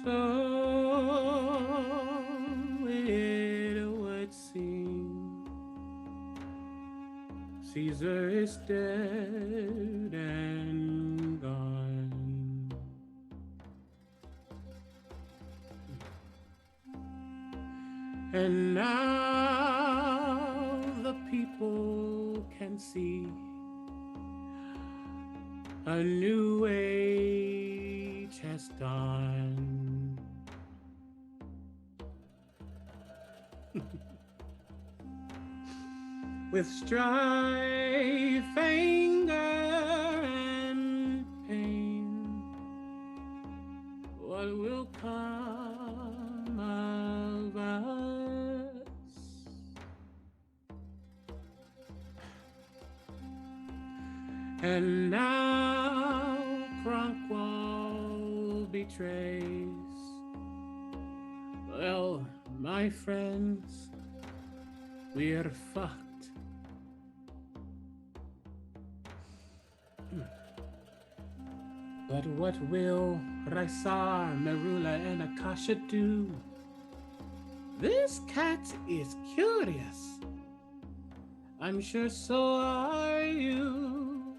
So it would seem Caesar is dead and gone. And now the people can see a new age has dawned. With strife, anger, and pain, what will come of us? And now Kronqual betrays. Well, my friends, we're fucked. But what will Rysar, Merula, and Akasha do? This cat is curious. I'm sure so are you.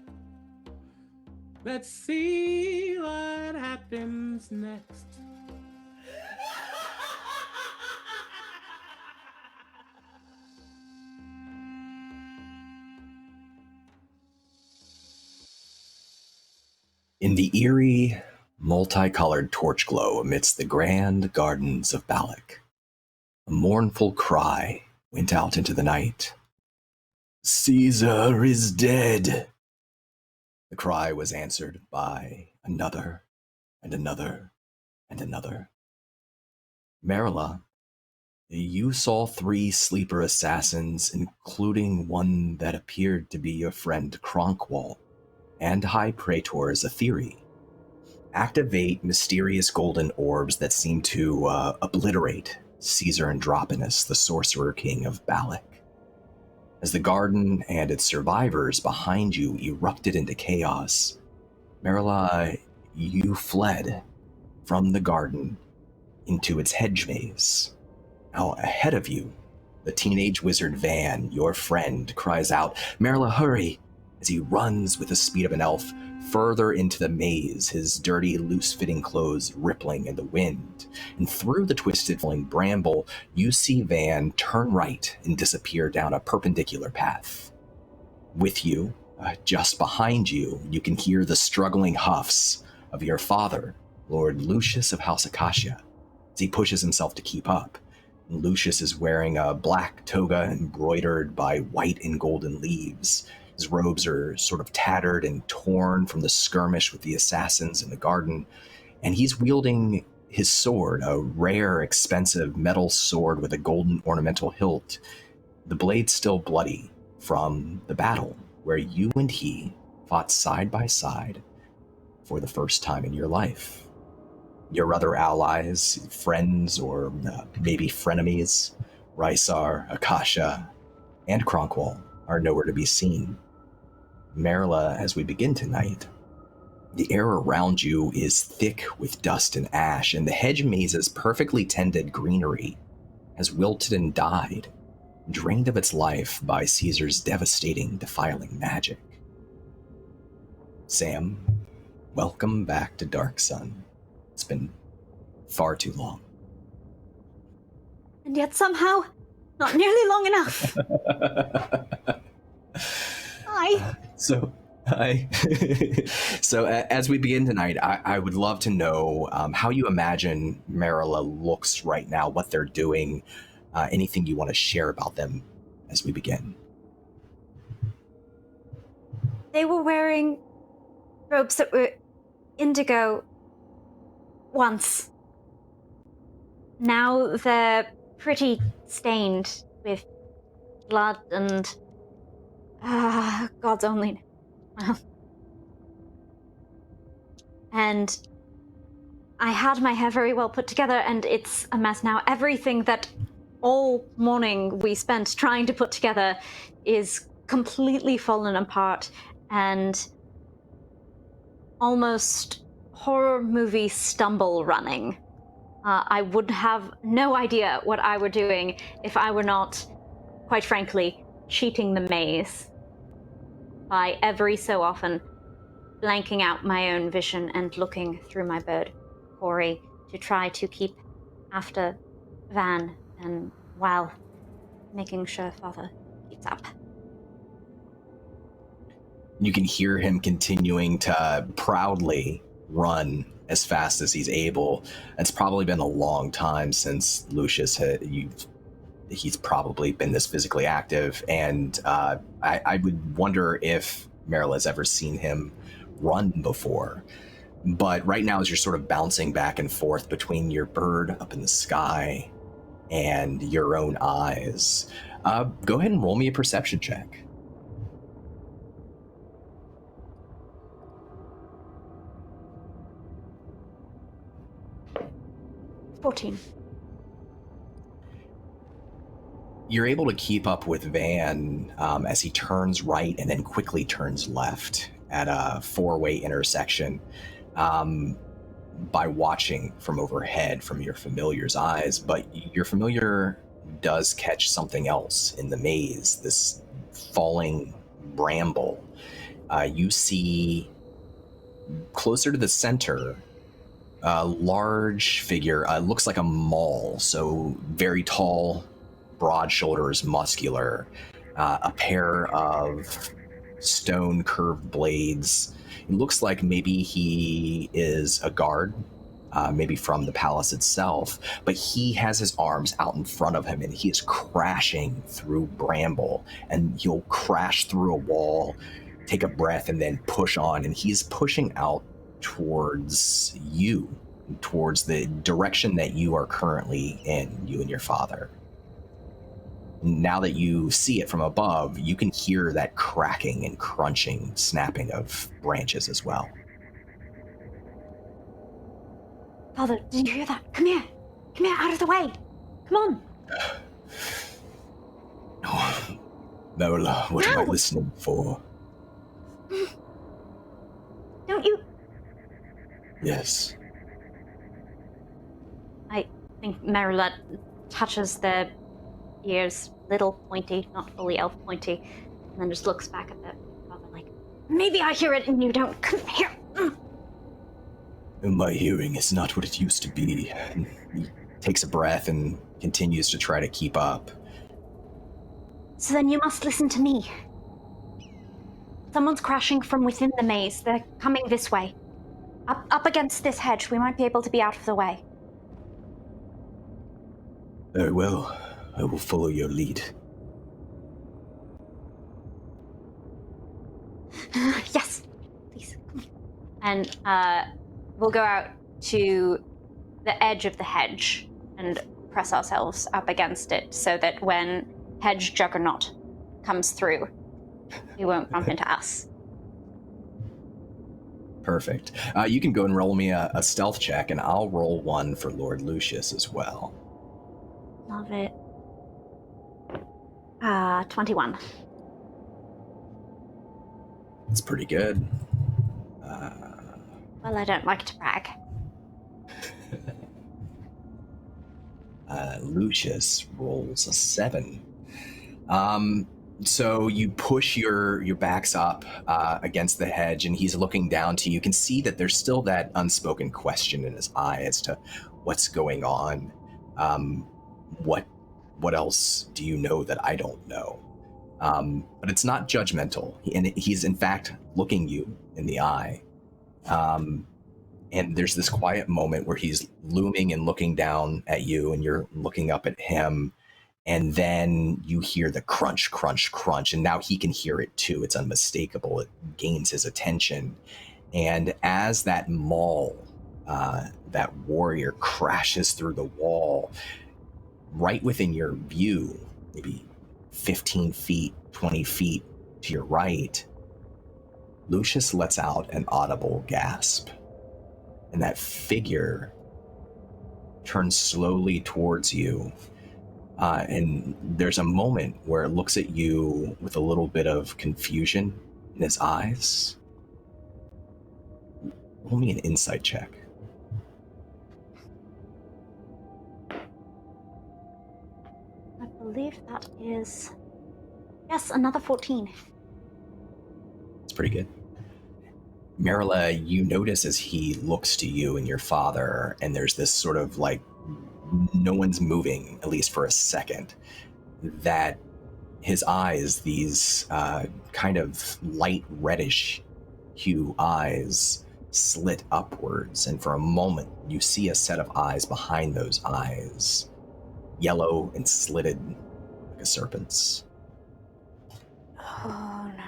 Let's see what happens next. In the eerie, multicolored torch glow amidst the grand gardens of Balic, a mournful cry went out into the night. "Caesar is dead!" The cry was answered by another, and another, and another. Merula, you saw 3 sleeper assassins, including one that appeared to be your friend Kronqual, and High Praetor's Aetheri, activate mysterious golden orbs that seem to obliterate Caesar Andropinis, the sorcerer-king of Balic. As the garden and its survivors behind you erupted into chaos, Merula, you fled from the garden into its hedge maze. Now, ahead of you, the teenage wizard Van, your friend, cries out, "Merula, hurry!" as he runs with the speed of an elf further into the maze, his dirty, loose-fitting clothes rippling in the wind. And through the twisted, falling bramble, you see Van turn right and disappear down a perpendicular path. With you, just behind you, you can hear the struggling huffs of your father, Lord Lucius of House Akasha, as he pushes himself to keep up. Lucius is wearing a black toga embroidered by white and golden leaves. His robes are sort of tattered and torn from the skirmish with the assassins in the garden, and he's wielding his sword, a rare, expensive metal sword with a golden ornamental hilt. The blade's still bloody from the battle where you and he fought side by side for the first time in your life. Your other allies, friends, or maybe frenemies, Rysar, Akasha, and Kronqual, are nowhere to be seen. Merula, as we begin tonight, the air around you is thick with dust and ash, and the hedge maze's perfectly tended greenery has wilted and died, drained of its life by Caesar's devastating, defiling magic. Sam, welcome back to Dark Sun. It's been far too long. And yet somehow, not nearly long enough. Hi. So as we begin tonight, I would love to know how you imagine Merula looks right now, what they're doing, anything you want to share about them as we begin. They were wearing robes that were indigo once. Now they're pretty stained with blood and God's only well. And I had my hair very well put together, and it's a mess now. Everything that all morning we spent trying to put together is completely fallen apart and almost horror movie stumble running. I would have no idea what I were doing if I were not, quite frankly, cheating the maze by every so often blanking out my own vision and looking through my bird, Corey, to try to keep after Van and while making sure Father keeps up. You can hear him continuing to proudly run as fast as he's able. It's probably been a long time since Lucius he's probably been this physically active, and I would wonder if Merula's ever seen him run before. But right now, as you're sort of bouncing back and forth between your bird up in the sky and your own eyes, go ahead and roll me a perception check. 14. You're able to keep up with Van as he turns right and then quickly turns left at a four-way intersection by watching from overhead from your familiar's eyes. But your familiar does catch something else in the maze, this falling bramble. You see closer to the center, a large figure, looks like a mall, so very tall, broad shoulders, muscular, a pair of stone curved blades. It looks like maybe he is a guard, maybe from the palace itself, but he has his arms out in front of him and he is crashing through bramble, and he'll crash through a wall, take a breath, and then push on, and he's pushing out towards you, towards the direction that you are currently in, you and your father. Now that you see it from above, you can hear that cracking and crunching, snapping of branches as well. Father, did you hear that? Come here. Come here, out of the way. Come on. Oh, Merula, what am I listening for? Don't you? Yes. I think Merula touches their ears, little pointy, not fully elf pointy, and then just looks back at their father like, maybe I hear it and you don't. Come here. My hearing is not what it used to be. He takes a breath and continues to try to keep up. So then you must listen to me. Someone's crashing from within the maze. They're coming this way. Up against this hedge. We might be able to be out of the way. Very well. I will follow your lead. Yes. Please. And we'll go out to the edge of the hedge and press ourselves up against it so that when Hedge Juggernaut comes through, he won't bump into us. Perfect. You can go and roll me a stealth check, and I'll roll one for Lord Lucius as well. Love it. 21. That's pretty good. Well, I don't like to brag. Lucius rolls a 7. So you push your backs up against the hedge, and he's looking down to you. You can see that there's still that unspoken question in his eye as to what's going on. What else do you know that I don't know? But it's not judgmental, and he's in fact looking you in the eye. And there's this quiet moment where he's looming and looking down at you, and you're looking up at him. And then you hear the crunch, crunch, crunch, and now he can hear it too. It's unmistakable. It gains his attention. And as that maul, that warrior crashes through the wall, right within your view, maybe 15 feet, 20 feet to your right, Lucius lets out an audible gasp. And that figure turns slowly towards you. And there's a moment where it looks at you with a little bit of confusion in his eyes. Roll me an insight check. believe that is... Yes, another 14. It's pretty good. Merula, you notice as he looks to you and your father, and there's this sort of like, no one's moving, at least for a second, that his eyes, these kind of light reddish hue eyes, slit upwards, and for a moment you see a set of eyes behind those eyes, yellow and slitted like a serpent's. Oh, no.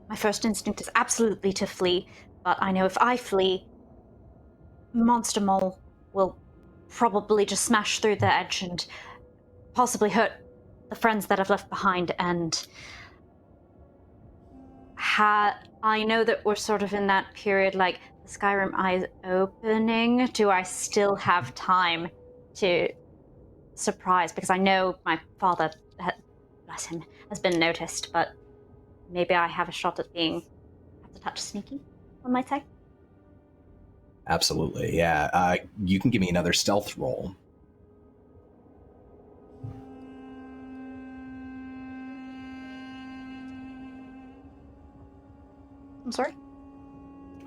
My first instinct is absolutely to flee, but I know if I flee, Monster Mole will probably just smash through the edge and possibly hurt the friends that I've left behind, and I know that we're sort of in that period, like, the Skyrim eyes opening. Do I still have time to surprise? Because I know my father, bless him, has been noticed, but maybe I have a shot at being a touch sneaky, one might say. Absolutely, yeah. You can give me another stealth roll. I'm sorry?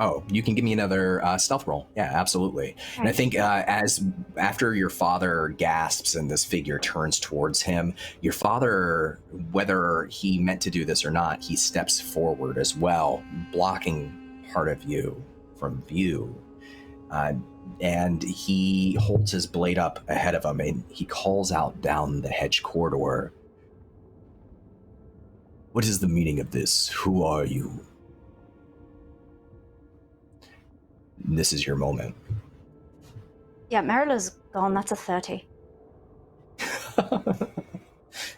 Oh, you can give me another stealth roll. Yeah, absolutely. Right. And I think after your father gasps and this figure turns towards him, your father, whether he meant to do this or not, he steps forward as well, blocking part of you from view. And he holds his blade up ahead of him, and he calls out down the hedge corridor. What is the meaning of this? Who are you? This is your moment. Yeah, Merula's gone. That's a 30.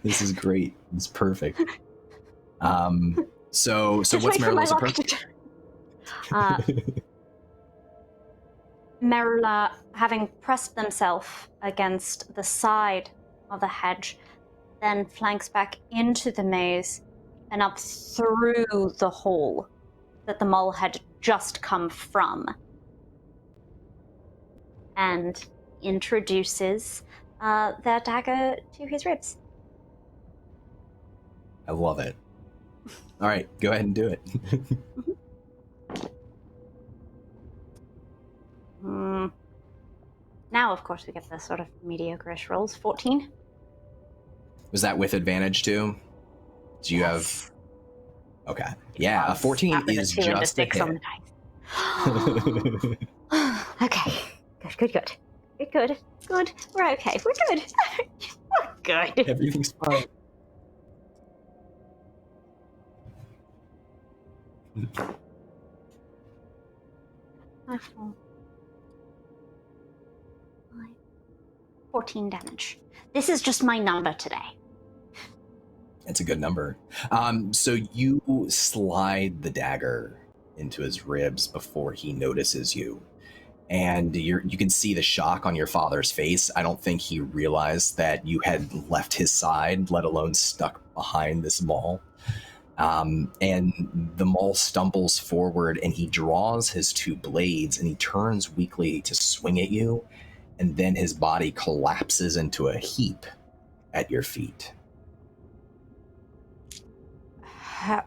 This is great. It's perfect. So what's Merula's approach? Merula, having pressed themselves against the side of the hedge, then flanks back into the maze and up through the hole that the mole had just come from, and introduces their dagger to his ribs. I love it. All right, go ahead and do it. Now, of course, we get the sort of mediocre-ish rolls. 14. Was that with advantage too? Do you have... Okay. Yeah, a 14 is just a hit. On the dice. Okay. Good. We're okay. We're good. We're good. Everything's fine. I fall. 14 damage. This is just my number today. It's a good number. So you slide the dagger into his ribs before he notices you. And you can see the shock on your father's face. I don't think he realized that you had left his side, let alone stuck behind this maul. And the maul stumbles forward, and he draws his two blades, and he turns weakly to swing at you, and then his body collapses into a heap at your feet. That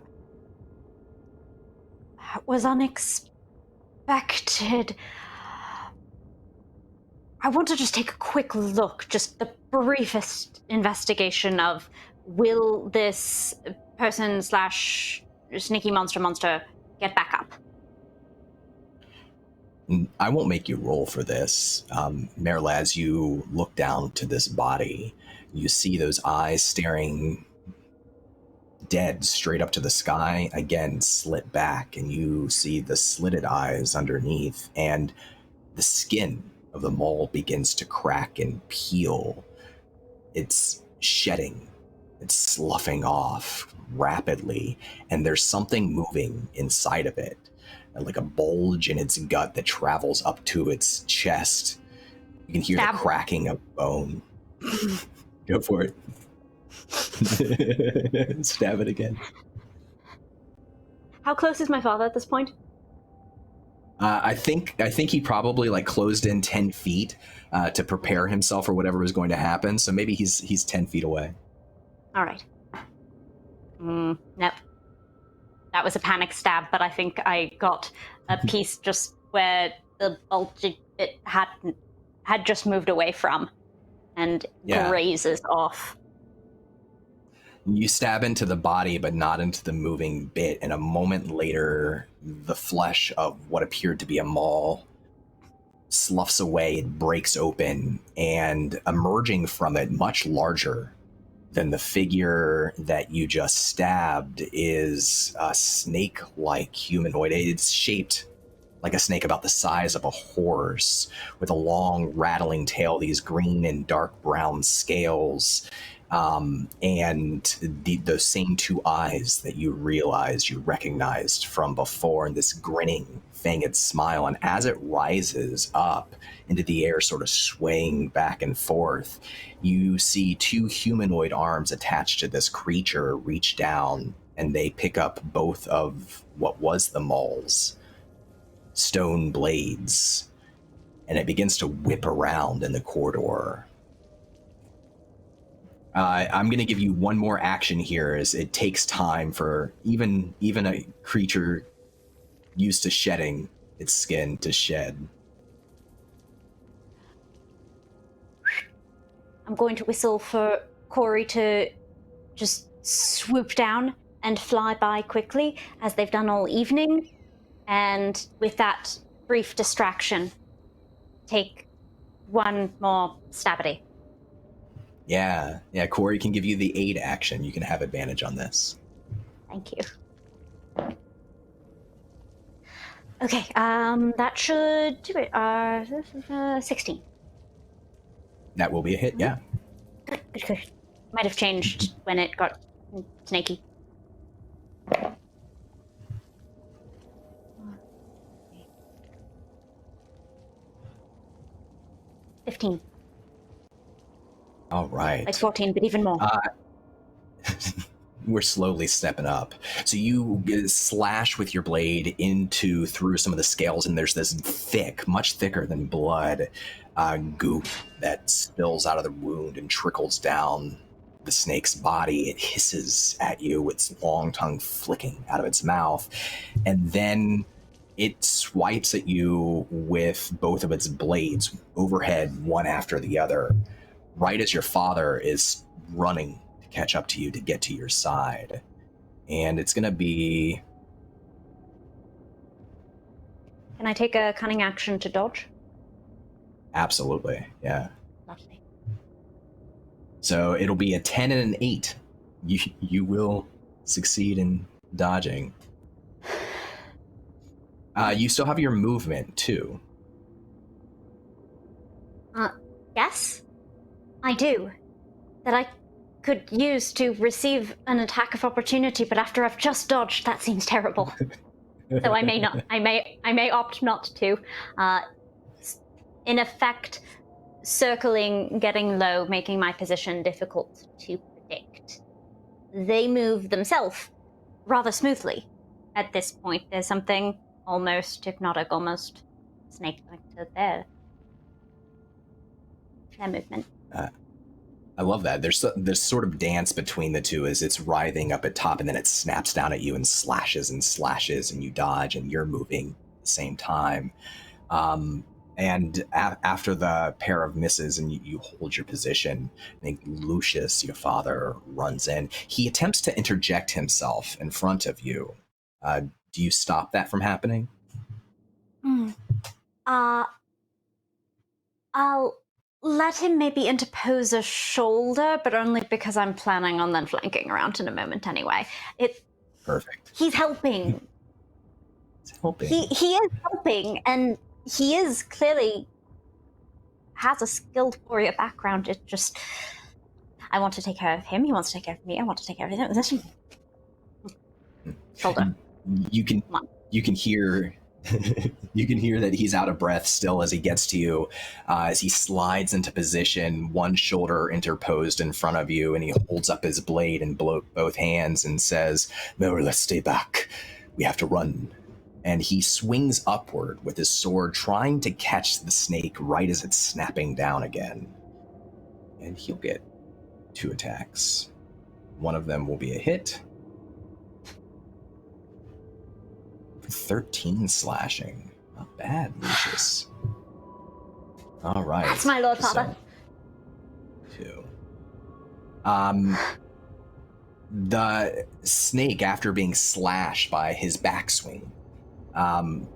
was unexpected. I want to just take a quick look, just the briefest investigation of, will this person / sneaky monster get back up? I won't make you roll for this. Merula, as you look down to this body, you see those eyes staring dead straight up to the sky, again slit back, and you see the slitted eyes underneath, and the skin of the mole begins to crack and peel. It's shedding, it's sloughing off rapidly, and there's something moving inside of it, like a bulge in its gut that travels up to its chest. You can hear the cracking of bone. Go for it. Stab it again. How close is my father at this point? I think he probably like closed in 10 feet to prepare himself for whatever was going to happen. So maybe he's 10 feet away. All right. Nope. That was a panic stab, but I think I got a piece just where the bolt it had just moved away from, and grazes off. You stab into the body, but not into the moving bit, and a moment later, the flesh of what appeared to be a maul sloughs away, it breaks open, and emerging from it, much larger than the figure that you just stabbed, is a snake-like humanoid. It's shaped like a snake about the size of a horse, with a long, rattling tail, these green and dark brown scales, and those same two eyes that you recognized from before, and this grinning, fanged smile. And as it rises up into the air, sort of swaying back and forth, you see two humanoid arms attached to this creature reach down, and they pick up both of what was the maul's stone blades, and it begins to whip around in the corridor. I'm going to give you one more action here, as it takes time for even a creature used to shedding its skin to shed. I'm going to whistle for Corey to just swoop down and fly by quickly, as they've done all evening, and with that brief distraction, take one more stabity. Yeah, Corey can give you the aid action. You can have advantage on this. Thank you. Okay, that should do it. 16. That will be a hit, yeah. Good. Might have changed when it got snaky. $15. All right. Like 14, but even more. We're slowly stepping up. So you slash with your blade through some of the scales, and there's this thick, much thicker than blood, goop that spills out of the wound and trickles down the snake's body. It hisses at you, its long tongue flicking out of its mouth, and then it swipes at you with both of its blades overhead, one after the other, right as your father is running to catch up to you to get to your side. And it's going to be... Can I take a cunning action to dodge? Absolutely, yeah. Lovely. So it'll be a 10 and an 8. You will succeed in dodging. You still have your movement, too. Yes, I do. That I could use to receive an attack of opportunity, but after I've just dodged, that seems terrible. So I may not. I may opt not to. In effect, circling, getting low, making my position difficult to predict. They move themselves rather smoothly at this point. There's something almost hypnotic, almost snake-like to their movement. I love that. There's sort of dance between the two as it's writhing up at top, and then it snaps down at you and slashes, and you dodge, and you're moving at the same time. And after the pair of misses and you hold your position, I think Lucius, your father, runs in. He attempts to interject himself in front of you. Do you stop that from happening? I'll let him maybe interpose a shoulder, but only because I'm planning on then flanking around in a moment anyway. Perfect. He's helping. He's helping. He is helping, and he is clearly has a skilled warrior background. It just, I want to take care of him. He wants to take care of me. I want to take care of everything. Shoulder. You can hear you can hear that he's out of breath still as he gets to you, as he slides into position, one shoulder interposed in front of you, and he holds up his blade in both hands and says, "Merula, stay back. We have to run and he swings upward with his sword, trying to catch the snake right as it's snapping down again. And he'll get 2 attacks. One of them will be a hit. 13 slashing. Not bad, Lucius. All right. That's my Lord Father. So, 2. The snake, after being slashed by his backswing,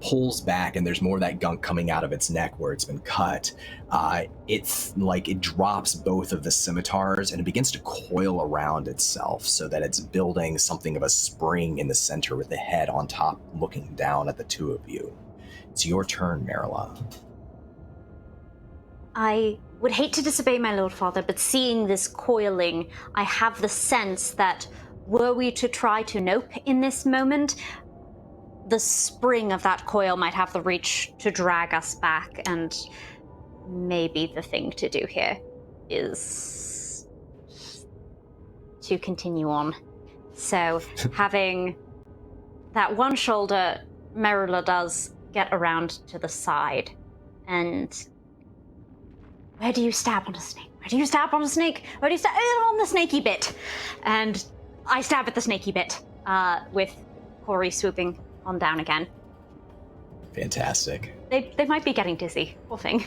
pulls back, and there's more of that gunk coming out of its neck where it's been cut. It drops both of the scimitars, and it begins to coil around itself so that it's building something of a spring in the center with the head on top looking down at the two of you. It's your turn, Merula. I would hate to disobey my Lord Father, but seeing this coiling, I have the sense that were we to try to nope in this moment, the spring of that coil might have the reach to drag us back, and maybe the thing to do here is to continue on. So, having that one shoulder, Merula does get around to the side, and where do you stab on a snake? Where do you stab on a snake? Where do you stab? On the snaky bit. And I stab at the snaky bit, with Corey swooping on down again. Fantastic. They might be getting dizzy. Poor thing.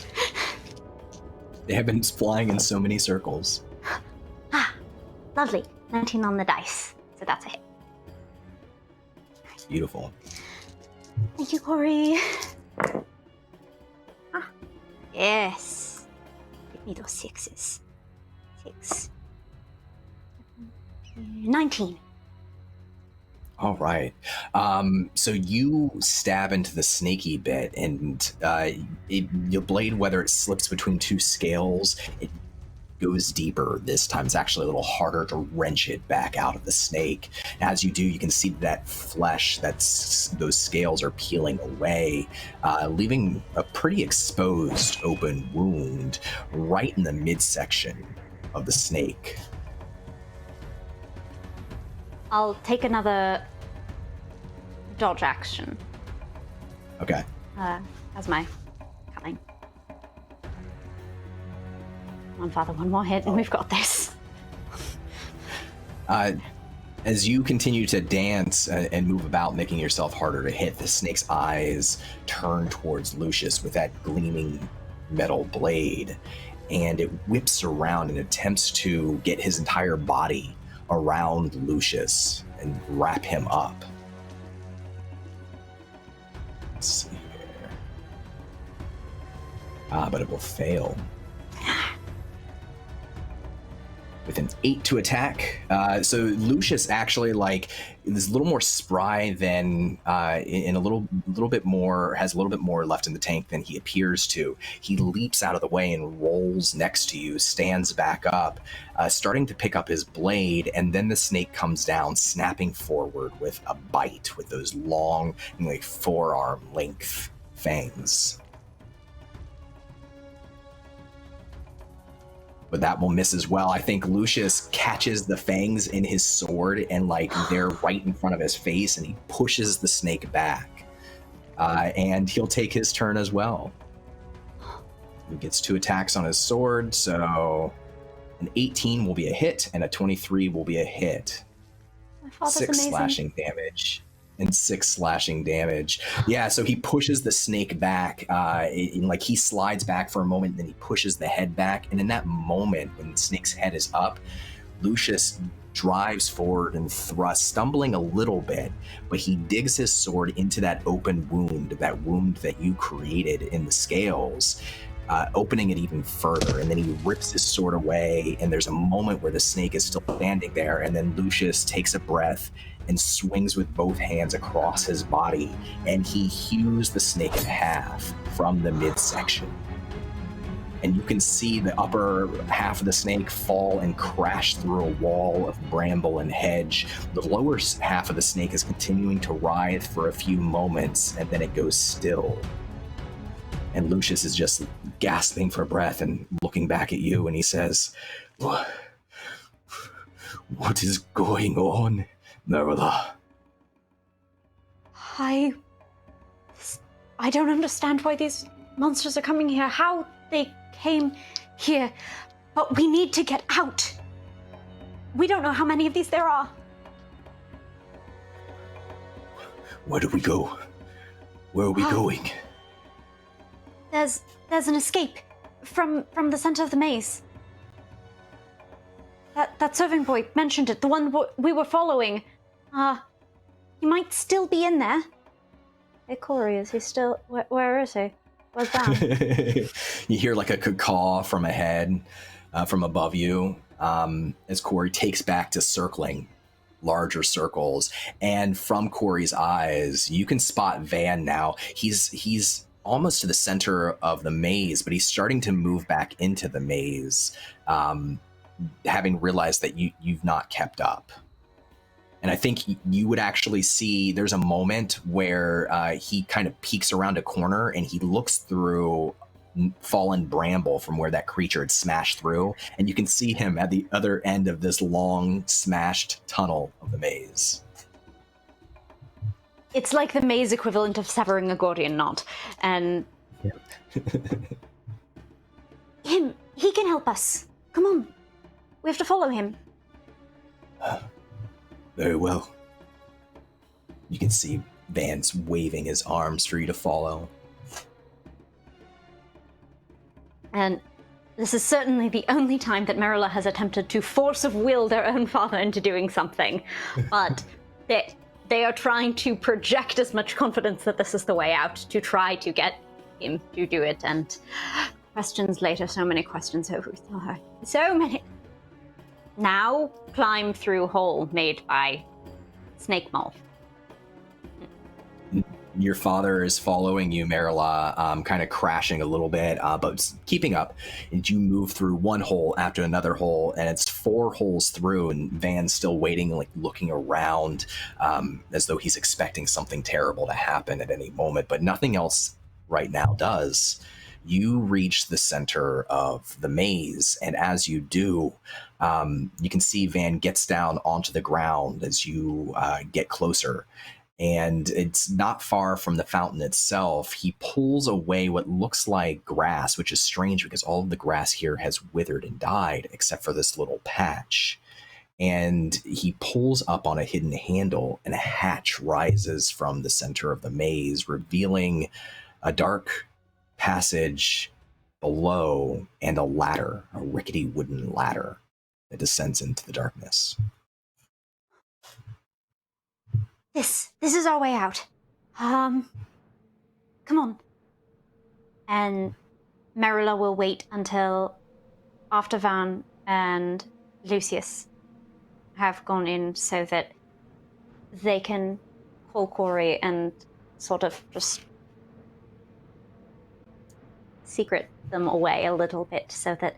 They have been flying in so many circles. Lovely. 19 on the dice. So that's a hit. Beautiful. Thank you, Corey. Yes. Give me those 6s. 6. 19. All right. So you stab into the snaky bit, and your blade, whether it slips between 2 scales, it goes deeper this time. It's actually a little harder to wrench it back out of the snake. As you do, you can see that flesh, those scales are peeling away, leaving a pretty exposed open wound right in the midsection of the snake. I'll take another dodge action. Okay. As my cutting. Come on, Father, one more hit and we've got this. As you continue to dance and move about, making yourself harder to hit, the snake's eyes turn towards Lucius with that gleaming metal blade, and it whips around and attempts to get his entire body around Lucius and wrap him up. Let's see here. But it will fail. With an 8 to attack. So Lucius actually is a little more spry than in a little bit more, has a little bit more left in the tank than he appears to. He leaps out of the way and rolls next to you, stands back up, starting to pick up his blade, and then the snake comes down, snapping forward with a bite with those long, forearm length fangs. But that will miss as well. I think Lucius catches the fangs in his sword, and they're right in front of his face, and he pushes the snake back. And he'll take his turn as well. He gets 2 attacks on his sword, so an 18 will be a hit, and a 23 will be a hit. My father's 6 amazing. slashing damage. And 6 slashing damage. Yeah, so he pushes the snake back. He slides back for a moment, then he pushes the head back. And in that moment, when the snake's head is up, Lucius drives forward and thrusts, stumbling a little bit, but he digs his sword into that open wound, that you created in the scales, opening it even further. And then he rips his sword away, and there's a moment where the snake is still standing there, and then Lucius takes a breath and swings with both hands across his body, and he hews the snake in half from the midsection. And you can see the upper half of the snake fall and crash through a wall of bramble and hedge. The lower half of the snake is continuing to writhe for a few moments, and then it goes still. And Lucius is just gasping for breath and looking back at you, and he says, "What is going on, Merula?" I I don't understand why these monsters are coming here, how they came here, but we need to get out. We don't know how many of these there are. Where do we go? Where are we going? There's an escape from the center of the maze. That serving boy mentioned it, the one we were following. He might still be in there. Hey, Corey, is he still... Where is he? Where's Dan? You hear like a caw from ahead, from above you, as Corey takes back to circling larger circles. And from Corey's eyes, you can spot Van now. He's almost to the center of the maze, but he's starting to move back into the maze, having realized that you've not kept up. And I think you would actually see there's a moment where he kind of peeks around a corner and he looks through fallen bramble from where that creature had smashed through. And you can see him at the other end of this long smashed tunnel of the maze. It's like the maze equivalent of severing a Gordian knot. And he can help us. Come on. We have to follow him. Very well. You can see Vance waving his arms for you to follow. And this is certainly the only time that Merula has attempted to force of will their own father into doing something. But they are trying to project as much confidence that this is the way out to try to get him to do it. And questions later, so many questions over. So many. Now climb through hole made by snake mold. Your father is following you, Merula, kind of crashing a little bit, but keeping up. And you move through one hole after another hole, and it's 4 holes through, and Van's still waiting, like looking around, as though he's expecting something terrible to happen at any moment, but nothing else right now does. You reach the center of the maze, and as you do, you can see Van gets down onto the ground as you get closer. And it's not far from the fountain itself. He pulls away what looks like grass, which is strange because all of the grass here has withered and died, except for this little patch. And he pulls up on a hidden handle, and a hatch rises from the center of the maze, revealing a dark passage below and a ladder, a rickety wooden ladder that descends into the darkness. This is our way out. Come on. And Merula will wait until after Van and Lucius have gone in so that they can call Corey and sort of just secret them away a little bit so that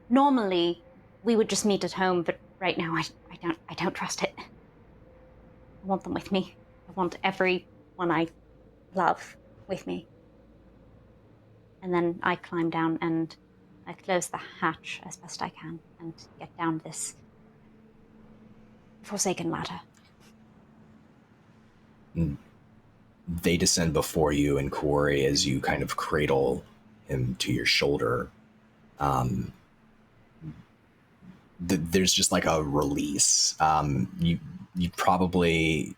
normally we would just meet at home, but right now I don't trust it. I want them with me. I want everyone I love with me. And then I climb down and I close the hatch as best I can and get down this forsaken ladder. They descend before you, and Corey, as you kind of cradle him to your shoulder, there's just like a release. You probably...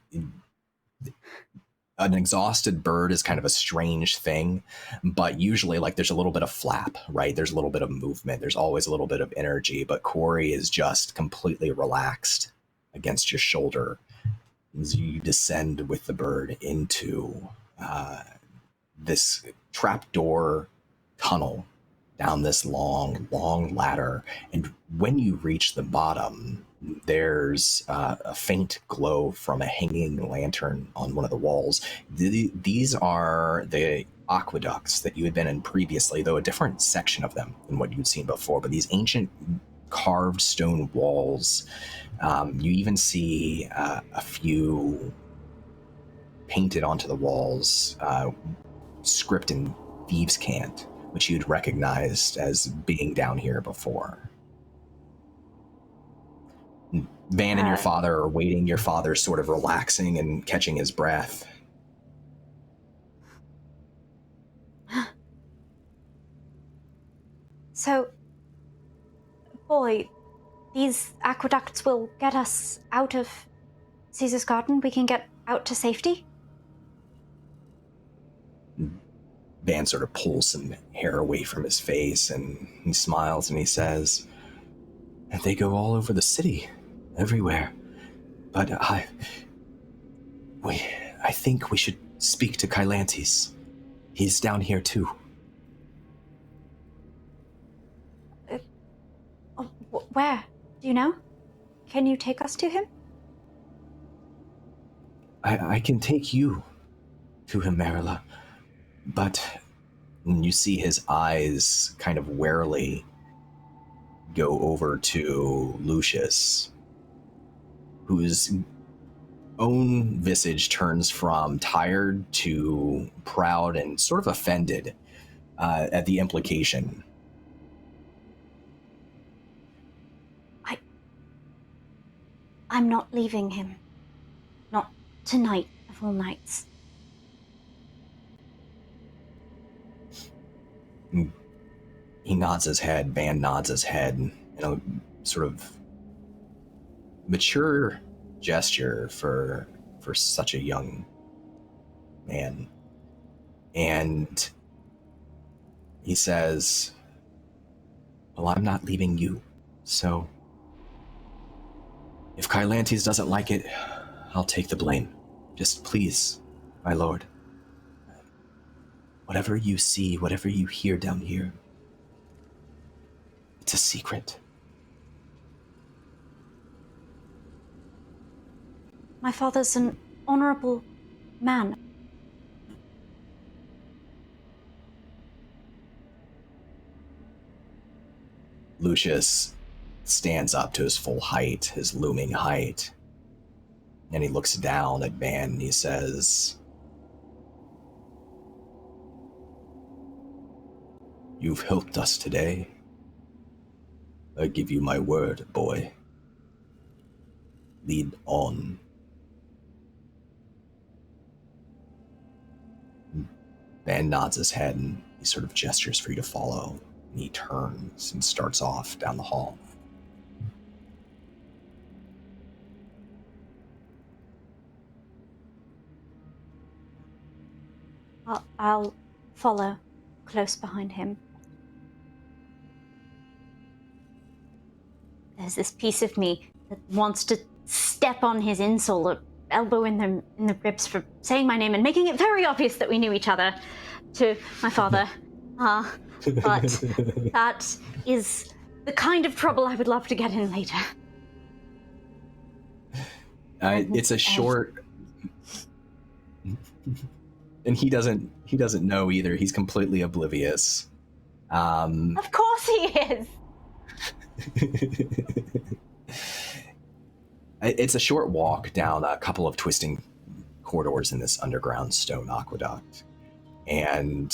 An exhausted bird is kind of a strange thing, but usually like there's a little bit of flap, right? There's a little bit of movement. There's always a little bit of energy, but Corey is just completely relaxed against your shoulder as you descend with the bird into this trapdoor tunnel down this long ladder. And when you reach the bottom, there's a faint glow from a hanging lantern on one of the walls. These are the aqueducts that you had been in previously, though a different section of them than what you'd seen before. But these ancient carved stone walls, you even see a few painted onto the walls, script in thieves' cant, which you'd recognized as being down here before. Van and your father are waiting. Your father's sort of relaxing and catching his breath. So, boy, these aqueducts will get us out of Caesar's garden? We can get out to safety? Van sort of pulls some hair away from his face, and he smiles and he says, "And they go all over the city, everywhere. But I think we should speak to Kylantes. He's down here too." Where? Do you know? Can you take us to him? I can take you to him, Merula. But you see his eyes kind of warily go over to Lucius, whose own visage turns from tired to proud and sort of offended at the implication. I'm not leaving him. Not tonight of all nights. He nods his head, Van nods his head, in a sort of mature gesture for such a young man. And he says, "Well, I'm not leaving you, so if Kylantes doesn't like it, I'll take the blame. Just please, my lord, whatever you see, whatever you hear down here, it's a secret." My father's an honorable man. Lucius stands up to his full height, his looming height, and he looks down at Van and he says, "You've helped us today. I give you my word, boy. Lead on." Van nods his head and he sort of gestures for you to follow, and he turns and starts off down the hall. I'll follow close behind him. There's this piece of me that wants to step on his insole or elbow in the ribs for saying my name and making it very obvious that we knew each other to my father. But that is the kind of trouble I would love to get in later. It's a short, and he doesn't know either. He's completely oblivious. Of course he is. It's a short walk down a couple of twisting corridors in this underground stone aqueduct, and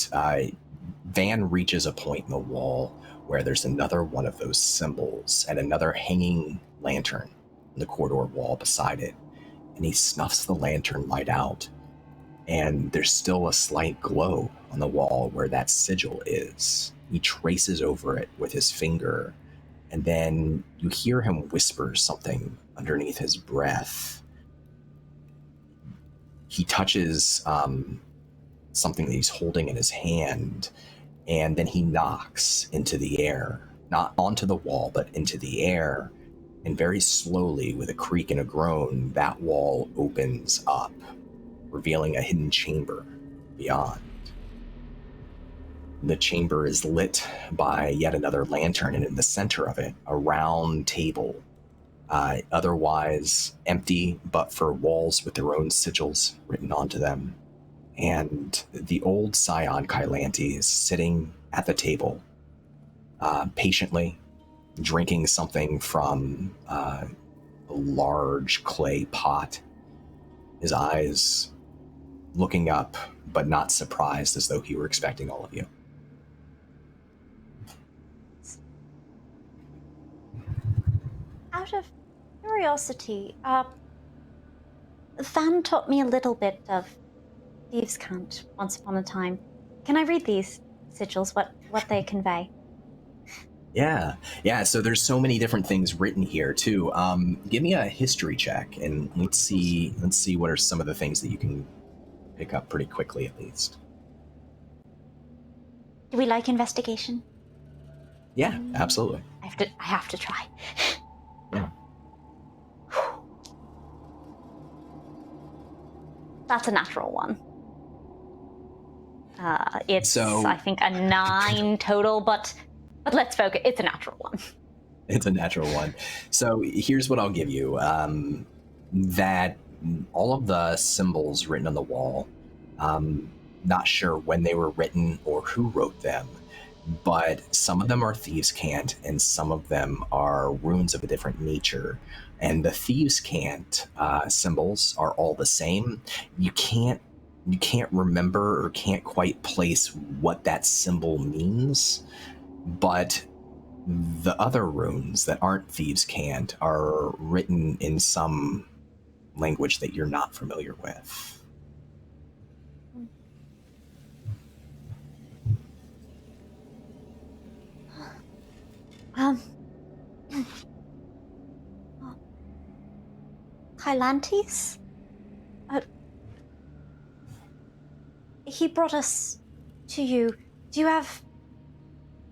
Van reaches a point in the wall where there's another one of those symbols and another hanging lantern on the corridor wall beside it, and he snuffs the lantern light out, and there's still a slight glow on the wall where that sigil is. He traces over it with his finger, and then you hear him whisper something underneath his breath. He touches something that he's holding in his hand, and then he knocks into the air, not onto the wall, but into the air, and very slowly, with a creak and a groan, that wall opens up, revealing a hidden chamber beyond. The chamber is lit by yet another lantern, and in the center of it, a round table, otherwise empty, but for walls with their own sigils written onto them. And the old scion Kylantes sitting at the table, patiently drinking something from a large clay pot, his eyes looking up, but not surprised, as though he were expecting all of you. Out of curiosity, Van taught me a little bit of thieves' cant once upon a time. Can I read these sigils, what they convey? Yeah. So there's so many different things written here too. Give me a history check, and let's see what are some of the things that you can pick up pretty quickly, at least. Do we like investigation? Yeah, absolutely. I have to try. Yeah. That's a natural one. It's, So- I think, a 9 total, but let's focus. It's a natural one. It's a natural one. So here's what I'll give you. That all of the symbols written on the wall, not sure when they were written or who wrote them, but some of them are thieves' cant and some of them are runes of a different nature. And the thieves' cant symbols are all the same. You can't remember or can't quite place what that symbol means, but the other runes that aren't thieves' cant are written in some language that you're not familiar with. Hylantes? He brought us to you. Do you have...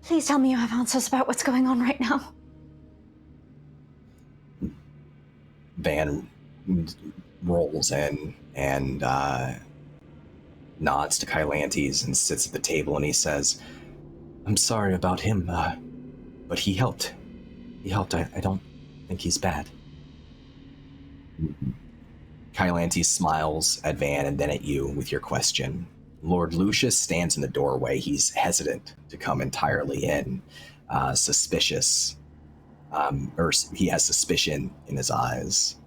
Please tell me you have answers about what's going on right now. Van rolls in and nods to Kylantes and sits at the table, and he says, "I'm sorry about him, but he helped. I don't think he's bad." Kylantes smiles at Van and then at you with your question. Lord Lucius stands in the doorway. He's hesitant to come entirely in, suspicious, or he has suspicion in his eyes.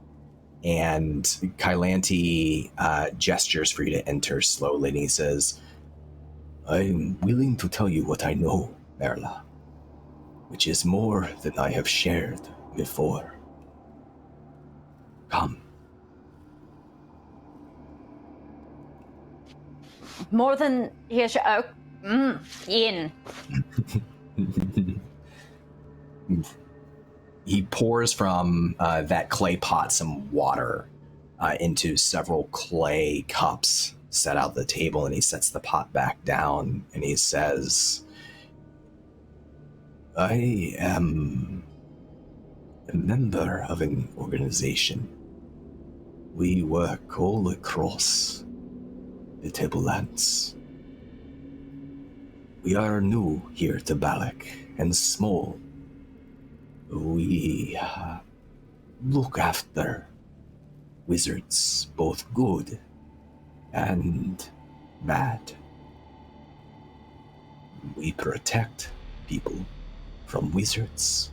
And Kylante gestures for you to enter slowly, and he says, "I'm willing to tell you what I know, Merula, which is more than I have shared before. Come." More than... Yes, in. He pours from that clay pot some water into several clay cups set out the table, and he sets the pot back down, and he says, "I am a member of an organization. We work all across the Tablelands. We are new here to Balic and small. We look after wizards, both good and bad. We protect people from wizards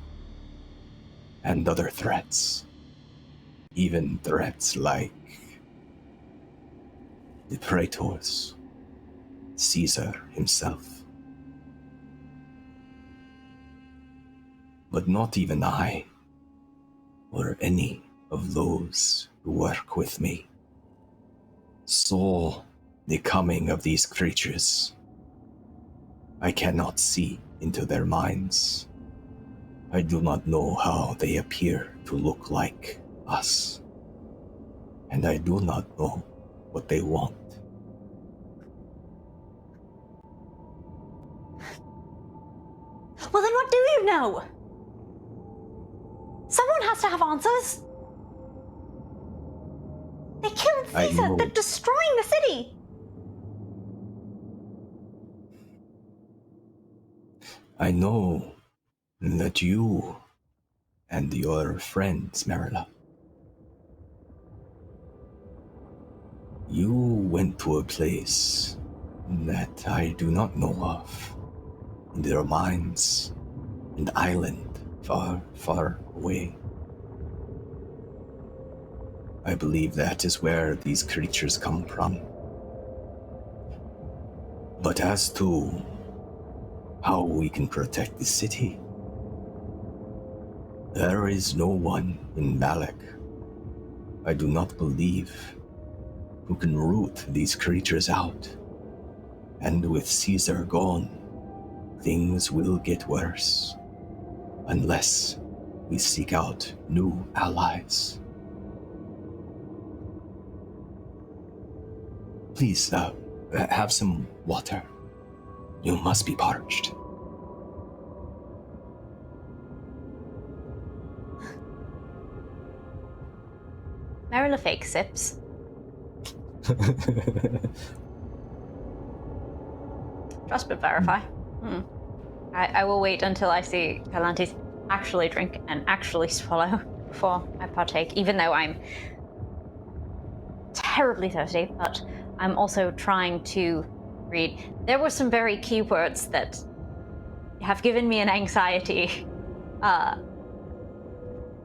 and other threats, even threats like the praetors, Caesar himself. But not even I, or any of those who work with me, saw the coming of these creatures. I cannot see into their minds. I do not know how they appear to look like us, and I do not know what they want. Well, then what do you know? Someone has to have answers. They killed Caesar. They're destroying the city. I know that you and your friends, Merula, you went to a place that I do not know of, in their minds, an island far, far away. I believe that is where these creatures come from. But as to how we can protect the city, there is no one in Balic, I do not believe, who can root these creatures out. And with Caesar gone, things will get worse. unless we seek out new allies. Please, have some water. You must be parched. Merula fake sips. Trust but verify. I will wait until I see Galantis actually drink and actually swallow before I partake, even though I'm terribly thirsty, but I'm also trying to read. There were some very key words that have given me an anxiety,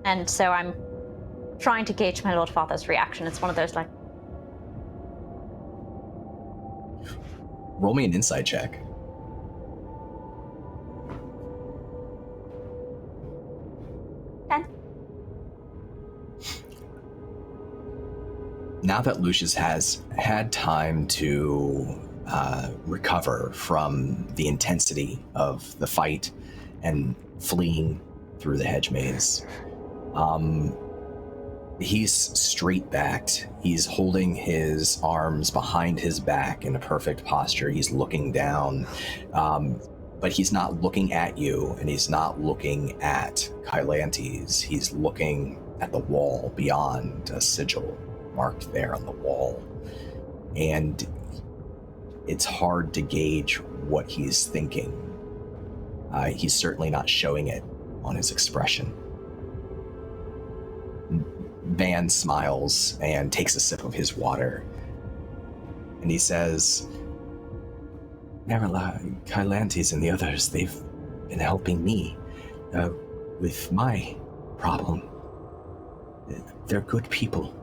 and so I'm trying to gauge my Lord Father's reaction. It's one of those, like... Roll me an insight check. Now that Lucius has had time to recover from the intensity of the fight and fleeing through the hedge maze, he's straight-backed. He's holding his arms behind his back in a perfect posture. He's looking down, but he's not looking at you, and he's not looking at Kylantes. He's looking at the wall beyond, a sigil marked there on the wall. And it's hard to gauge what he's thinking. He's certainly not showing it on his expression. Van smiles and takes a sip of his water. And he says, Merula, Kylantes, and the others, they've been helping me with my problem. They're good people.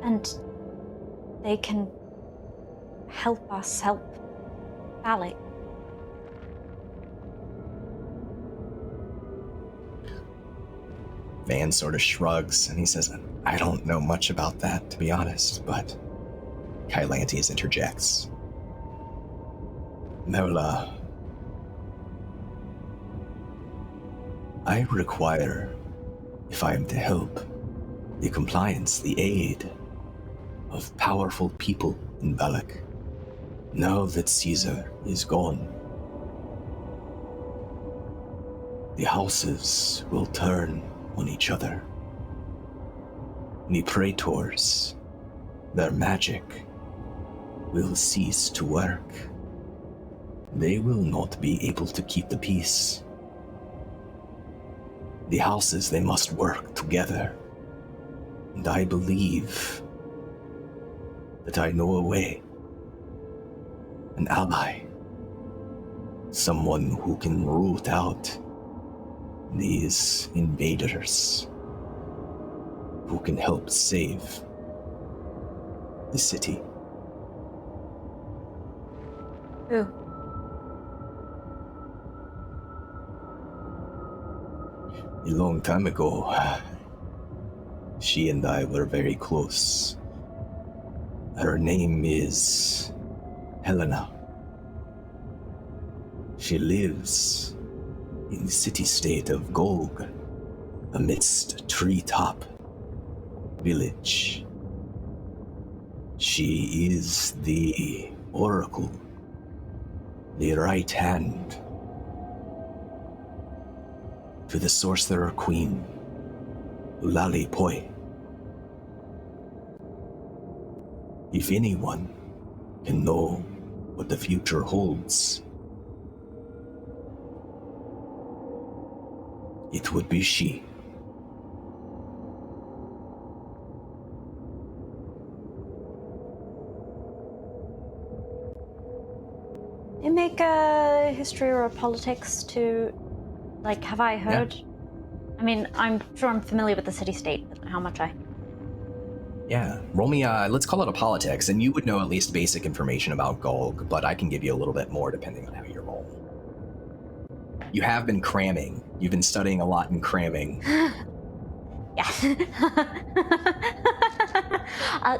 And they can help us help Balic. Van sort of shrugs and he says, I don't know much about that, to be honest, but Kylantes interjects. Merula, I require, if I am to help, the compliance, the aid of powerful people in Balic. Now that Caesar is gone, the houses will turn on each other. The praetors, their magic, will cease to work. They will not be able to keep the peace. The houses, they must work together. And I believe that I know a way, an ally, someone who can root out these invaders, who can help save the city. Who? A long time ago, she and I were very close. Her name is Helena. She lives in the city-state of Golg, amidst a treetop village. She is the oracle, the right hand to the sorcerer-queen, Ulali Poi. If anyone can know what the future holds, it would be she. You make a history or a politics to, like, have I heard? Yeah. I mean, I'm sure I'm familiar with the city-state, but how much I... Yeah, roll me, let's call it a politics, and you would know at least basic information about Golg, but I can give you a little bit more depending on how you roll. You have been cramming. You've been studying a lot in cramming. Yeah.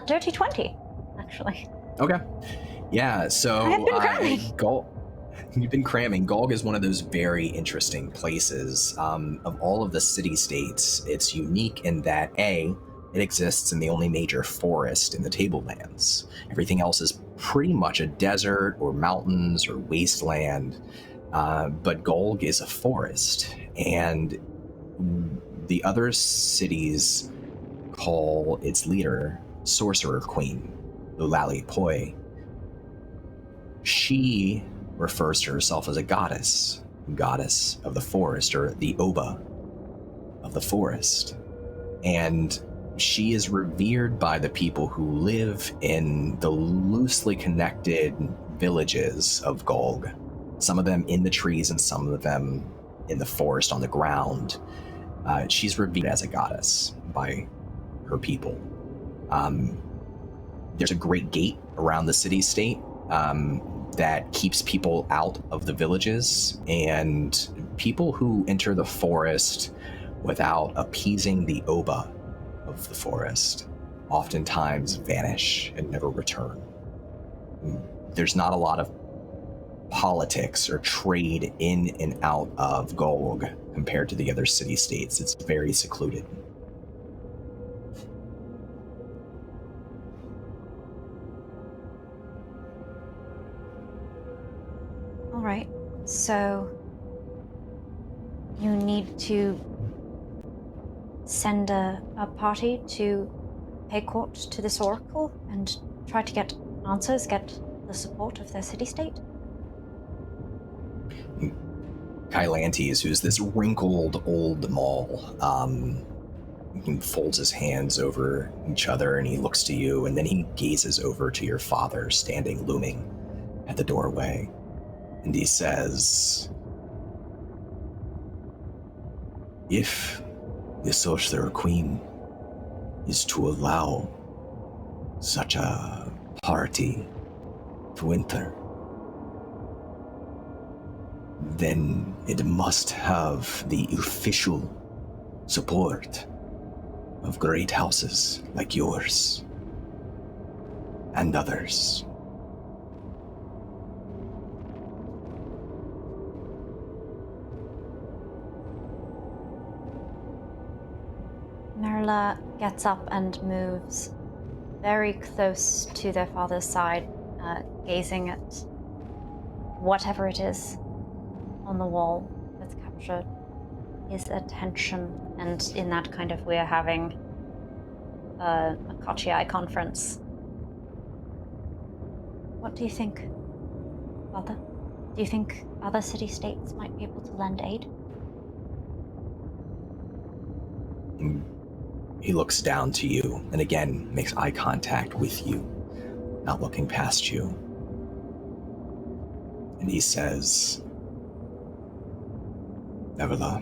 Dirty 20, actually. Okay. Yeah, so I've been cramming. You've been cramming. Golg is one of those very interesting places. Of all of the city-states, it's unique in that, A, it exists in the only major forest in the Tablelands. Everything else is pretty much a desert or mountains or wasteland, but Golg is a forest, and the other cities call its leader Sorcerer-King, Lulali Poi. She refers to herself as a goddess of the forest, or the Oba of the forest. And she is revered by the people who live in the loosely connected villages of Golg. Some of them in the trees and some of them in the forest on the ground. She's revered as a goddess by her people. There's a great gate around the city-state that keeps people out of the villages, and people who enter the forest without appeasing the Oba of the forest oftentimes vanish and never return. There's not a lot of politics or trade in and out of Golg compared to the other city-states. It's very secluded. All right, so you need to send a party to pay court to this oracle and try to get answers, get the support of their city-state? Kylantes, who's this wrinkled old mall, he folds his hands over each other and he looks to you, and then he gazes over to your father standing looming at the doorway. And he says, if the sorcerer-king is to allow such a party to enter, then it must have the official support of great houses like yours and others. Merula gets up and moves very close to their father's side, gazing at whatever it is on the wall that's captured his attention. And in that kind of, we're having a Kochi conference. What do you think, Father? Do you think other city-states might be able to lend aid? He looks down to you and again makes eye contact with you, not looking past you. And he says, Merula,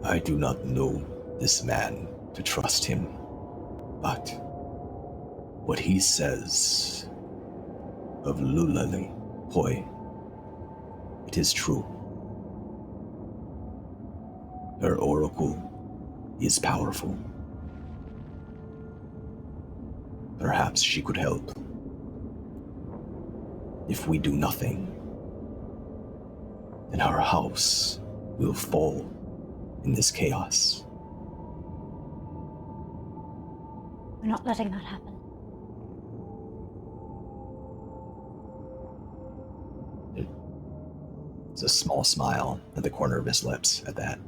I do not know this man to trust him, but what he says of Lulali Poi, it is true. Her oracle is powerful. Perhaps she could help. If we do nothing, then our house will fall in this chaos. We're not letting that happen. There's a small smile at the corner of his lips at that.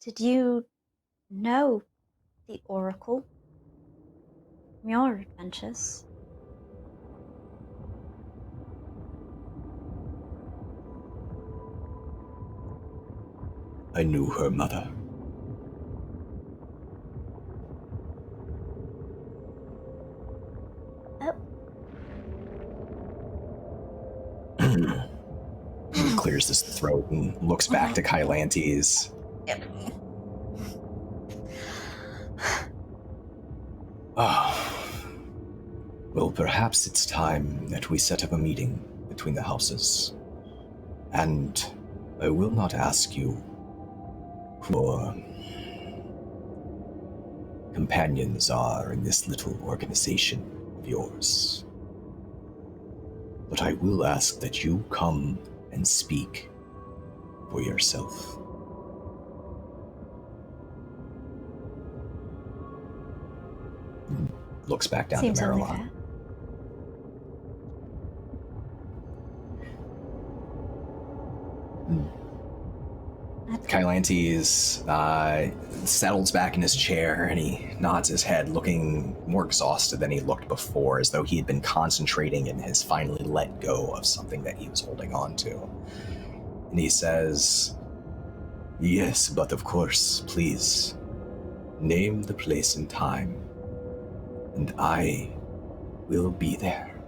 Did you know the Oracle from your adventures? I knew her mother. He clears his throat and looks back to Kylantes. Well, perhaps it's time that we set up a meeting between the houses. And I will not ask you for companions are in this little organization of yours. But I will ask that you come and speak for yourself. Looks back down Seems to only Merula. fair. Kylantes settles back in his chair and he nods his head, looking more exhausted than he looked before, as though he had been concentrating and has finally let go of something that he was holding on to. And he says, "Yes, but of course, please, name the place and time, and I will be there."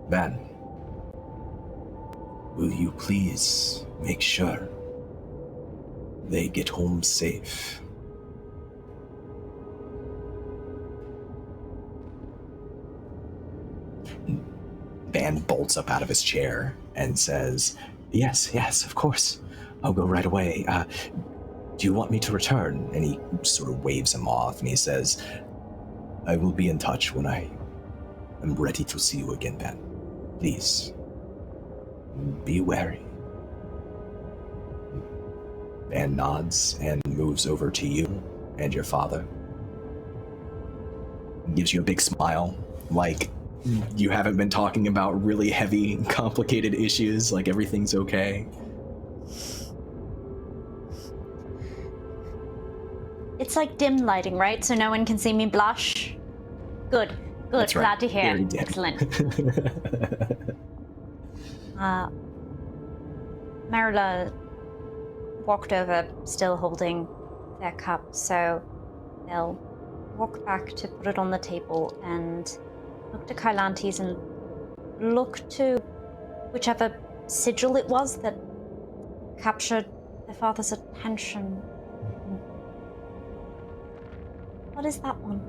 Van, will you please make sure they get home safe? Van bolts up out of his chair and says, Yes, of course. I'll go right away. Do you want me to return?" And he sort of waves him off and he says, "I will be in touch when I am ready to see you again, Van. Please, be wary." Van nods and moves over to you and your father. Gives you a big smile, like you haven't been talking about really heavy, complicated issues, like everything's okay. It's like dim lighting, right? So no one can see me blush. Good. That's right. Glad to hear. Very dim. Excellent. Merula walked over, still holding their cup, so they'll walk back to put it on the table and look to Kylantes and look to whichever sigil it was that captured their father's attention. What is that one?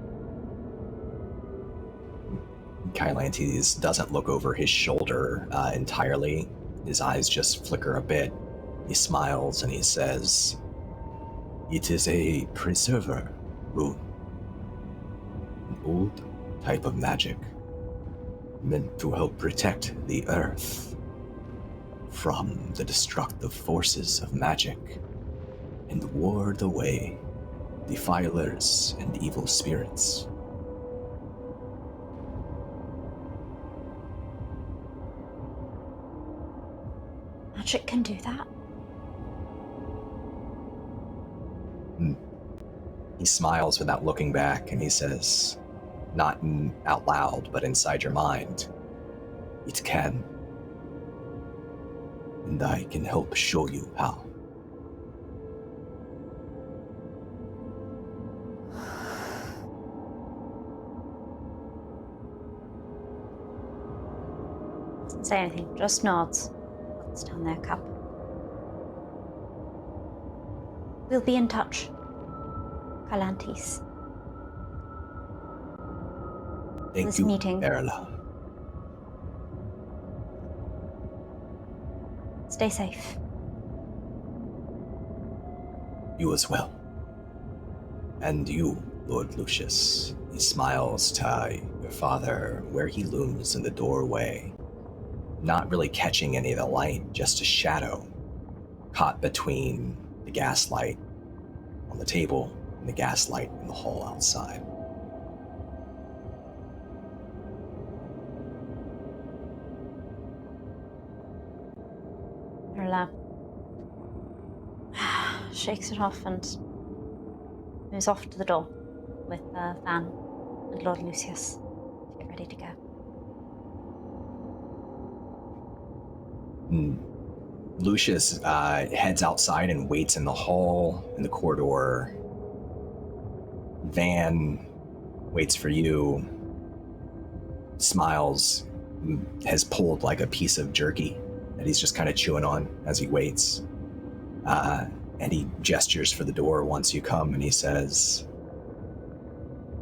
Kylantes doesn't look over his shoulder entirely. His eyes just flicker a bit. He smiles and he says, "It is a preserver rune. An old type of magic meant to help protect the earth from the destructive forces of magic and ward away defilers and evil spirits." Magic can do that? He smiles without looking back and he says, not out loud, but inside your mind, "It can. And I can help show you how." Doesn't say anything, just nods. Puts down their cup. We'll be in touch. Kylantes. Thank This you, meeting. Merula. Stay safe. You as well. And you, Lord Lucius. He smiles to your father, where he looms in the doorway, not really catching any of the light, just a shadow caught between the gaslight on the table and the gaslight in the hall outside. Merula shakes it off and moves off to the door with Van and Lord Lucius to get ready to go. Lucius heads outside and waits in the hall, in the corridor. Van waits for you, smiles, has pulled like a piece of jerky that he's just kind of chewing on as he waits. And he gestures for the door once you come, and he says,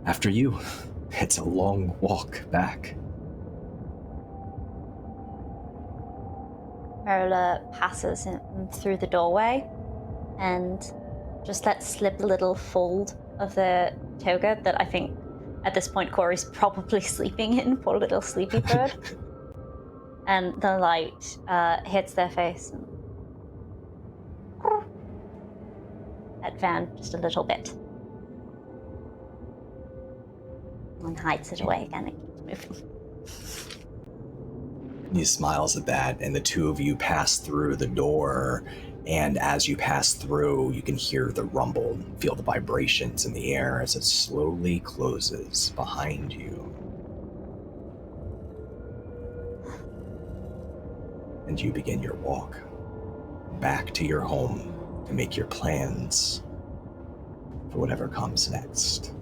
"After you, it's a long walk back." Merula passes through the doorway and just let slip a little fold of the toga that I think at this point Corey's probably sleeping in, poor little sleepy bird. And the light hits their face and at Van just a little bit. And hides it away again and keeps moving. He smiles at that, and the two of you pass through the door, and as you pass through, you can hear the rumble, feel the vibrations in the air as it slowly closes behind you. And you begin your walk back to your home to make your plans for whatever comes next.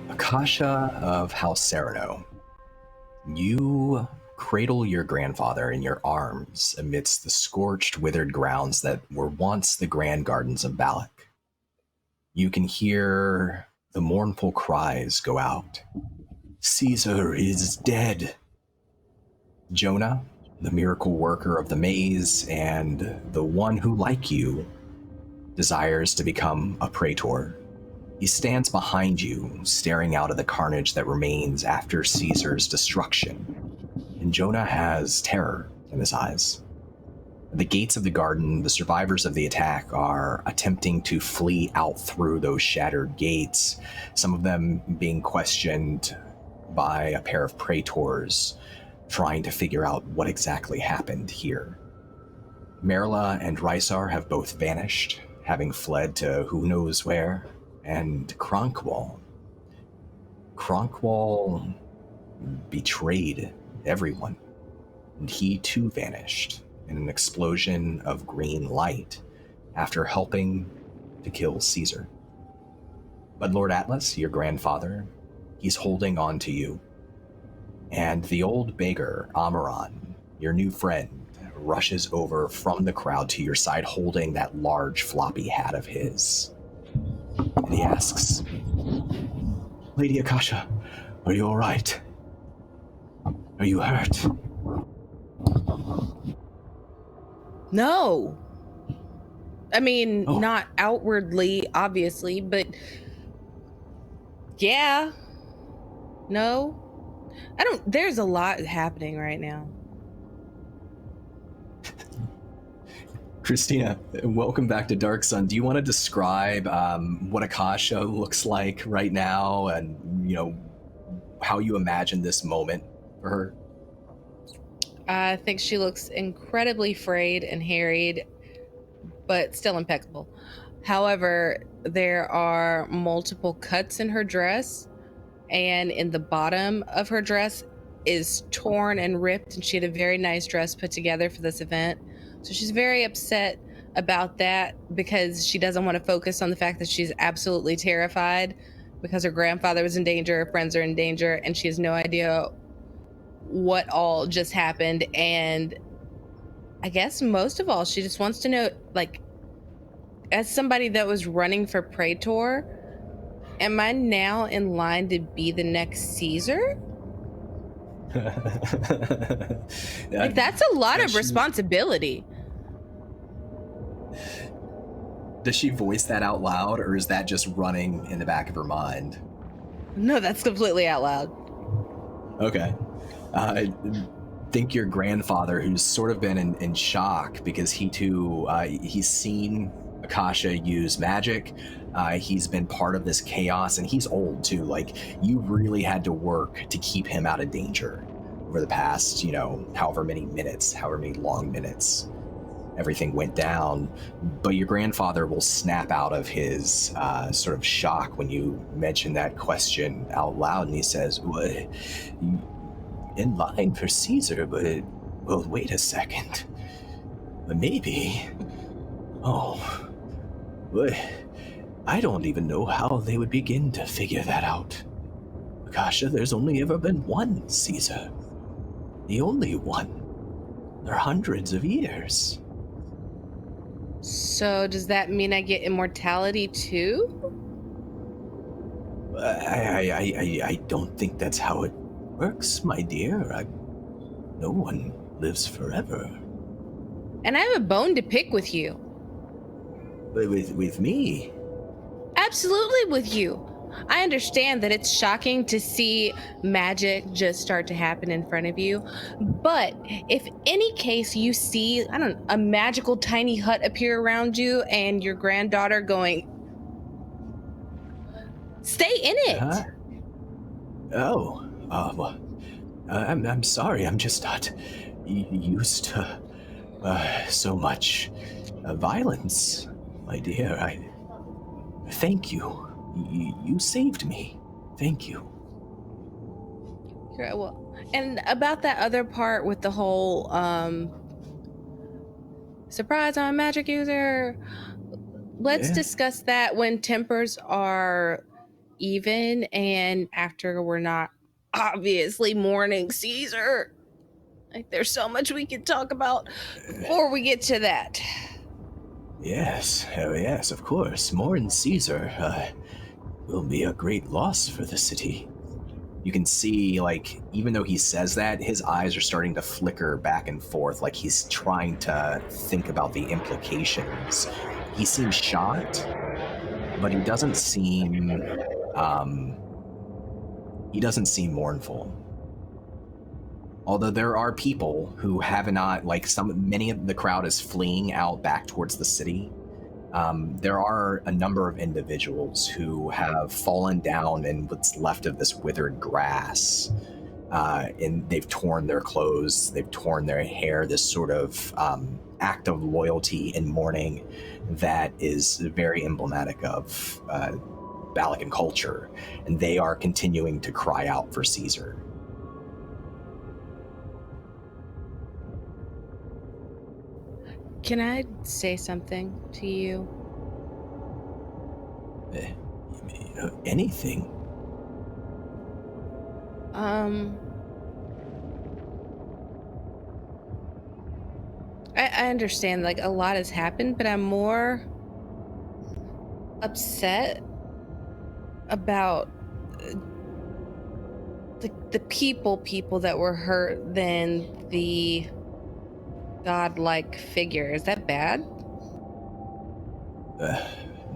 Akasha of House Sereno, you cradle your grandfather in your arms amidst the scorched, withered grounds that were once the grand gardens of Balic. You can hear the mournful cries go out. Caesar is dead. Jonah, the miracle worker of the maze, and the one who, like you, desires to become a praetor. He stands behind you, staring out at the carnage that remains after Caesar's destruction. And Jonah has terror in his eyes. At the gates of the garden, the survivors of the attack are attempting to flee out through those shattered gates, some of them being questioned by a pair of praetors, trying to figure out what exactly happened here. Merula and Rysar have both vanished, having fled to who knows where. And Kronqual betrayed everyone, and he too vanished in an explosion of green light after helping to kill Caesar. But Lord Atlas, your grandfather, he's holding on to you. And the old beggar, Amaran, your new friend, rushes over from the crowd to your side holding that large floppy hat of his. And he asks, Lady Akasha, are you all right? Are you hurt? No. I mean, not outwardly, obviously, but yeah. No. There's a lot happening right now. Christina, welcome back to Dark Sun. Do you want to describe what Akasha looks like right now and, how you imagine this moment for her? I think she looks incredibly frayed and harried, but still impeccable. However, there are multiple cuts in her dress, and in the bottom of her dress is torn and ripped, and she had a very nice dress put together for this event. So she's very upset about that because she doesn't want to focus on the fact that she's absolutely terrified because her grandfather was in danger, her friends are in danger, and she has no idea what all just happened. And I guess most of all, she just wants to know, like, as somebody that was running for praetor, am I now in line to be the next Caesar? Like, that's a lot of responsibility. Does she voice that out loud, or is that just running in the back of her mind? No, that's completely out loud. Okay. I think your grandfather, who's sort of been in shock because he too, he's seen Akasha use magic. He's been part of this chaos, and he's old too. Like, you really had to work to keep him out of danger over the past, however many long minutes everything went down. But your grandfather will snap out of his sort of shock when you mention that question out loud, and he says, "What? In line for Caesar, but well, wait a second. Maybe. Oh, but I don't even know how they would begin to figure that out. Akasha, there's only ever been one Caesar. The only one. There are hundreds of years." So does that mean I get immortality too? I don't think that's how it works, my dear. No one lives forever. And I have a bone to pick with you. With me? Absolutely with you. I understand that it's shocking to see magic just start to happen in front of you, but if any case you see, I don't know, a magical tiny hut appear around you and your granddaughter going, stay in it. Huh? Oh, well, I'm sorry. I'm just not used to so much violence, my dear. Thank you. You saved me. Thank you. Well, and about that other part with the whole surprise, I'm a magic user. Let's discuss that when tempers are even and after we're not obviously mourning Caesar. Like, there's so much we can talk about before we get to that. Yes, yes, of course. Mourn Caesar will be a great loss for the city. You can see, like, even though he says that, his eyes are starting to flicker back and forth, like he's trying to think about the implications. He seems shocked, but he doesn't seem mournful. Although there are people who have not, like, many of the crowd is fleeing out back towards the city. There are a number of individuals who have fallen down in what's left of this withered grass. And they've torn their clothes, they've torn their hair, this sort of act of loyalty and mourning that is very emblematic of Balic culture. And they are continuing to cry out for Caesar. Can I say something to you? Anything? I understand, like, a lot has happened, but I'm more upset about the people that were hurt than the godlike figure. Is that bad?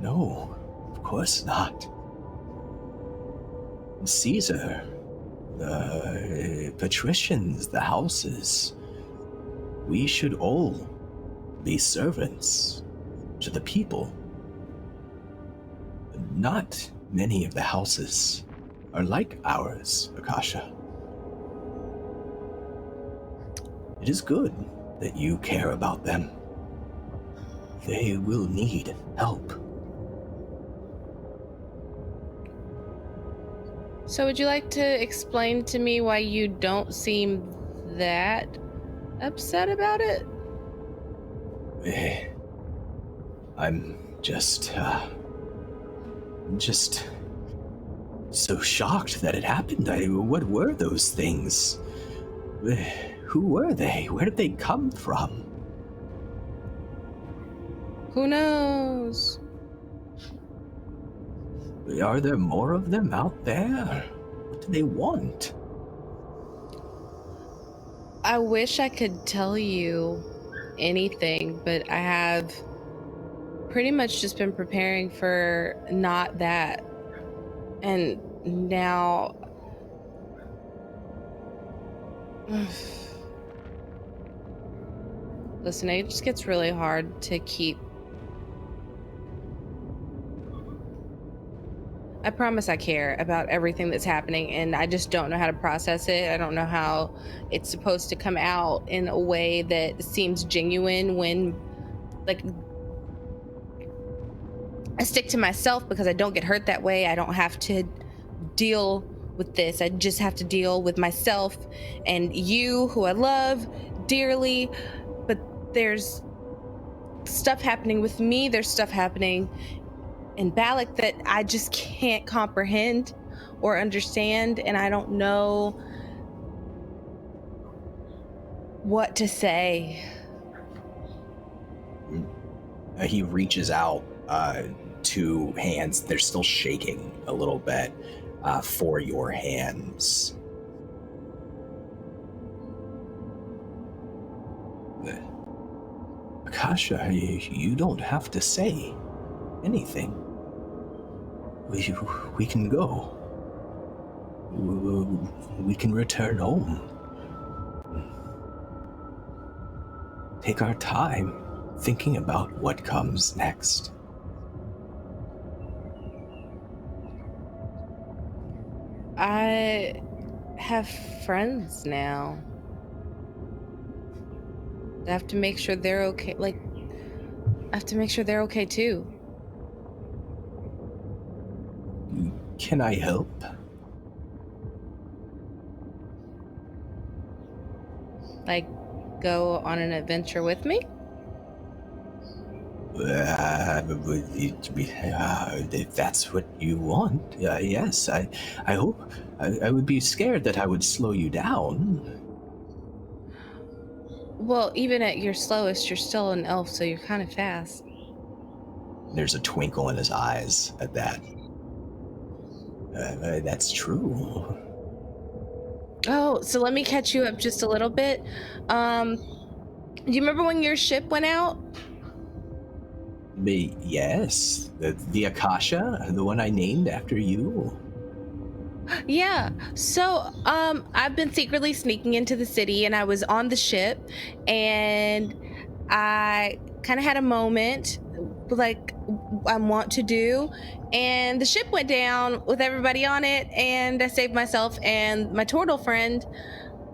No, of course not. Caesar, the patricians, the houses, we should all be servants to the people. Not many of the houses are like ours, Akasha. It is good that you care about them. They will need help. So would you like to explain to me why you don't seem that upset about it? I'm just so shocked that it happened. What were those things? Who were they? Where did they come from? Who knows? Are there more of them out there? What do they want? I wish I could tell you anything, but I have pretty much just been preparing for not that. And now... Listen, it just gets really hard to keep... I promise I care about everything that's happening, and I just don't know how to process it. I don't know how it's supposed to come out in a way that seems genuine when, like, I stick to myself because I don't get hurt that way. I don't have to deal with this. I just have to deal with myself and you, who I love dearly. But there's stuff happening with me. There's stuff happening in Balic that I just can't comprehend or understand, and I don't know what to say. He reaches out two hands. They're still shaking a little bit for your hands. Akasha, you don't have to say anything. We can go. We can return home. Take our time thinking about what comes next. I have friends now. I have to make sure they're okay. I have to make sure they're okay too. Can I help? Go on an adventure with me? If that's what you want, yes. I hope. I would be scared that I would slow you down. Well, even at your slowest, you're still an elf, so you're kind of fast. There's a twinkle in his eyes at that. That's true. Oh, so let me catch you up just a little bit. Do you remember when your ship went out? Yes, the Akasha, the one I named after you. Yeah. So, I've been secretly sneaking into the city, and I was on the ship, and I kind of had a moment, like I want to do, and the ship went down with everybody on it, and I saved myself and my turtle friend,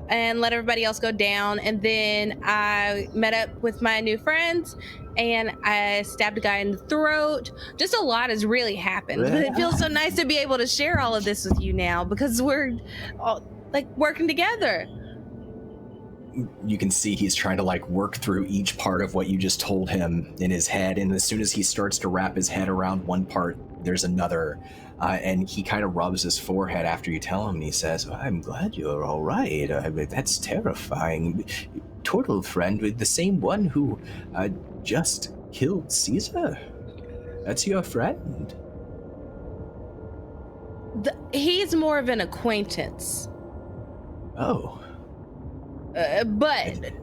and let everybody else go down. And then I met up with my new friends, and I stabbed a guy in the throat. Just a lot has really happened. But it feels so nice to be able to share all of this with you now, because we're all, working together. You can see he's trying to work through each part of what you just told him in his head, and as soon as he starts to wrap his head around one part, there's another, and he kind of rubs his forehead after you tell him, and he says, I'm glad you're all right. That's terrifying. Turtle friend, the same one who just killed Caesar? That's your friend? He's more of an acquaintance. Oh. But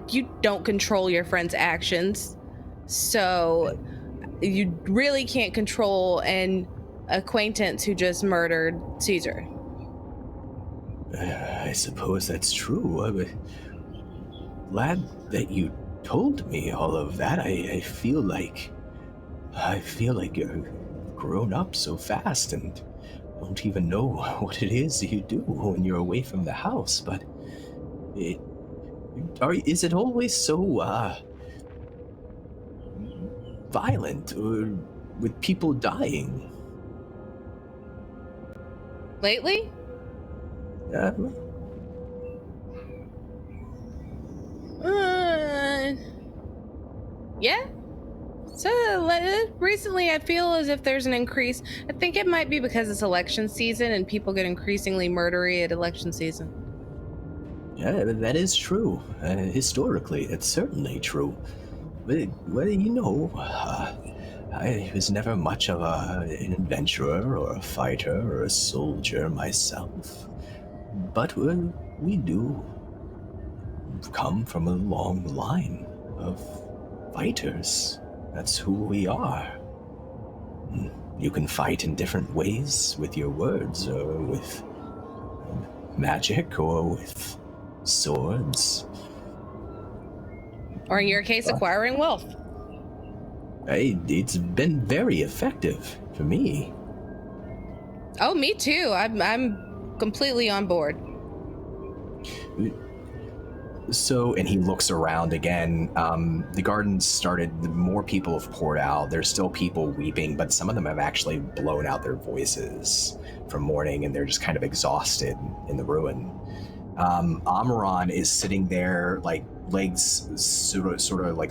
you don't control your friend's actions, so you really can't control an acquaintance who just murdered Caesar. I suppose that's true. I'm glad that you told me all of that. I feel like you're grown up so fast and don't even know what it is you do when you're away from the house, but is it always so violent or with people dying? Lately? Yeah. So recently I feel as if there's an increase. I think it might be because it's election season and people get increasingly murdery at election season. Yeah, that is true. Historically, it's certainly true. But, well, I was never much of an adventurer or a fighter or a soldier myself. But we do come from a long line of fighters. That's who we are. You can fight in different ways with your words, or with magic, or with swords. Or in your case, acquiring wealth. It's been very effective for me. Oh, me too. I'm completely on board. So, and he looks around again. The gardens started, more people have poured out. There's still people weeping, but some of them have actually blown out their voices from mourning, and they're just kind of exhausted in the ruin. Amaran is sitting there, legs sort of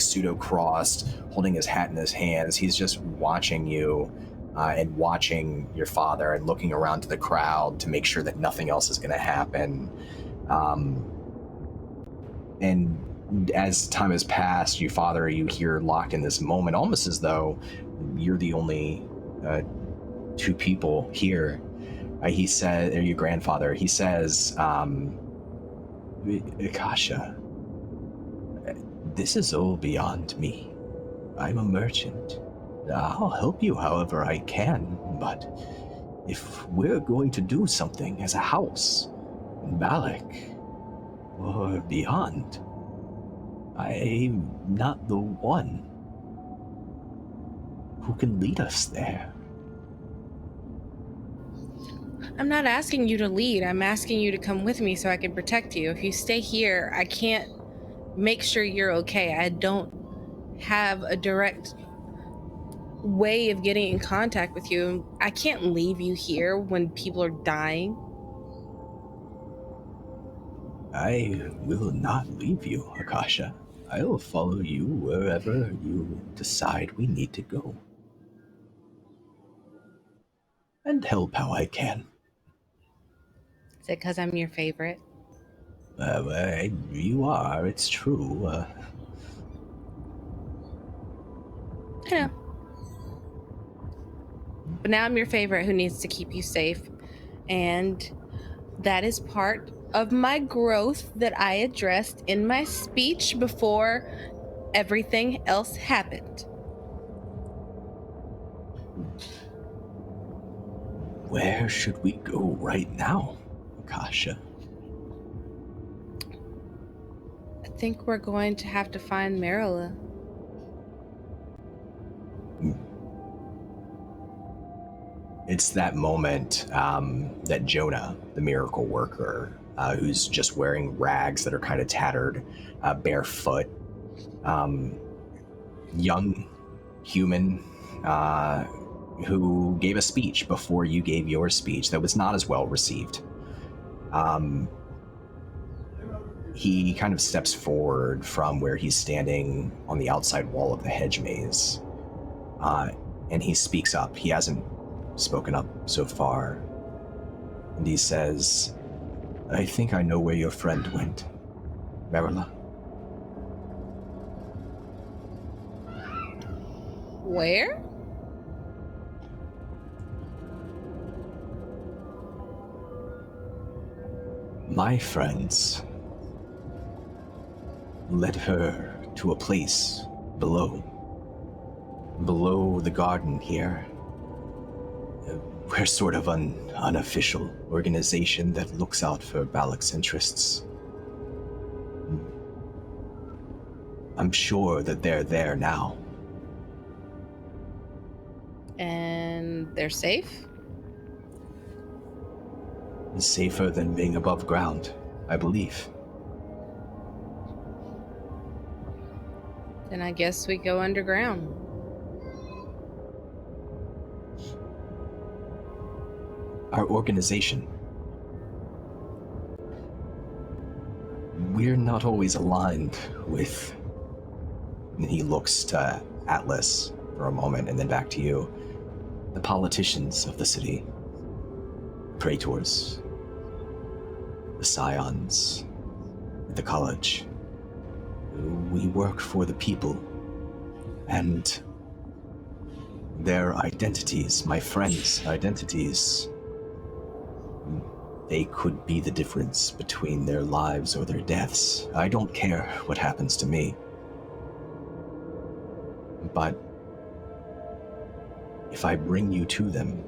pseudo-crossed, holding his hat in his hands. He's just watching you and watching your father and looking around to the crowd to make sure that nothing else is going to happen. And as time has passed, you father, you hear locked in this moment, almost as though you're the only two people here. He said, or your grandfather, he says, Akasha, this is all beyond me. I'm a merchant. I'll help you however I can, but if we're going to do something as a house in Balic or beyond, I'm not the one who can lead us there. I'm not asking you to lead. I'm asking you to come with me so I can protect you. If you stay here, I can't make sure you're okay. I don't have a direct way of getting in contact with you. I can't leave you here when people are dying. I will not leave you, Akasha. I will follow you wherever you decide we need to go. And help how I can. Is it because I'm your favorite? You are, it's true. I know. But now I'm your favorite who needs to keep you safe. And that is part of my growth that I addressed in my speech before everything else happened. Where should we go right now, Akasha? I think we're going to have to find Merula. It's that moment that Jonah, the miracle worker, who's just wearing rags that are kind of tattered, barefoot, young human who gave a speech before you gave your speech that was not as well received. He kind of steps forward from where he's standing on the outside wall of the hedge maze, and he speaks up. He hasn't spoken up so far, and he says, I think I know where your friend went, Merula. Where? My friends led her to a place below the garden here. We're sort of an unofficial organization that looks out for Balic's interests. I'm sure that they're there now. And they're safe? Safer than being above ground, I believe. Then I guess we go underground. Our organization. We're not always aligned with... And he looks to Atlas for a moment and then back to you. The politicians of the city. Praetors. The scions. The college. We work for the people. And their identities, my friends' identities, they could be the difference between their lives or their deaths. I don't care what happens to me. But if I bring you to them,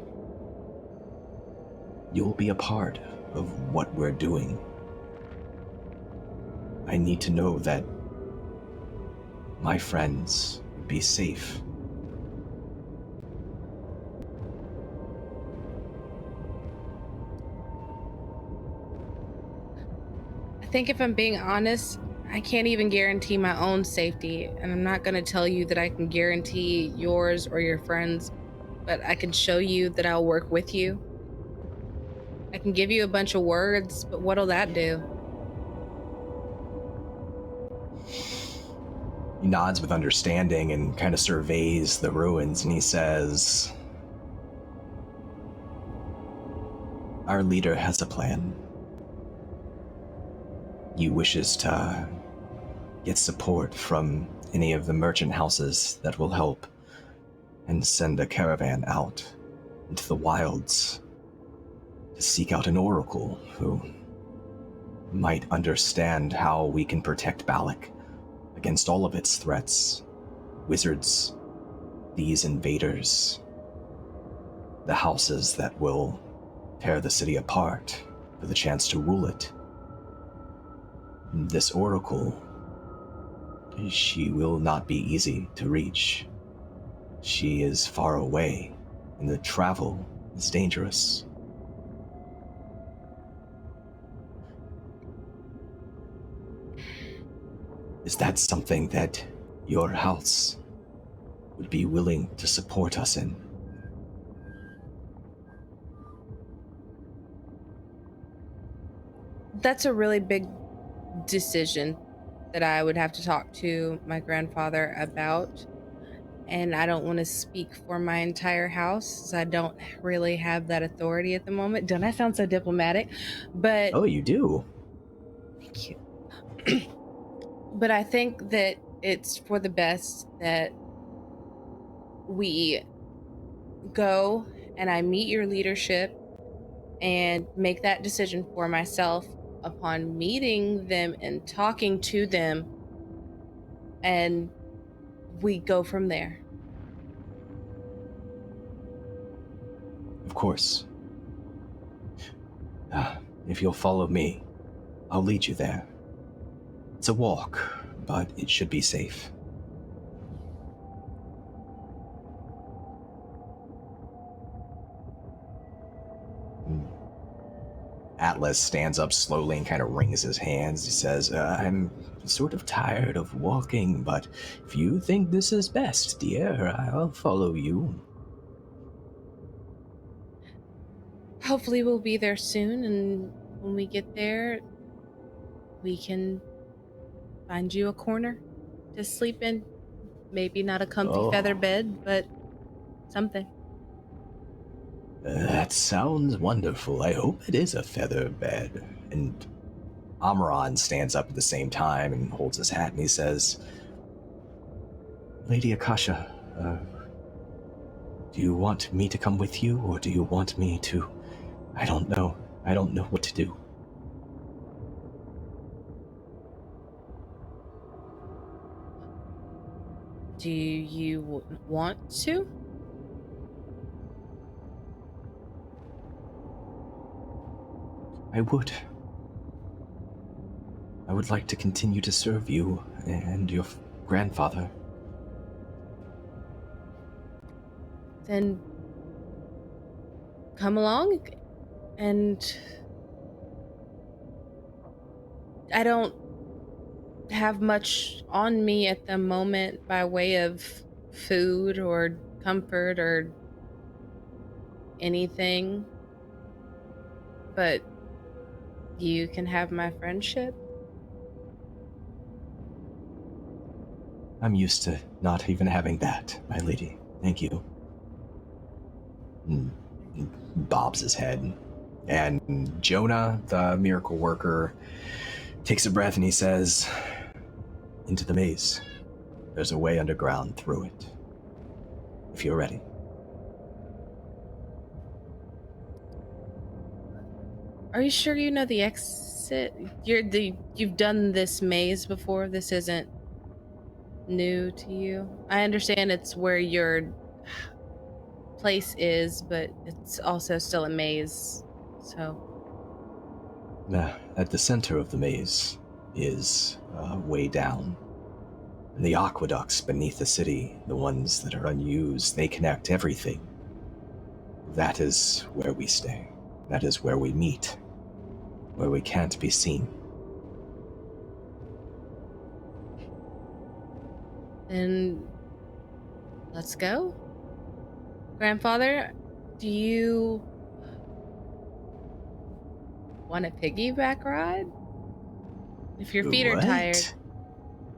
you'll be a part of what we're doing. I need to know that my friends would be safe. I think if I'm being honest, I can't even guarantee my own safety, and I'm not going to tell you that I can guarantee yours or your friends, but I can show you that I'll work with you. I can give you a bunch of words, but what'll that do? He nods with understanding and kind of surveys the ruins, and he says, our leader has a plan. He wishes to get support from any of the merchant houses that will help, and send a caravan out into the wilds to seek out an oracle who might understand how we can protect Balic against all of its threats. Wizards, these invaders, the houses that will tear the city apart for the chance to rule it. This oracle, she will not be easy to reach. She is far away, and the travel is dangerous. Is that something that your house would be willing to support us in? That's a really big decision that I would have to talk to my grandfather about. And I don't want to speak for my entire house, so I don't really have that authority at the moment. Don't I sound so diplomatic? But Oh, you do? thank you. But I think that it's for the best that we go and I meet your leadership and make that decision for myself upon meeting them and talking to them, and we go from there. Of course. If you'll follow me, I'll lead you there. It's a walk, but it should be safe. Atlas stands up slowly and kind of wrings his hands. He says, I'm sort of tired of walking, but if you think this is best, dear, I'll follow you. Hopefully we'll be there soon, and when we get there, we can find you a corner to sleep in. Maybe not a comfy feather bed, but something. That sounds wonderful. I hope it is a feather bed. And Amaran stands up at the same time and holds his hat, and he says, Lady Akasha, do you want me to come with you, or do you want me to... I don't know. I don't know what to do. Do you want to? I would. I would like to continue to serve you and your grandfather. Then come along, and I don't have much on me at the moment by way of food or comfort or anything, but you can have my friendship. I'm used to not even having that, my lady. Thank you. Bobs his head. And Jonah, the miracle worker, takes a breath and he says, into the maze. There's a way underground through it. If you're ready. Are you sure you know the exit? You've done this maze before. This isn't new to you. I understand it's where your place is, but it's also still a maze. So at the center of the maze is way down. And the aqueducts beneath the city, the ones that are unused, they connect everything. That is where we stay. That is where we meet. Where we can't be seen. Then let's go. Grandfather, do you want a piggyback ride? If your feet are tired.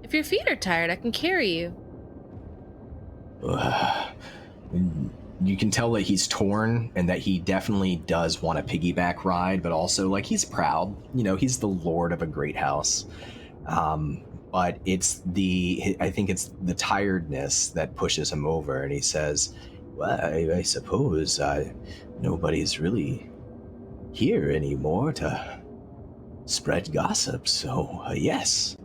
If your feet are tired, I can carry you. You can tell that he's torn and that he definitely does want a piggyback ride, but also, like, he's proud. You know, he's the lord of a great house. but I think it's the tiredness that pushes him over, and he says, well, I suppose nobody's really here anymore to spread gossip, so yes.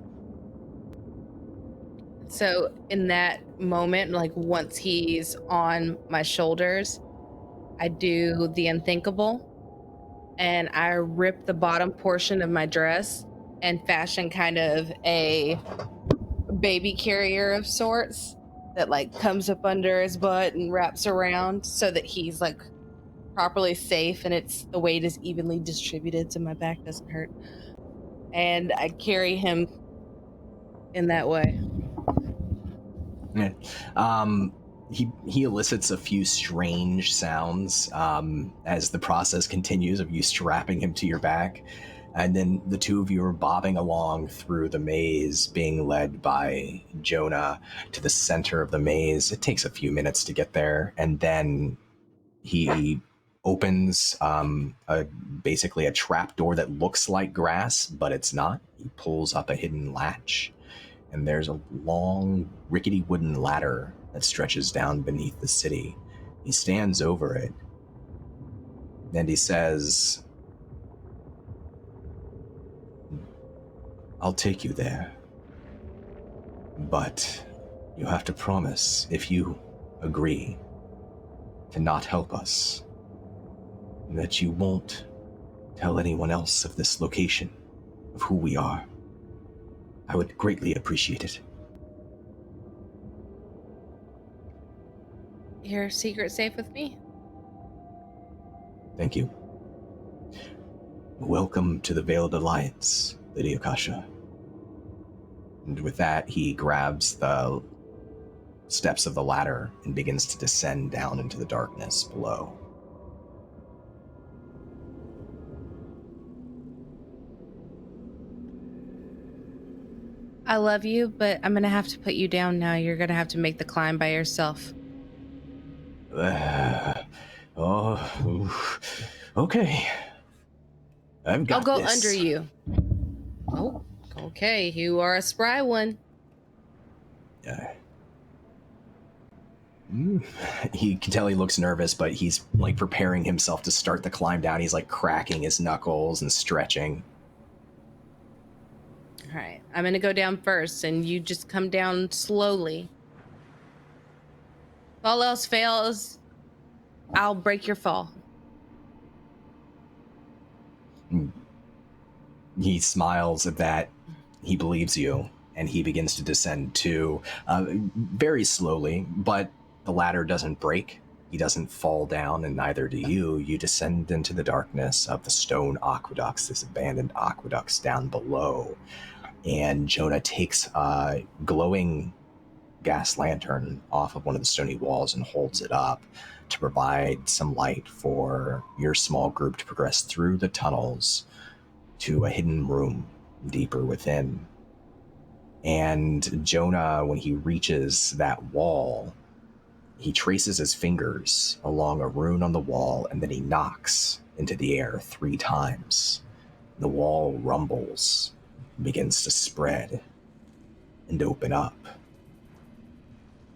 So in that moment, like once he's on my shoulders, I do the unthinkable and I rip the bottom portion of my dress and fashion kind of a baby carrier of sorts that like comes up under his butt and wraps around so that he's like properly safe and the weight is evenly distributed so my back doesn't hurt. And I carry him in that way. Yeah. He elicits a few strange sounds as the process continues of you strapping him to your back. And then the two of you are bobbing along through the maze, being led by Jonah to the center of the maze. It takes a few minutes to get there. And then he opens basically a trap door that looks like grass, but it's not. He pulls up a hidden latch. And there's a long, rickety wooden ladder that stretches down beneath the city. He stands over it, and he says, I'll take you there. But you have to promise, if you agree, to not help us, that you won't tell anyone else of this location, of who we are. I would greatly appreciate it. Your secret safe with me? Thank you. Welcome to the Veiled Alliance, Lady Akasha. And with that, he grabs the steps of the ladder and begins to descend down into the darkness below. I love you, but I'm gonna have to put you down now. You're gonna have to make the climb by yourself. Okay. I've got I'll go this. under you. Oh, okay. You are a spry one. He can tell he looks nervous, but he's like preparing himself to start the climb down. He's like cracking his knuckles and stretching. All right. I'm gonna go down first, and you just come down slowly. If all else fails, I'll break your fall. He smiles at that. He believes you, and he begins to descend too, very slowly, but the ladder doesn't break. He doesn't fall down, and neither do you. You descend into the darkness of the stone aqueducts, this abandoned aqueducts down below. And Jonah takes a glowing gas lantern off of one of the stony walls and holds it up to provide some light for your small group to progress through the tunnels to a hidden room deeper within. And Jonah, when he reaches that wall, he traces his fingers along a rune on the wall, and then he knocks into the air 3 times. The wall rumbles, begins to spread and open up.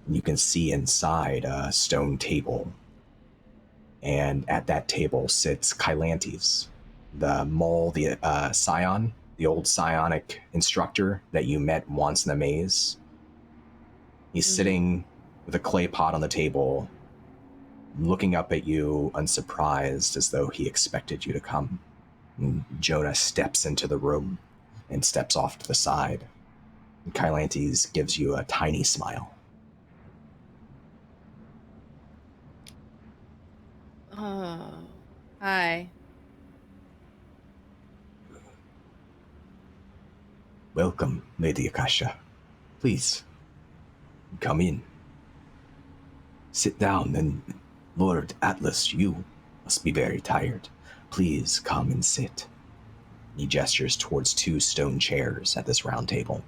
You can see inside a stone table, and at that table sits Kylantes, the mole, the scion, the old psionic instructor that you met once in the maze. He's sitting with a clay pot on the table, looking up at you unsurprised, as though he expected you to come. And Jonah steps into the room and steps off to the side. And Kylantes gives you a tiny smile. Oh, hi. Welcome, Lady Akasha. Please, come in. Sit down, and Lord Atlas, you must be very tired. Please come and sit. He gestures towards 2 stone chairs at this round table.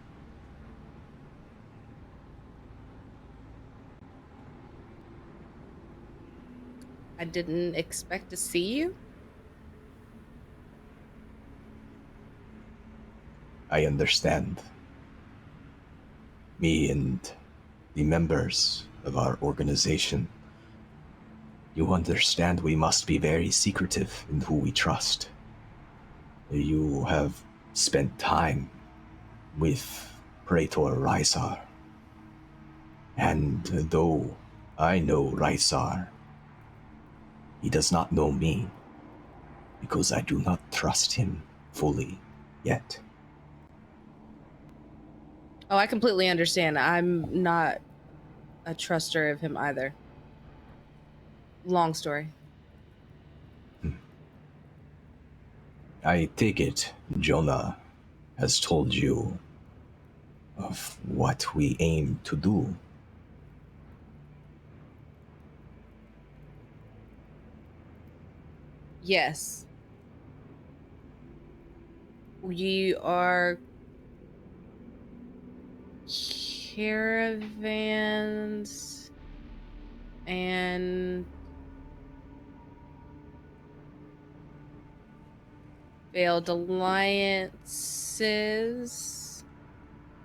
I didn't expect to see you. I understand. Me and the members of our organization, you understand we must be very secretive in who we trust. You have spent time with Praetor Rysar, and though I know Rysar, he does not know me, because I do not trust him fully yet. Oh, I completely understand. I'm not a truster of him either. Long story. I take it Jonah has told you of what we aim to do. Yes. We are caravans and failed alliances.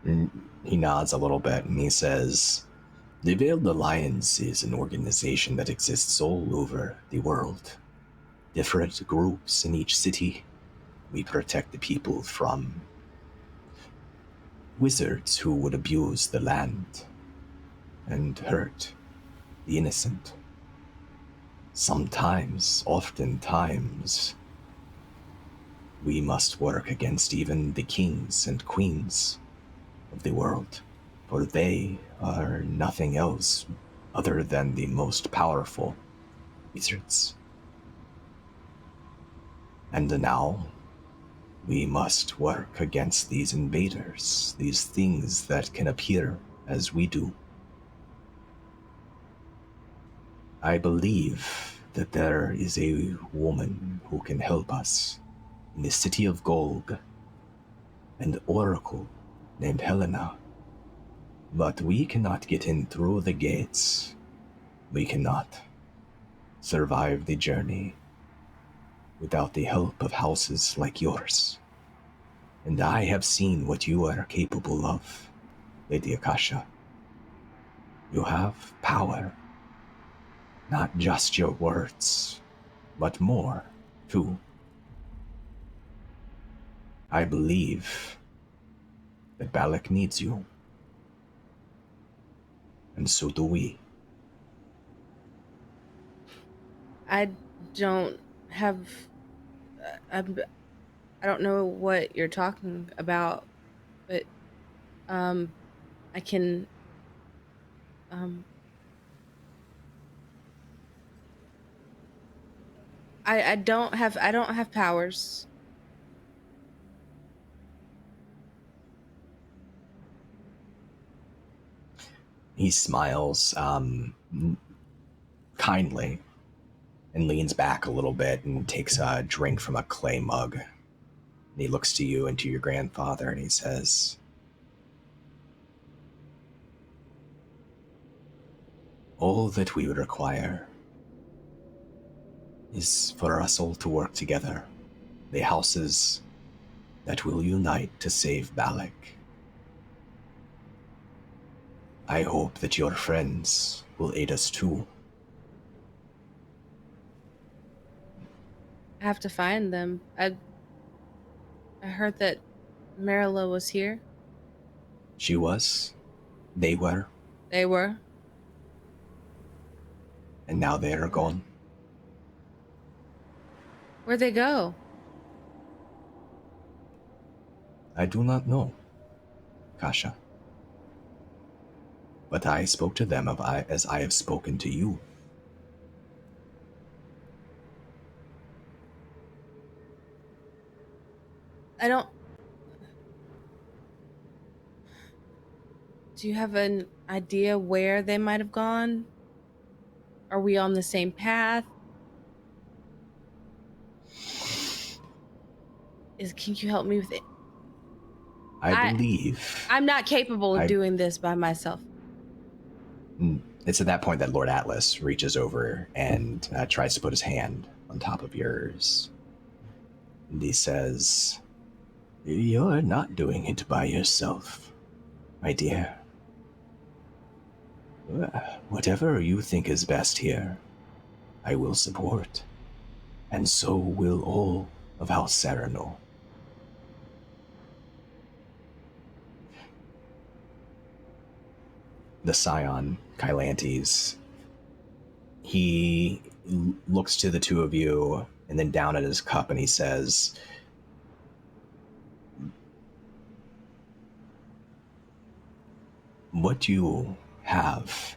And he nods a little bit and he says, the Veiled Alliance is an organization that exists all over the world. Different groups in each city. We protect the people from wizards who would abuse the land and hurt the innocent. Sometimes, oftentimes, we must work against even the kings and queens of the world, for they are nothing else other than the most powerful wizards. And now, we must work against these invaders, these things that can appear as we do. I believe that there is a woman who can help us in the city of Golg, an oracle named Helena. But we cannot get in through the gates. We cannot survive the journey without the help of houses like yours. And I have seen what you are capable of, Lady Akasha. You have power. Not just your words, but more, too. I believe that Balic needs you. And so do we. I don't have. I don't know what you're talking about, but I can. I don't have powers. He smiles kindly and leans back a little bit and takes a drink from a clay mug. And he looks to you and to your grandfather and he says, all that we would require is for us all to work together, the houses that will unite to save Balic. I hope that your friends will aid us too. I have to find them. I heard that Merula was here. She was. They were. They were. And now they are gone. Where'd they go? I do not know, Kasha. But I spoke to them as I have spoken to you. I don't. Do you have an idea where they might have gone? Are we on the same path? Can you help me with it? I believe. I'm not capable of doing this by myself. It's at that point that Lord Atlas reaches over and tries to put his hand on top of yours. And he says, you're not doing it by yourself, my dear. Whatever you think is best here, I will support, and so will all of House Sereno. The scion, Kylantes, he looks to the two of you and then down at his cup, and he says, what you have,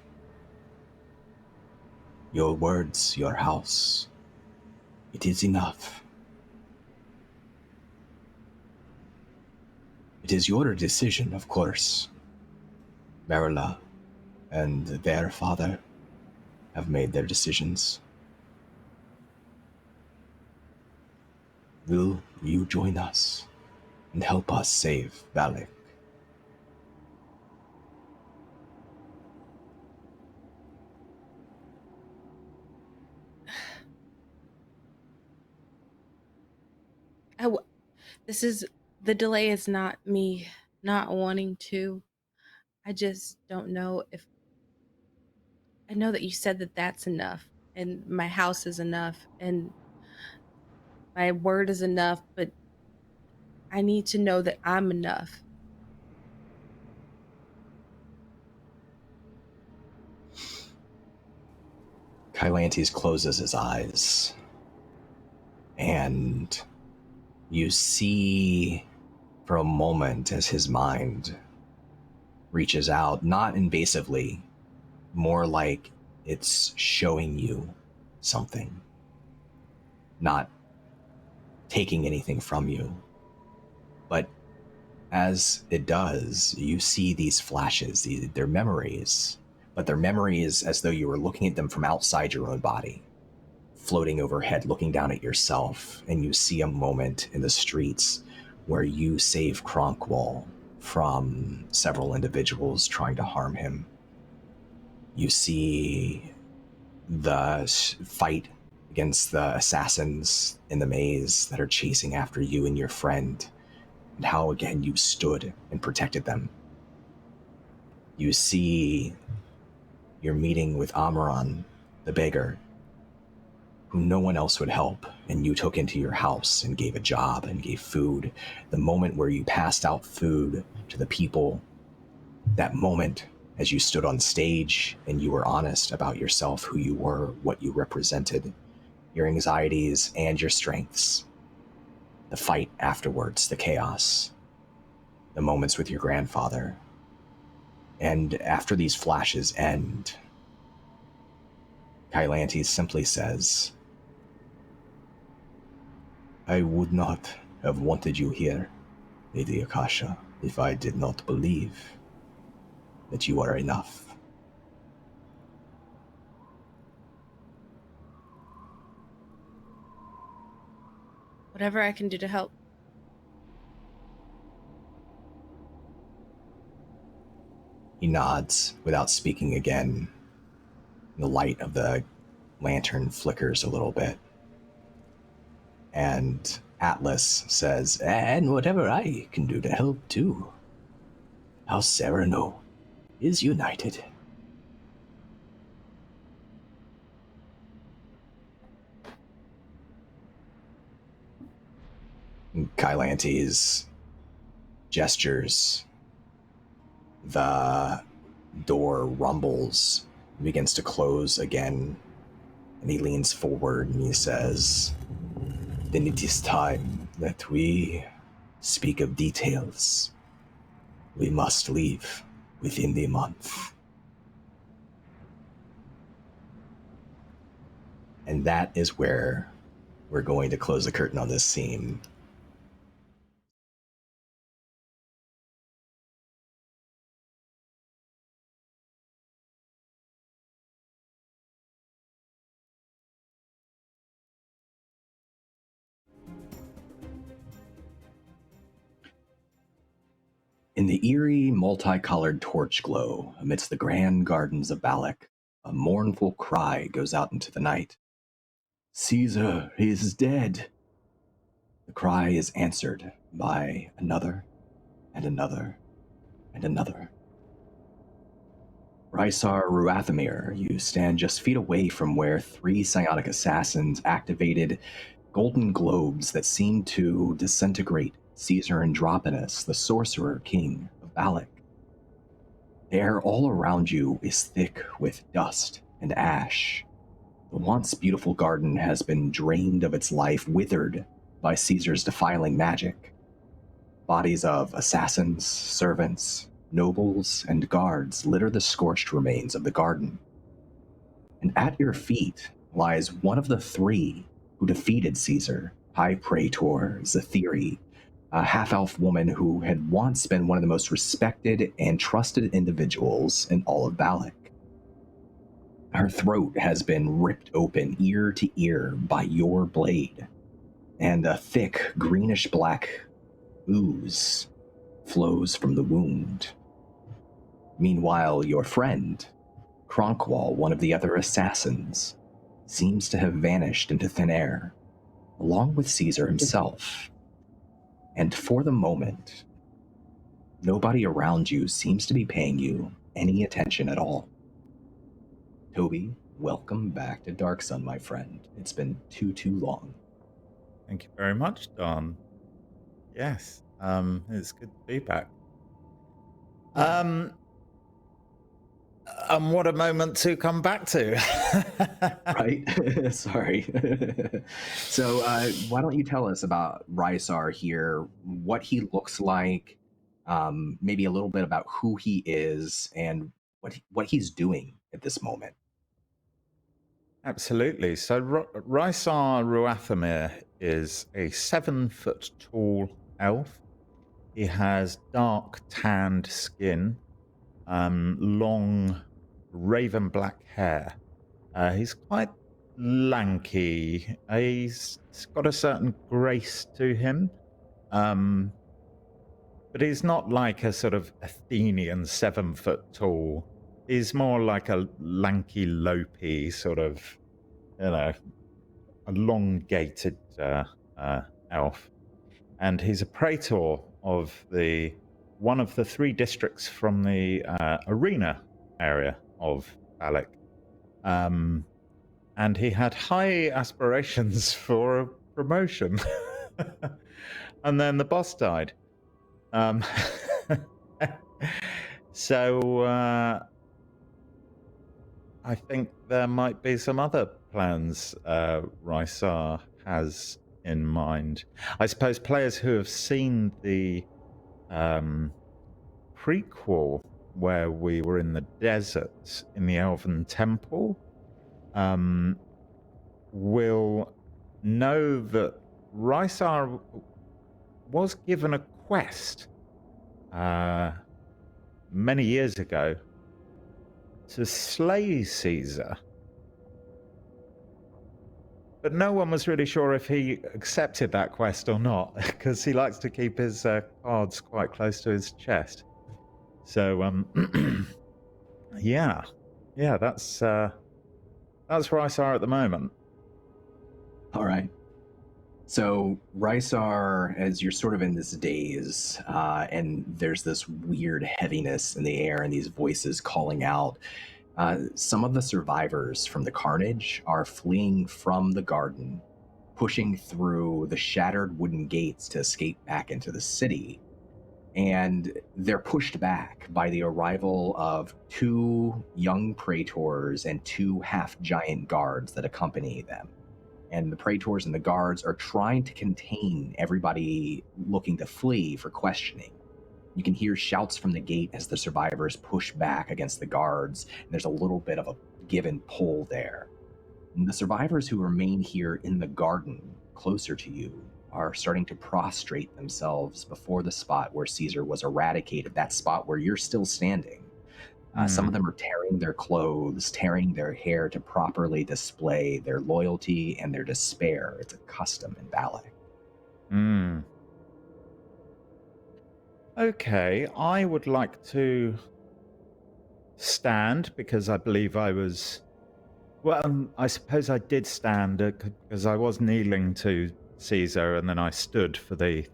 your words, your house, it is enough. It is your decision, of course. Merula and their father have made their decisions. Will you join us and help us save Balic? The delay is not me not wanting to. I just don't know if, I know that you said that that's enough and my house is enough and my word is enough, but I need to know that I'm enough. Kylantes closes his eyes, and you see for a moment as his mind reaches out, not invasively, more like it's showing you something, not taking anything from you. But as it does, you see these flashes, they're memories, but they're memories as though you were looking at them from outside your own body, floating overhead, looking down at yourself, and you see a moment in the streets where you save Kronqual from several individuals trying to harm him. You see the fight against the assassins in the maze that are chasing after you and your friend, and how again you stood and protected them. You see your meeting with Amaran, the beggar, who no one else would help, and you took into your house and gave a job and gave food. The moment where you passed out food to the people, that moment as you stood on stage and you were honest about yourself, who you were, what you represented, your anxieties and your strengths, the fight afterwards, the chaos, the moments with your grandfather. And after these flashes end, Kylantes simply says, I would not have wanted you here, Lady Akasha, if I did not believe that you are enough. Whatever I can do to help. He nods without speaking again. The light of the lantern flickers a little bit. And Atlas says, and whatever I can do to help too. House Sereno is united. Kylantes gestures. The door rumbles, begins to close again, and he leans forward and he says, then it is time that we speak of details. We must leave within the month. And that is where we're going to close the curtain on this scene. In the eerie, multicolored torch glow amidst the grand gardens of Balic, a mournful cry goes out into the night. Caesar is dead. The cry is answered by another and another and another. Rysar Ruathamir, you stand just feet away from where 3 psionic assassins activated golden globes that seem to disintegrate Caesar Andropinis, the sorcerer-king of Balic. The air all around you is thick with dust and ash. The once beautiful garden has been drained of its life, withered by Caesar's defiling magic. Bodies of assassins, servants, nobles, and guards litter the scorched remains of the garden. And at your feet lies one of the 3 who defeated Caesar, High Praetor Zethiri, a half-elf woman who had once been one of the most respected and trusted individuals in all of Balic. Her throat has been ripped open ear to ear by your blade, and a thick greenish-black ooze flows from the wound. Meanwhile, your friend, Kronqual, one of the other assassins, seems to have vanished into thin air, along with Caesar himself. And for the moment, nobody around you seems to be paying you any attention at all. Toby, welcome back to Dark Sun, my friend. It's been too long. Thank you very much, Don. Yes, it's good to be back. What a moment to come back to. Right? Sorry. So why don't you tell us about Rysar here, what he looks like, maybe a little bit about who he is and what he's doing at this moment. Absolutely. So Rysar Ruathamir is a 7-foot tall elf. He has dark tanned skin, long raven black hair. He's quite lanky. He's got a certain grace to him. But he's not like a sort of Athenian 7-foot tall. He's more like a lanky, lopey sort of, elongated elf. And he's a praetor of one of the 3 districts from the arena area of Balic. And he had high aspirations for a promotion. And then the boss died. So I think there might be some other plans Rysar has in mind. I suppose players who have seen the prequel where we were in the desert in the Elven Temple will know that Rysar was given a quest many years ago to slay Caesar. But no one was really sure if he accepted that quest or not, because he likes to keep his cards quite close to his chest. So, yeah, that's Rysar at the moment. All right. So Rysar, as you're sort of in this daze, and there's this weird heaviness in the air and these voices calling out, some of the survivors from the carnage are fleeing from the garden, pushing through the shattered wooden gates to escape back into the city. And they're pushed back by the arrival of 2 young praetors and 2 half-giant guards that accompany them. And the praetors and the guards are trying to contain everybody looking to flee for questioning. You can hear shouts from the gate as the survivors push back against the guards, and there's a little bit of a give and pull there. And the survivors who remain here in the garden, closer to you, are starting to prostrate themselves before the spot where Caesar was eradicated, that spot where you're still standing. Some of them are tearing their clothes, tearing their hair to properly display their loyalty and their despair. It's a custom in Balic. Okay, I would like to stand because I believe I was... Well, I suppose I did stand because I was kneeling to Caesar, and then I stood for the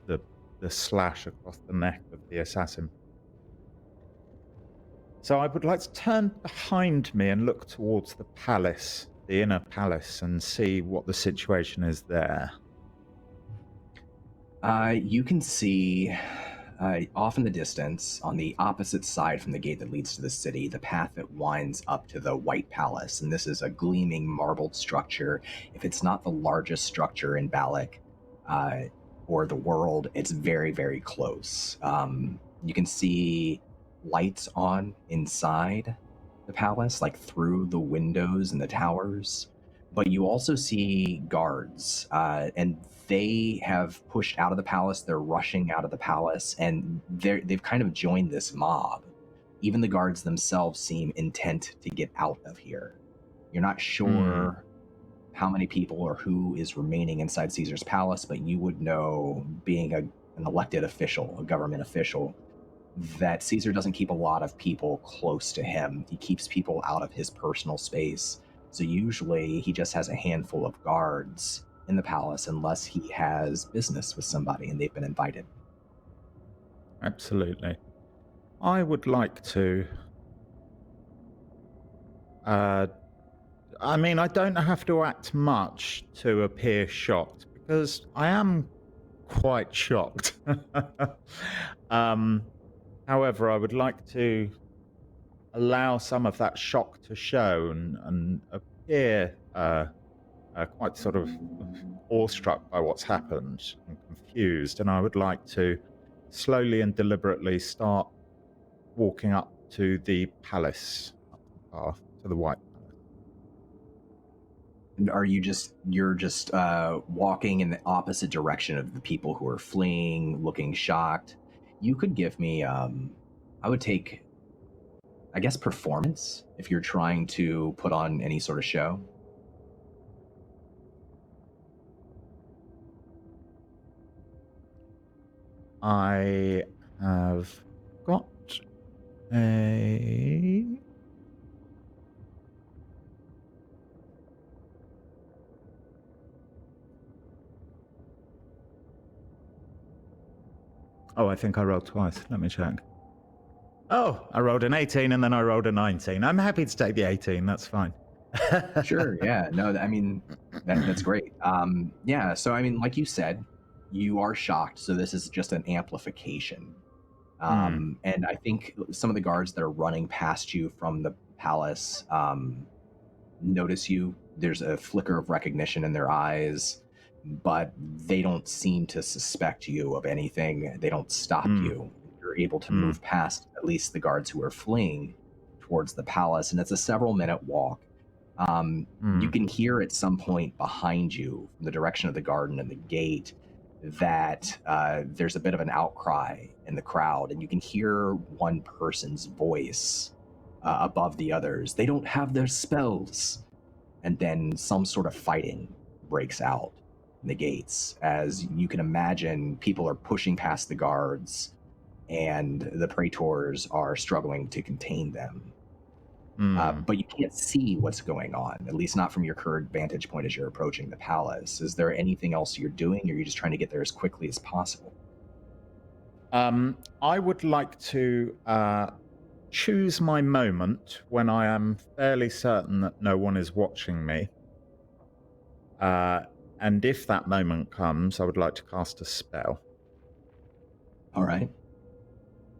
slash across the neck of the assassin. So I would like to turn behind me and look towards the palace, the inner palace, and see what the situation is there. You can see off in the distance, on the opposite side from the gate that leads to the city, the path that winds up to the White Palace. And this is a gleaming marbled structure. If it's not the largest structure in Balic or the world, it's very, very close. You can see lights on inside the palace, like through the windows and the towers. But you also see guards, and they have pushed out of the palace. They're rushing out of the palace, and they've kind of joined this mob. Even the guards themselves seem intent to get out of here. You're not sure how many people or who is remaining inside Caesar's palace, but you would know, being an elected official, a government official, that Caesar doesn't keep a lot of people close to him. He keeps people out of his personal space. So usually he just has a handful of guards in the palace unless he has business with somebody and they've been invited. Absolutely. I would like to... I don't have to act much to appear shocked, because I am quite shocked. However, I would like to allow some of that shock to show and appear quite sort of awestruck by what's happened and confused. And I would like to slowly and deliberately start walking up to the palace, up the path to the White Palace. And you're just walking in the opposite direction of the people who are fleeing, looking shocked. You could give me, I would take, I guess, performance, if you're trying to put on any sort of show. I have got a... Oh, I think I rolled twice. Let me check. Oh, I rolled an 18 and then I rolled a 19. I'm happy to take the 18. That's fine. Sure. Yeah. No, I mean, that's great. Yeah. So, I mean, like you said, you are shocked. So this is just an amplification. And I think some of the guards that are running past you from the palace notice you. There's a flicker of recognition in their eyes, but they don't seem to suspect you of anything. They don't stop you. You're able to move past at least the guards who are fleeing towards the palace, and it's a several-minute walk. You can hear at some point behind you, from the direction of the garden and the gate, that there's a bit of an outcry in the crowd, and you can hear one person's voice above the others. They don't have their spells. And then some sort of fighting breaks out in the gates. As you can imagine, people are pushing past the guards, and the praetors are struggling to contain them. But you can't see what's going on, at least not from your current vantage point as you're approaching the palace. Is there anything else you're doing, or are you just trying to get there as quickly as possible? I would like to choose my moment when I am fairly certain that no one is watching me. And if that moment comes, I would like to cast a spell. All right.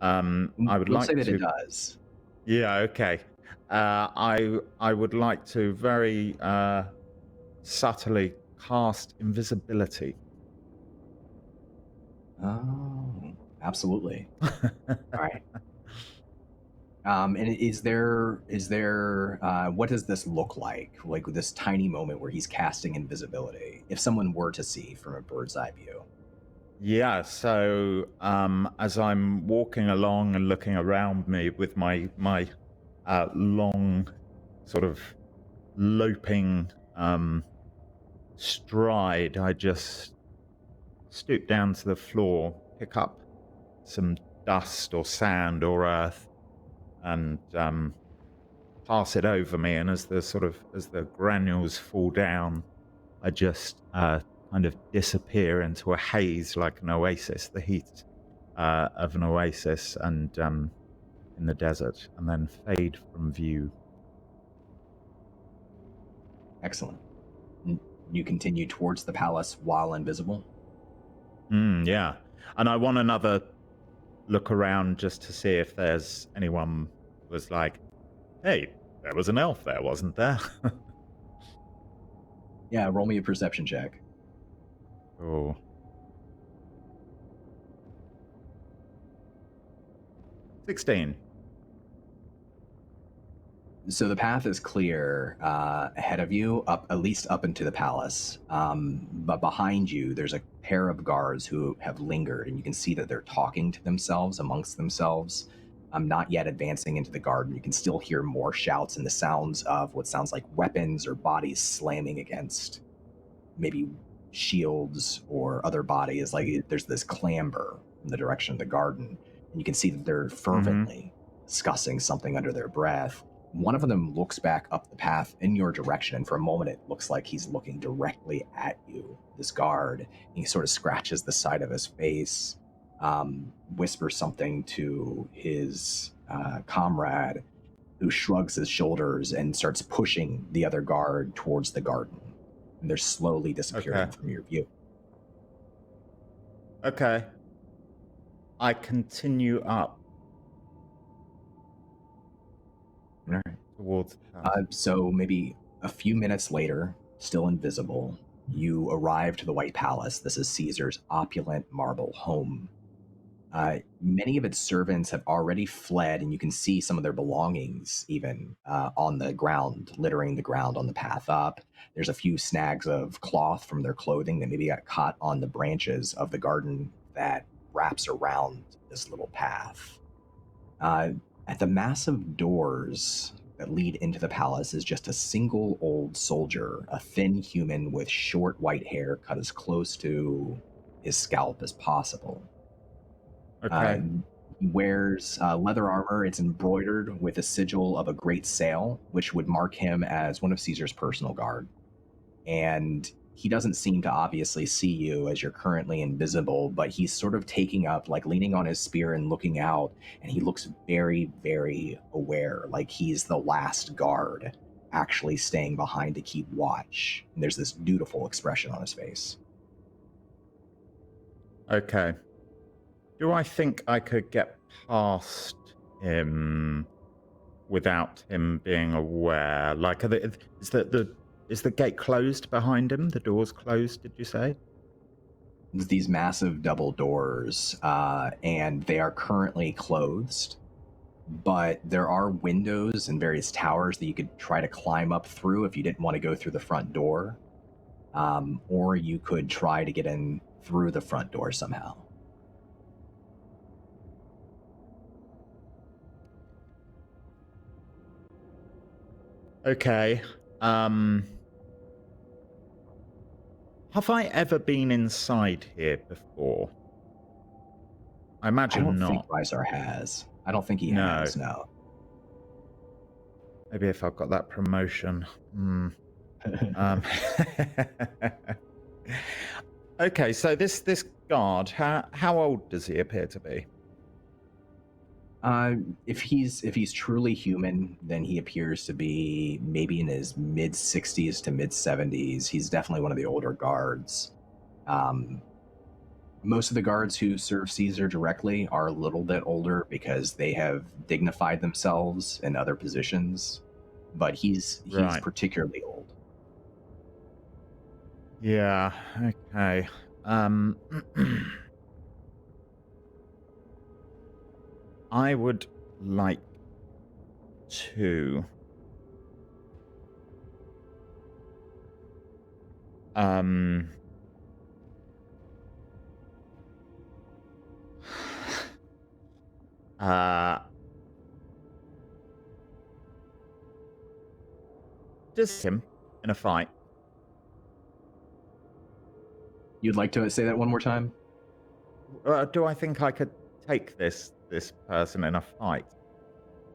I would We'll like say that to... it does. Yeah, okay. I would like to very subtly cast invisibility. Oh, absolutely. All right. And is there what does this look like this tiny moment where he's casting invisibility, if someone were to see from a bird's eye view? Yeah, so as I'm walking along and looking around me with my long sort of loping stride, I just stoop down to the floor, pick up some dust or sand or earth, and pass it over me. And as the granules fall down, I just kind of disappear into a haze like an oasis, the heat of an oasis, and in the desert and then fade from view. Excellent. You continue towards the palace while invisible? Yeah. And I want another look around just to see if there's anyone was like, hey, there was an elf there, wasn't there? Yeah, roll me a perception check. Oh. 16. So the path is clear ahead of you, at least up into the palace. But behind you, there's a pair of guards who have lingered, and you can see that they're talking to themselves, amongst themselves. Not yet advancing into the garden. You can still hear more shouts and the sounds of what sounds like weapons or bodies slamming against maybe shields or other bodies. Like there's this clamber from the direction of the garden, and you can see that they're fervently discussing something under their breath. One of them looks back up the path in your direction, and for a moment it looks like he's looking directly at you, this guard. He sort of scratches the side of his face, whispers something to his comrade, who shrugs his shoulders and starts pushing the other guard towards the garden. And they're slowly disappearing from your view. Okay. I continue up. All right. Towards the house. So maybe a few minutes later, still invisible, you arrive to the White Palace. This is Caesar's opulent marble home. Many of its servants have already fled, and you can see some of their belongings even on the ground, littering the ground on the path up. There's a few snags of cloth from their clothing that maybe got caught on the branches of the garden that wraps around this little path. At the massive doors that lead into the palace is just a single old soldier, a thin human with short white hair cut as close to his scalp as possible. Okay. He wears leather armor. It's embroidered with a sigil of a great sail, which would mark him as one of Caesar's personal guard. And he doesn't seem to obviously see you as you're currently invisible, but he's sort of taking up, like leaning on his spear and looking out, and he looks very, very aware, like he's the last guard actually staying behind to keep watch. And there's this dutiful expression on his face. Okay. Do I think I could get past him without him being aware? Like, is the gate closed behind him? The door's closed, did you say? These massive double doors, and they are currently closed, but there are windows and various towers that you could try to climb up through if you didn't want to go through the front door, or you could try to get in through the front door somehow. Okay. Have I ever been inside here before? I imagine I don't not. think Rysar has. I don't think he has, no. Maybe if I've got that promotion. Okay, so this guard, how old does he appear to be? If he's truly human, then he appears to be maybe in his mid 60s to mid 70s. He's definitely one of the older guards. Most of the guards who serve Caesar directly are a little bit older because they have dignified themselves in other positions, but he's Right. particularly old. Yeah, okay. I would like to just him in a fight. You'd like to say that one more time? Do I think I could take this person in a fight?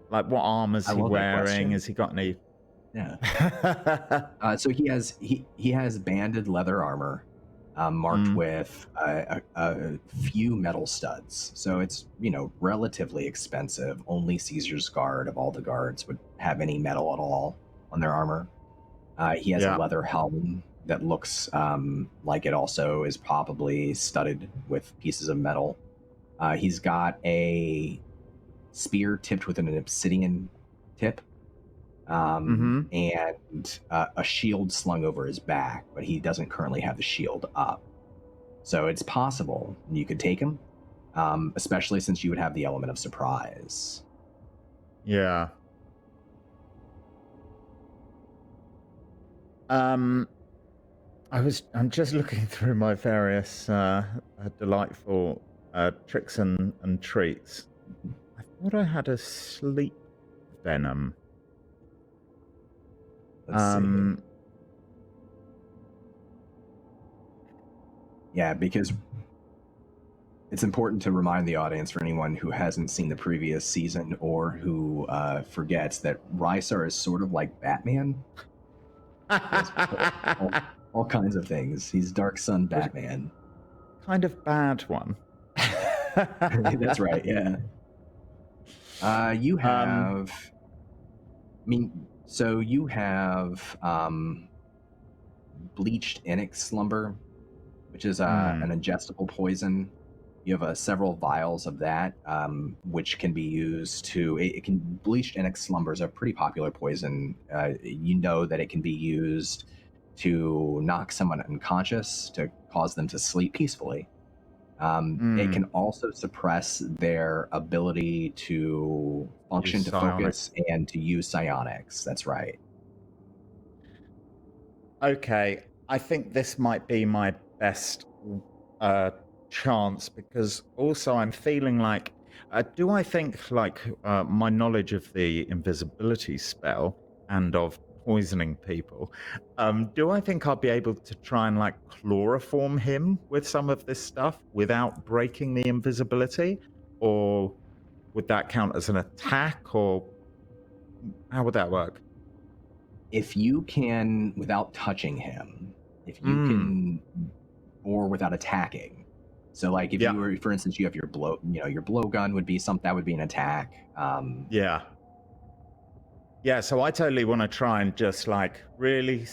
Like, what armor is he wearing? Has he got any? Yeah. So he has banded leather armor. marked with a few metal studs. So it's, relatively expensive. Only Caesar's guard of all the guards would have any metal at all on their armor. He has a leather helm that looks like it also is probably studded with pieces of metal. He's got a spear tipped with an obsidian tip, and a shield slung over his back, but he doesn't currently have the shield up. So it's possible you could take him, especially since you would have the element of surprise. Yeah. I'm just looking through my various delightful tricks and treats. I thought I had a sleep venom. Let's see. Yeah, because it's important to remind the audience, for anyone who hasn't seen the previous season or who forgets, that Rysar is sort of like Batman. all kinds of things. He's Dark Sun Batman. Kind of bad one. That's right, yeah. You have... you have bleached Onyx Slumber, which is an ingestible poison. You have several vials of that, which can be used to... bleached Onyx Slumber is a pretty popular poison. You know that it can be used to knock someone unconscious, to cause them to sleep peacefully. It can also suppress their ability to function, to focus, and to use psionics. That's right. Okay, I think this might be my best chance, because also I'm feeling like, do I think like my knowledge of the invisibility spell and of poisoning people, do I think I'll be able to try and like chloroform him with some of this stuff without breaking the invisibility? Or would that count as an attack, or how would that work? If you can, without touching him, if you can, or without attacking. So like if you were, for instance, you have your blowgun would be something that would be an attack. Yeah, so I totally want to try and just like really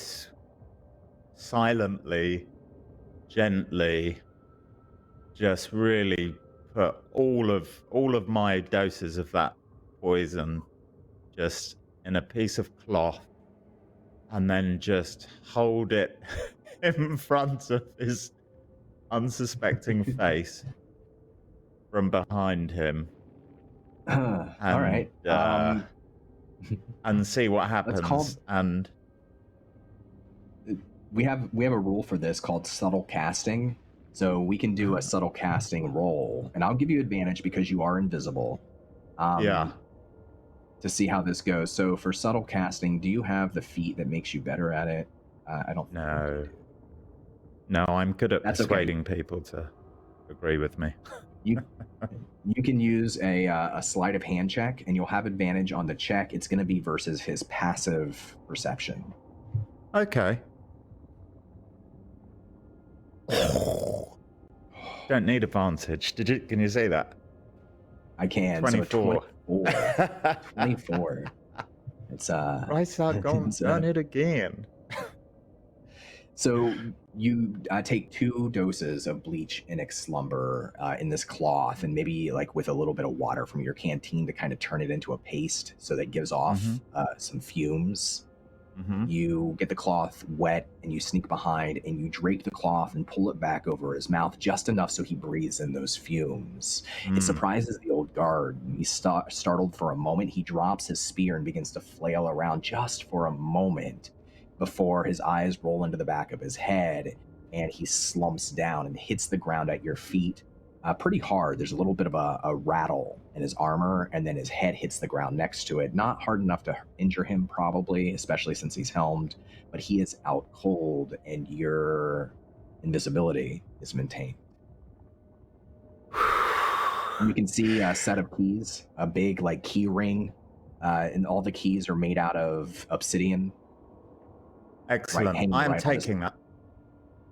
silently, gently, just really put all of my doses of that poison just in a piece of cloth, and then just hold it in front of his unsuspecting face from behind him. All right. And see what happens. And we have a rule for this called subtle casting. So we can do a subtle casting roll, and I'll give you advantage because you are invisible. To see how this goes. So for subtle casting, do you have the feat that makes you better at it? I don't know. No, I'm good at persuading people to agree with me. You can use a sleight of hand check, and you'll have advantage on the check. It's going to be versus his passive perception. Okay. Don't need advantage. Can you say that? I can. 24. So 24. It's Rysar, go and done it again. So you take 2 doses of bleach Onyx Slumber in this cloth, and maybe like with a little bit of water from your canteen to kind of turn it into a paste so that it gives off some fumes. You get the cloth wet, and you sneak behind, and you drape the cloth and pull it back over his mouth just enough so he breathes in those fumes. It surprises the old guard. He's startled for a moment. He drops his spear and begins to flail around just for a moment before his eyes roll into the back of his head, and he slumps down and hits the ground at your feet pretty hard. There's a little bit of a rattle in his armor, and then his head hits the ground next to it. Not hard enough to injure him, probably, especially since he's helmed, but he is out cold, and your invisibility is maintained. You can see a set of keys, a big like key ring, and all the keys are made out of obsidian. Excellent. I am taking that.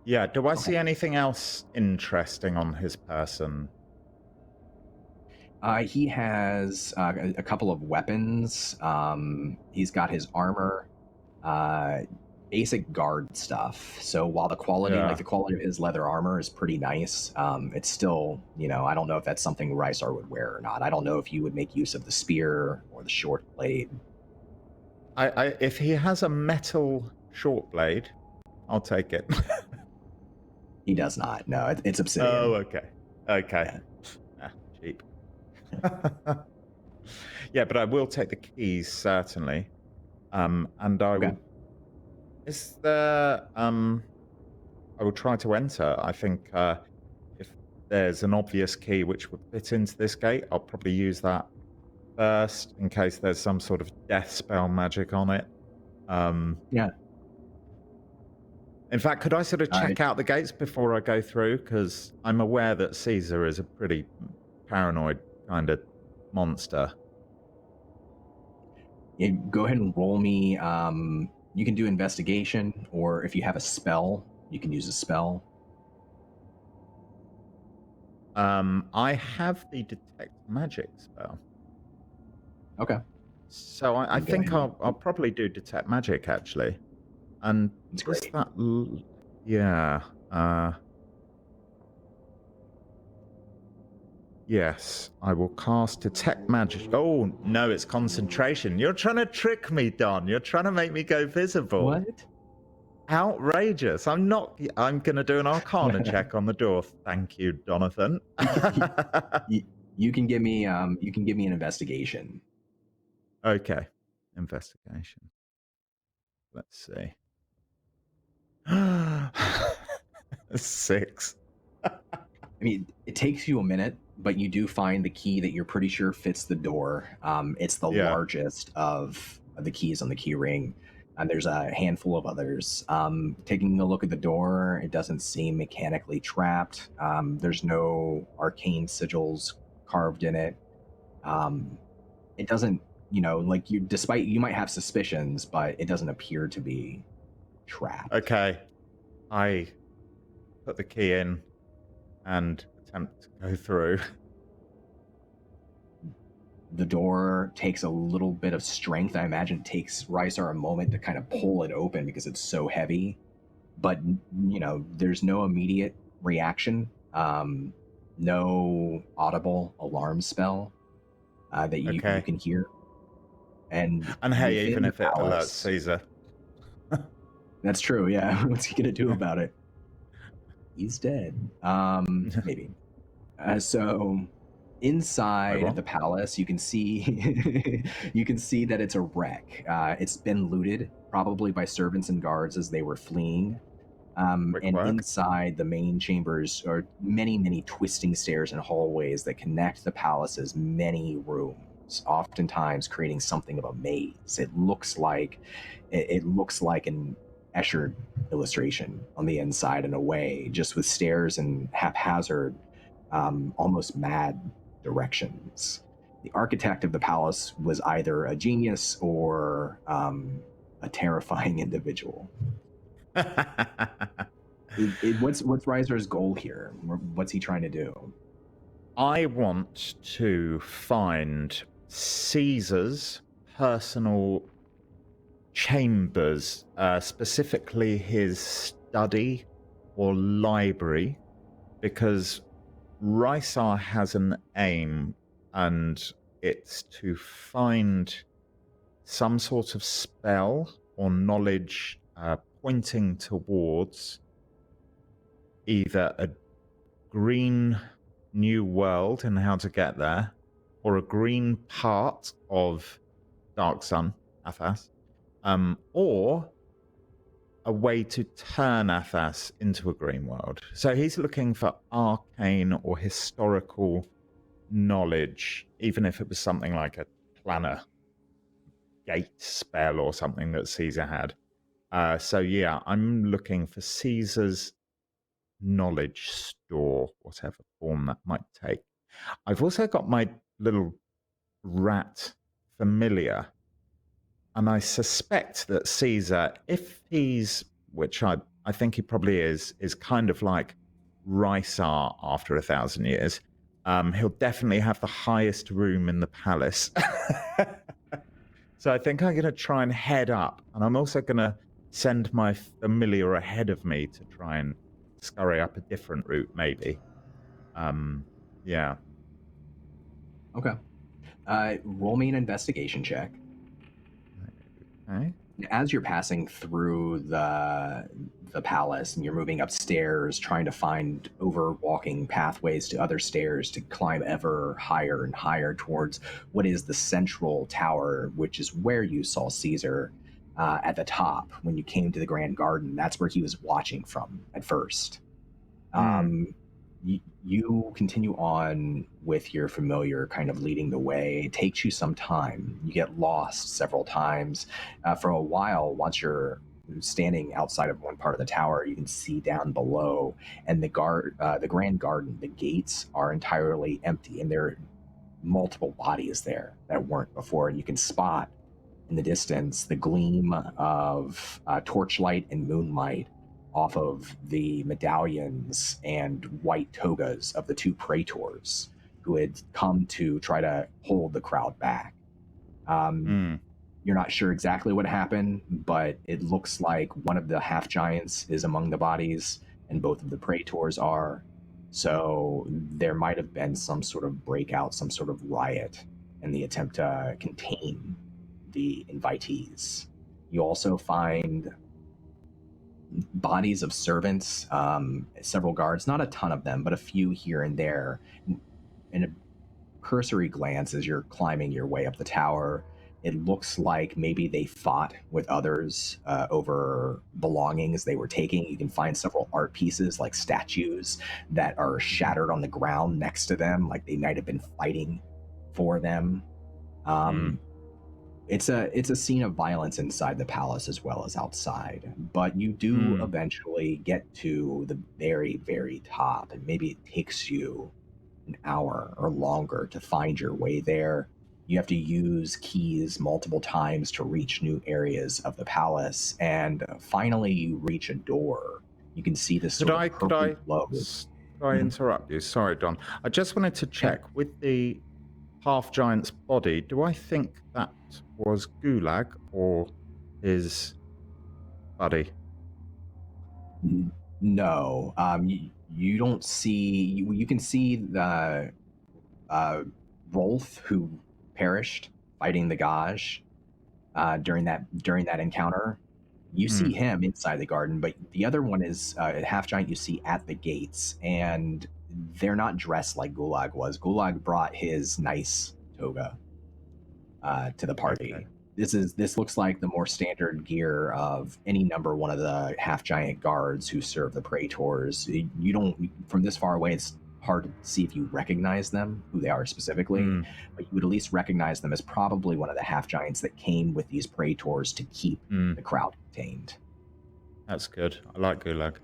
Yeah, do I see Okay. anything else interesting on his person? He has a couple of weapons. He's got his armor, basic guard stuff. So while the quality, Yeah. like the quality of his leather armor is pretty nice, it's still, I don't know if that's something Rysar would wear or not. I don't know if you would make use of the spear or the short blade. If he has a metal short blade, I'll take it. He does not. No, it's obsidian. Oh, okay. Okay. Yeah. Cheap. Yeah, but I will take the keys, certainly. And I Okay. will... Is there... I will try to enter. I think if there's an obvious key which would fit into this gate, I'll probably use that first in case there's some sort of death spell magic on it. Yeah. In fact, could I sort of check out the gates before I go through? Because I'm aware that Caesar is a pretty paranoid kind of monster. Yeah, go ahead and roll me. You can do investigation, or if you have a spell, you can use a spell. I have the detect magic spell. Okay. So I think I'll probably do detect magic, actually. And That's does great. that... Yeah. Yes, I will cast detect magic. Oh, no, it's concentration. You're trying to trick me, Don. You're trying to make me go visible. What? Outrageous. I'm not... I'm going to do an Arcana check on the door. Thank you, Jonathan. You can give me an investigation. Okay. Investigation. Let's see. 6. I mean, it takes you a minute, but you do find the key that you're pretty sure fits the door. It's the largest of the keys on the key ring. And there's a handful of others. Taking a look at the door, it doesn't seem mechanically trapped. There's no arcane sigils carved in it. It doesn't, despite you might have suspicions, but it doesn't appear to be trapped. Okay. I put the key in and attempt to go through. The door takes a little bit of strength. I imagine it takes Rysar a moment to kind of pull it open because it's so heavy. But, there's no immediate reaction. No audible alarm spell that you can hear. And hey, even if it alerts Caesar. That's true, yeah. What's he going to do about it? He's dead. Maybe. So inside the palace, you can see that it's a wreck. It's been looted, probably by servants and guards as they were fleeing. And inside the main chambers are many, many twisting stairs and hallways that connect the palace's many rooms, oftentimes creating something of a maze. It looks like an Escher illustration on the inside in a way, just with stairs and haphazard, almost mad directions. The architect of the palace was either a genius or a terrifying individual. What's Rysar's goal here? What's he trying to do? I want to find Caesar's personal chambers, specifically his study or library, because Rysar has an aim, and it's to find some sort of spell or knowledge pointing towards either a green new world and how to get there, or a green part of Dark Sun, Athas, or a way to turn Athas into a green world. So he's looking for arcane or historical knowledge, even if it was something like a planner gate spell or something that Caesar had. So yeah, I'm looking for Caesar's knowledge store, whatever form that might take. I've also got my little rat familiar, and I suspect that Caesar, if he's, which I I think he probably is kind of like Rysar after 1,000 years. He'll definitely have the highest room in the palace. So I think I'm going to try and head up, and I'm also going to send my familiar ahead of me to try and scurry up a different route, maybe. Yeah. Okay. Roll me an investigation check. Okay. As you're passing through the palace and you're moving upstairs, trying to find overwalking pathways to other stairs to climb ever higher and higher towards what is the central tower, which is where you saw Caesar at the top when you came to the Grand Garden. That's where he was watching from at first. You continue on with your familiar kind of leading the way. It takes you some time. You get lost several times. For a while, once you're standing outside of one part of the tower, you can see down below, and the Grand Garden, the gates are entirely empty, and there are multiple bodies there that weren't before. And you can spot in the distance the gleam of torchlight and moonlight off of the medallions and white togas of the two praetors who had come to try to hold the crowd back. You're not sure exactly what happened, but it looks like one of the half-giants is among the bodies, and both of the praetors are. So there might have been some sort of breakout, some sort of riot in the attempt to contain the invitees. You also find bodies of servants, several guards, not a ton of them, but a few here and there. In a cursory glance as you're climbing your way up the tower, it looks like maybe they fought with others over belongings they were taking. You can find several art pieces like statues that are shattered on the ground next to them, like they might have been fighting for them. It's a scene of violence inside the palace as well as outside, but you do eventually get to the very, very top, and maybe it takes you an hour or longer to find your way there. You have to use keys multiple times to reach new areas of the palace, and finally you reach a door. You can see this sort of purple glow. Could I interrupt you? Sorry, Don. I just wanted to check with the half-giant's body. Do I think that was Gulag or his buddy? No. You don't see... You can see the Rolf, who perished fighting the Gaj during that encounter. You see him inside the garden, but the other one is a half-giant you see at the gates, and they're not dressed like Gulag was. Gulag brought his nice toga to the party. Okay. This looks like the more standard gear of any number one of the half-giant guards who serve the praetors. You don't, from this far away, it's hard to see if you recognize them, who they are specifically, but you would at least recognize them as probably one of the half-giants that came with these praetors to keep the crowd contained. That's good. I like Gulag.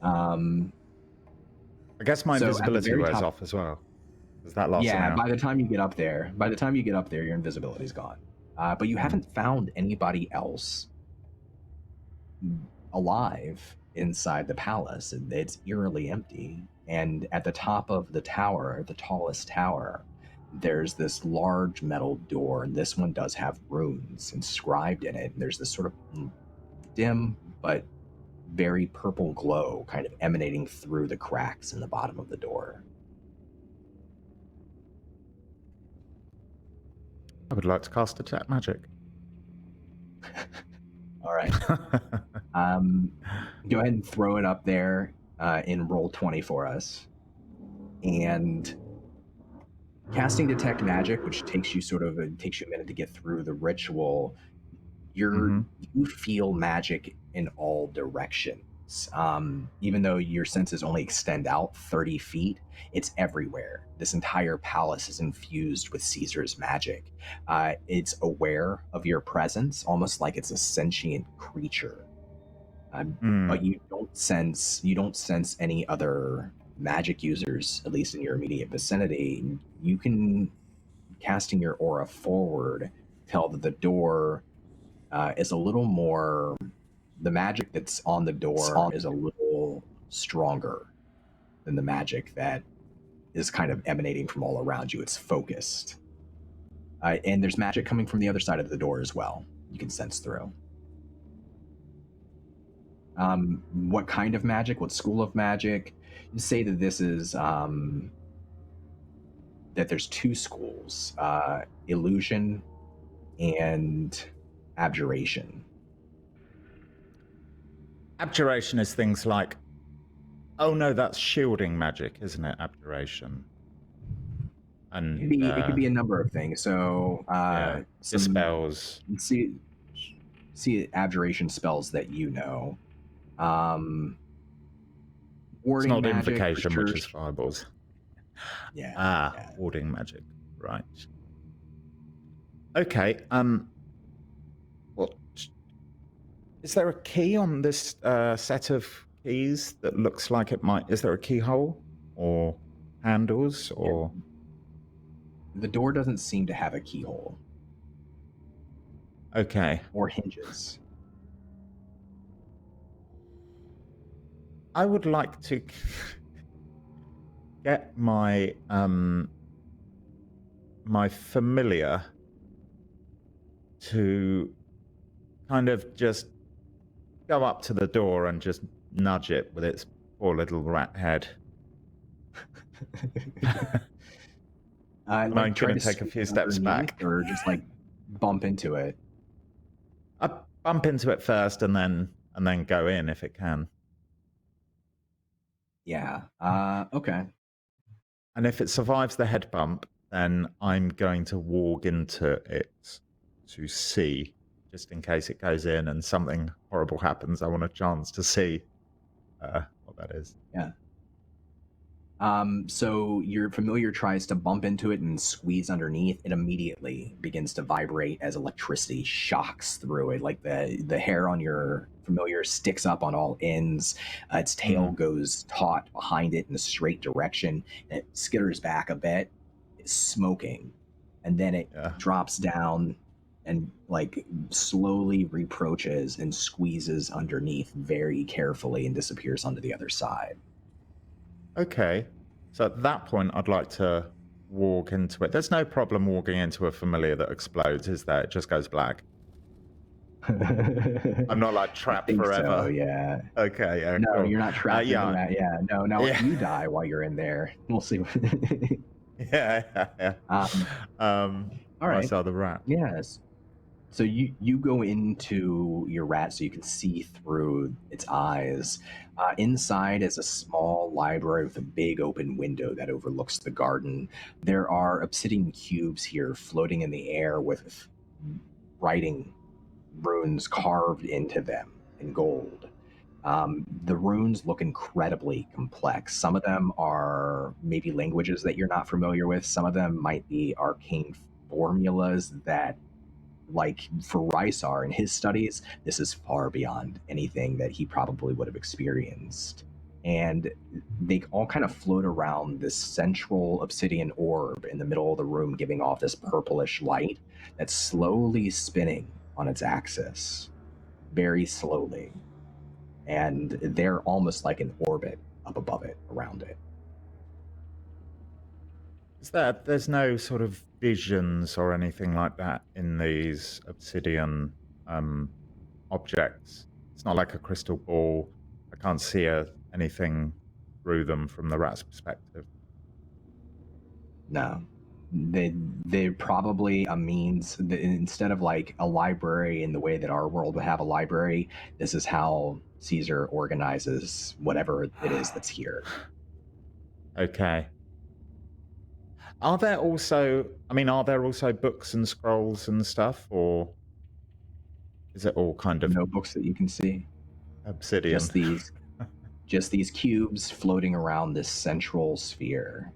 I guess my invisibility wears off as well. Does that last an hour? By the time you get up there, your invisibility's gone. But you haven't found anybody else alive inside the palace. It's eerily empty. And at the top of the tower, the tallest tower, there's this large metal door, and this one does have runes inscribed in it. And there's this sort of dim but very purple glow kind of emanating through the cracks in the bottom of the door. I would like to cast Detect Magic. All right. Go ahead and throw it up there in roll 20 for us. And casting Detect Magic, which takes you a minute to get through the ritual, you feel magic in all directions. Even though your senses only extend out 30 feet, it's everywhere. This entire palace is infused with Caesar's magic. It's aware of your presence, almost like it's a sentient creature. But you don't sense any other magic users, at least in your immediate vicinity. You can, casting your aura forward, tell that the door is a little more the magic that's on the door is a little stronger than the magic that is kind of emanating from all around you. It's focused. And there's magic coming from the other side of the door as well. You can sense through. What kind of magic? What school of magic? You say that this is that there's two schools: illusion and abjuration. Abjuration is things like, oh no, that's shielding magic, isn't it? Abjuration. And it could be a number of things. So dispels. See abjuration spells that you know. It's not magic, invocation, which is fireballs. Yeah. Warding magic. Right. Okay. Well, is there a key on this set of keys that looks like it might? Is there a keyhole or handles or? Yeah. The door doesn't seem to have a keyhole. Okay. Or hinges. I would like to get my my familiar to kind of just go up to the door and just nudge it with its poor little rat head. I'm going to take a few steps back. Or just like bump into it. I bump into it first and then go in if it can. Yeah. Okay. And if it survives the head bump, then I'm going to walk into it to see, just in case it goes in and something horrible happens. I want a chance to see what that is. Yeah. So your familiar tries to bump into it and squeeze underneath. It immediately begins to vibrate as electricity shocks through it. Like the hair on your familiar sticks up on all ends. Its tail goes taut behind it in a straight direction. And it skitters back a bit, smoking, and then it drops down and like slowly reapproaches and squeezes underneath very carefully and disappears onto the other side. Okay, so at that point, I'd like to walk into it. There's no problem walking into a familiar that explodes, is there? It just goes black. I'm not like trapped forever. So, yeah. Okay. Yeah, no, cool. You're not trapped in that. Yeah. No. Now if you die while you're in there, we'll see. Yeah. All right. I saw the rat. Yes. So you go into your rat so you can see through its eyes. Inside is a small library with a big open window that overlooks the garden. There are obsidian cubes here floating in the air with writing runes carved into them in gold. The runes look incredibly complex. Some of them are maybe languages that you're not familiar with. Some of them might be arcane formulas that, like for Rysar in his studies, this is far beyond anything that he probably would have experienced. And they all kind of float around this central obsidian orb in the middle of the room, giving off this purplish light that's slowly spinning on its axis, very slowly. And they're almost like an orbit up above it, around it. There's no sort of visions or anything like that in these obsidian objects. It's not like a crystal ball. I can't see anything through them from the rat's perspective. No. They're probably a means, instead of like a library in the way that our world would have a library, this is how Caesar organizes whatever it is that's here. Okay. Are there also books and scrolls and stuff, or is it all kind of... No books that you can see. Obsidian. Just these cubes floating around this central sphere.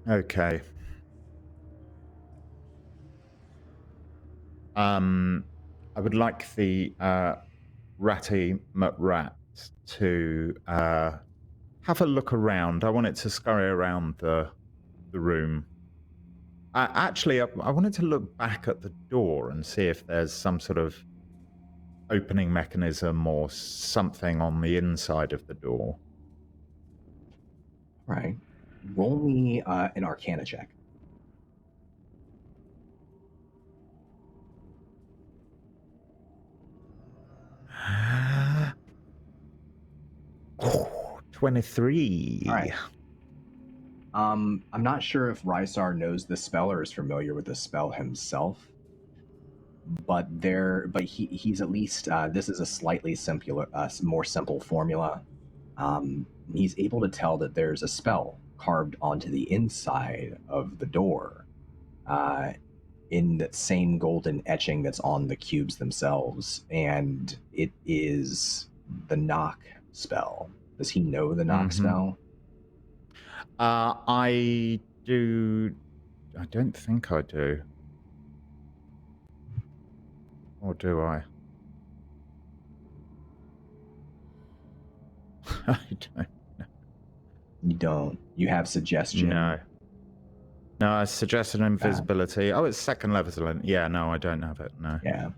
Okay. I would like the Ratty McRat to have a look around. I want it to scurry around the room. Actually, I wanted to look back at the door and see if there's some sort of opening mechanism or something on the inside of the door. Right. Roll me an Arcana check. Oh, 23. All right. I'm not sure if Rysar knows the spell or is familiar with the spell himself, but he's at least this is a slightly simpler, more simple formula. He's able to tell that there's a spell carved onto the inside of the door, in that same golden etching that's on the cubes themselves, and it is the knock spell. Does he know the knock spell? I do. I don't think I do. Or do I? I don't know. You don't. You have suggestion. No. No, I suggested invisibility. Oh, it's second level. Yeah, no, I don't have it. No. Yeah.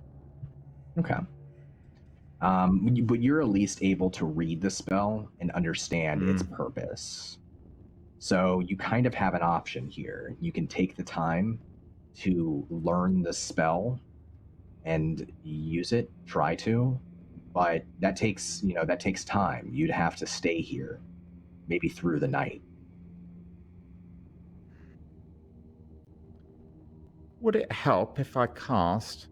Okay. But you're at least able to read the spell and understand its purpose. So you kind of have an option here. You can take the time to learn the spell and use it, try to, but that takes time. You'd have to stay here, maybe through the night. Would it help if I cast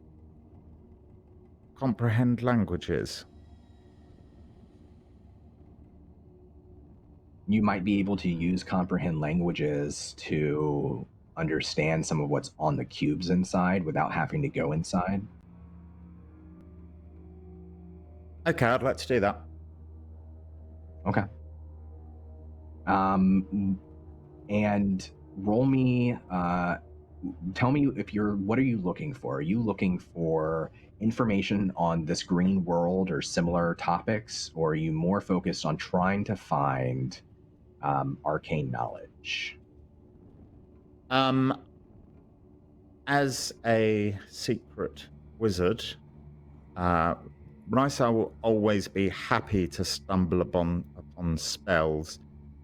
Comprehend Languages? You might be able to use Comprehend Languages to understand some of what's on the cubes inside without having to go inside. Okay, I'd like to do that. Okay. And roll me, tell me what are you looking for? Are you looking for information on this green world or similar topics, or are you more focused on trying to find arcane knowledge? As a secret wizard, Rysar will always be happy to stumble upon spells,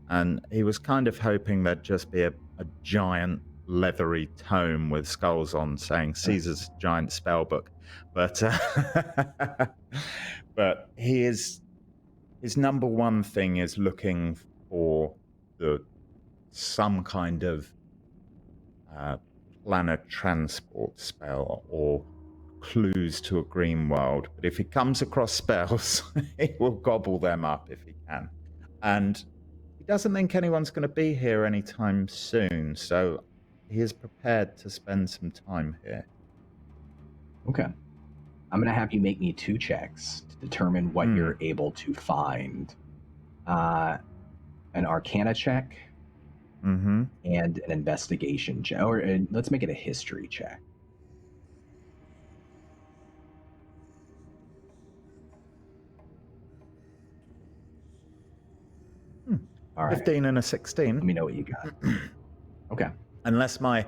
and he was kind of hoping there'd just be a giant leathery tome with skulls on saying Caesar's giant spell book, but but his number one thing is looking for some kind of planet transport spell or clues to a green world. But if he comes across spells, he will gobble them up if he can. And he doesn't think anyone's going to be here anytime soon, so he is prepared to spend some time here. Okay. I'm going to have you make me 2 checks to determine what you're able to find. An Arcana check and an investigation check. Or let's make it a history check. All right. 15 and a 16. Let me know what you got. Okay. Unless my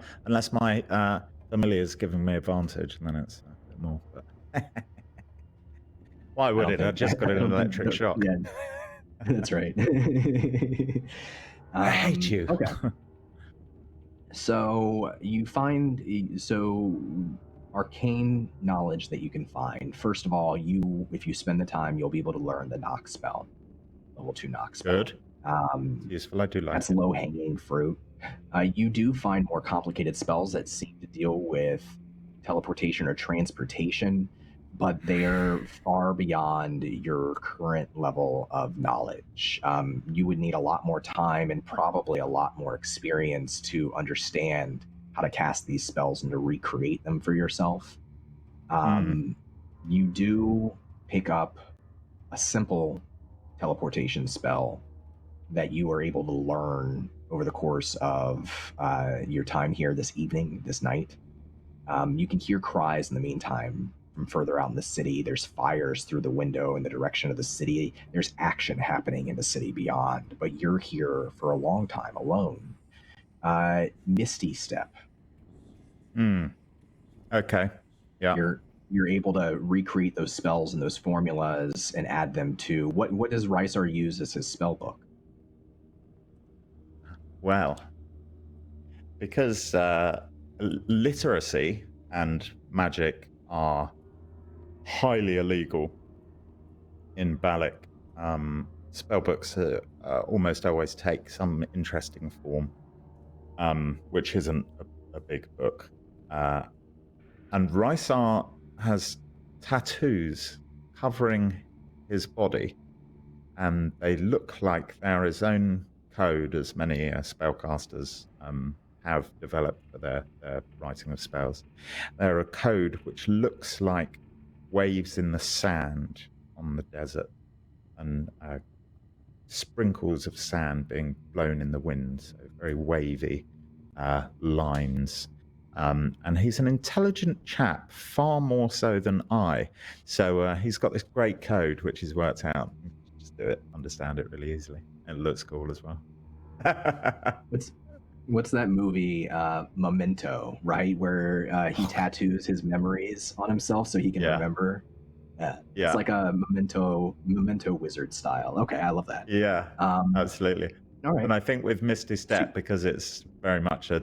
familiar is giving me advantage, then it's a bit more. But why would it? I just got an electric shock. Yeah, that's right. I hate you. Okay. So you find arcane knowledge that you can find. First of all, if you spend the time, you'll be able to learn the knock spell, level 2 knock spell. Good. Useful. I do like that's it. low-hanging fruit. You do find more complicated spells that seem to deal with teleportation or transportation, but they're far beyond your current level of knowledge. You would need a lot more time and probably a lot more experience to understand how to cast these spells and to recreate them for yourself. You do pick up a simple teleportation spell that you are able to learn over the course of your time here this night. You can hear cries in the meantime from further out in the city. There's fires through the window in the direction of the city. There's action happening in the city beyond, but you're here for a long time alone. Misty Step. Okay. Yeah. You're able to recreate those spells and those formulas and add them to what does Rysar use as his spell book? Well, because literacy and magic are highly illegal in Balic, spellbooks almost always take some interesting form, which isn't a big book. And Rysar has tattoos covering his body, and they look like they're his own code, as many spellcasters have developed for their writing of spells. They're a code which looks like waves in the sand on the desert, and sprinkles of sand being blown in the wind, so very wavy lines. And he's an intelligent chap, far more so than I. So he's got this great code which he's worked out. Just do it, understand it really easily. And it looks cool as well. What's that movie, Memento, right? Where he tattoos his memories on himself so he can remember. Yeah. It's like a memento wizard style. Okay, I love that. Yeah, absolutely. All right. And I think with Misty Step, because it's very much a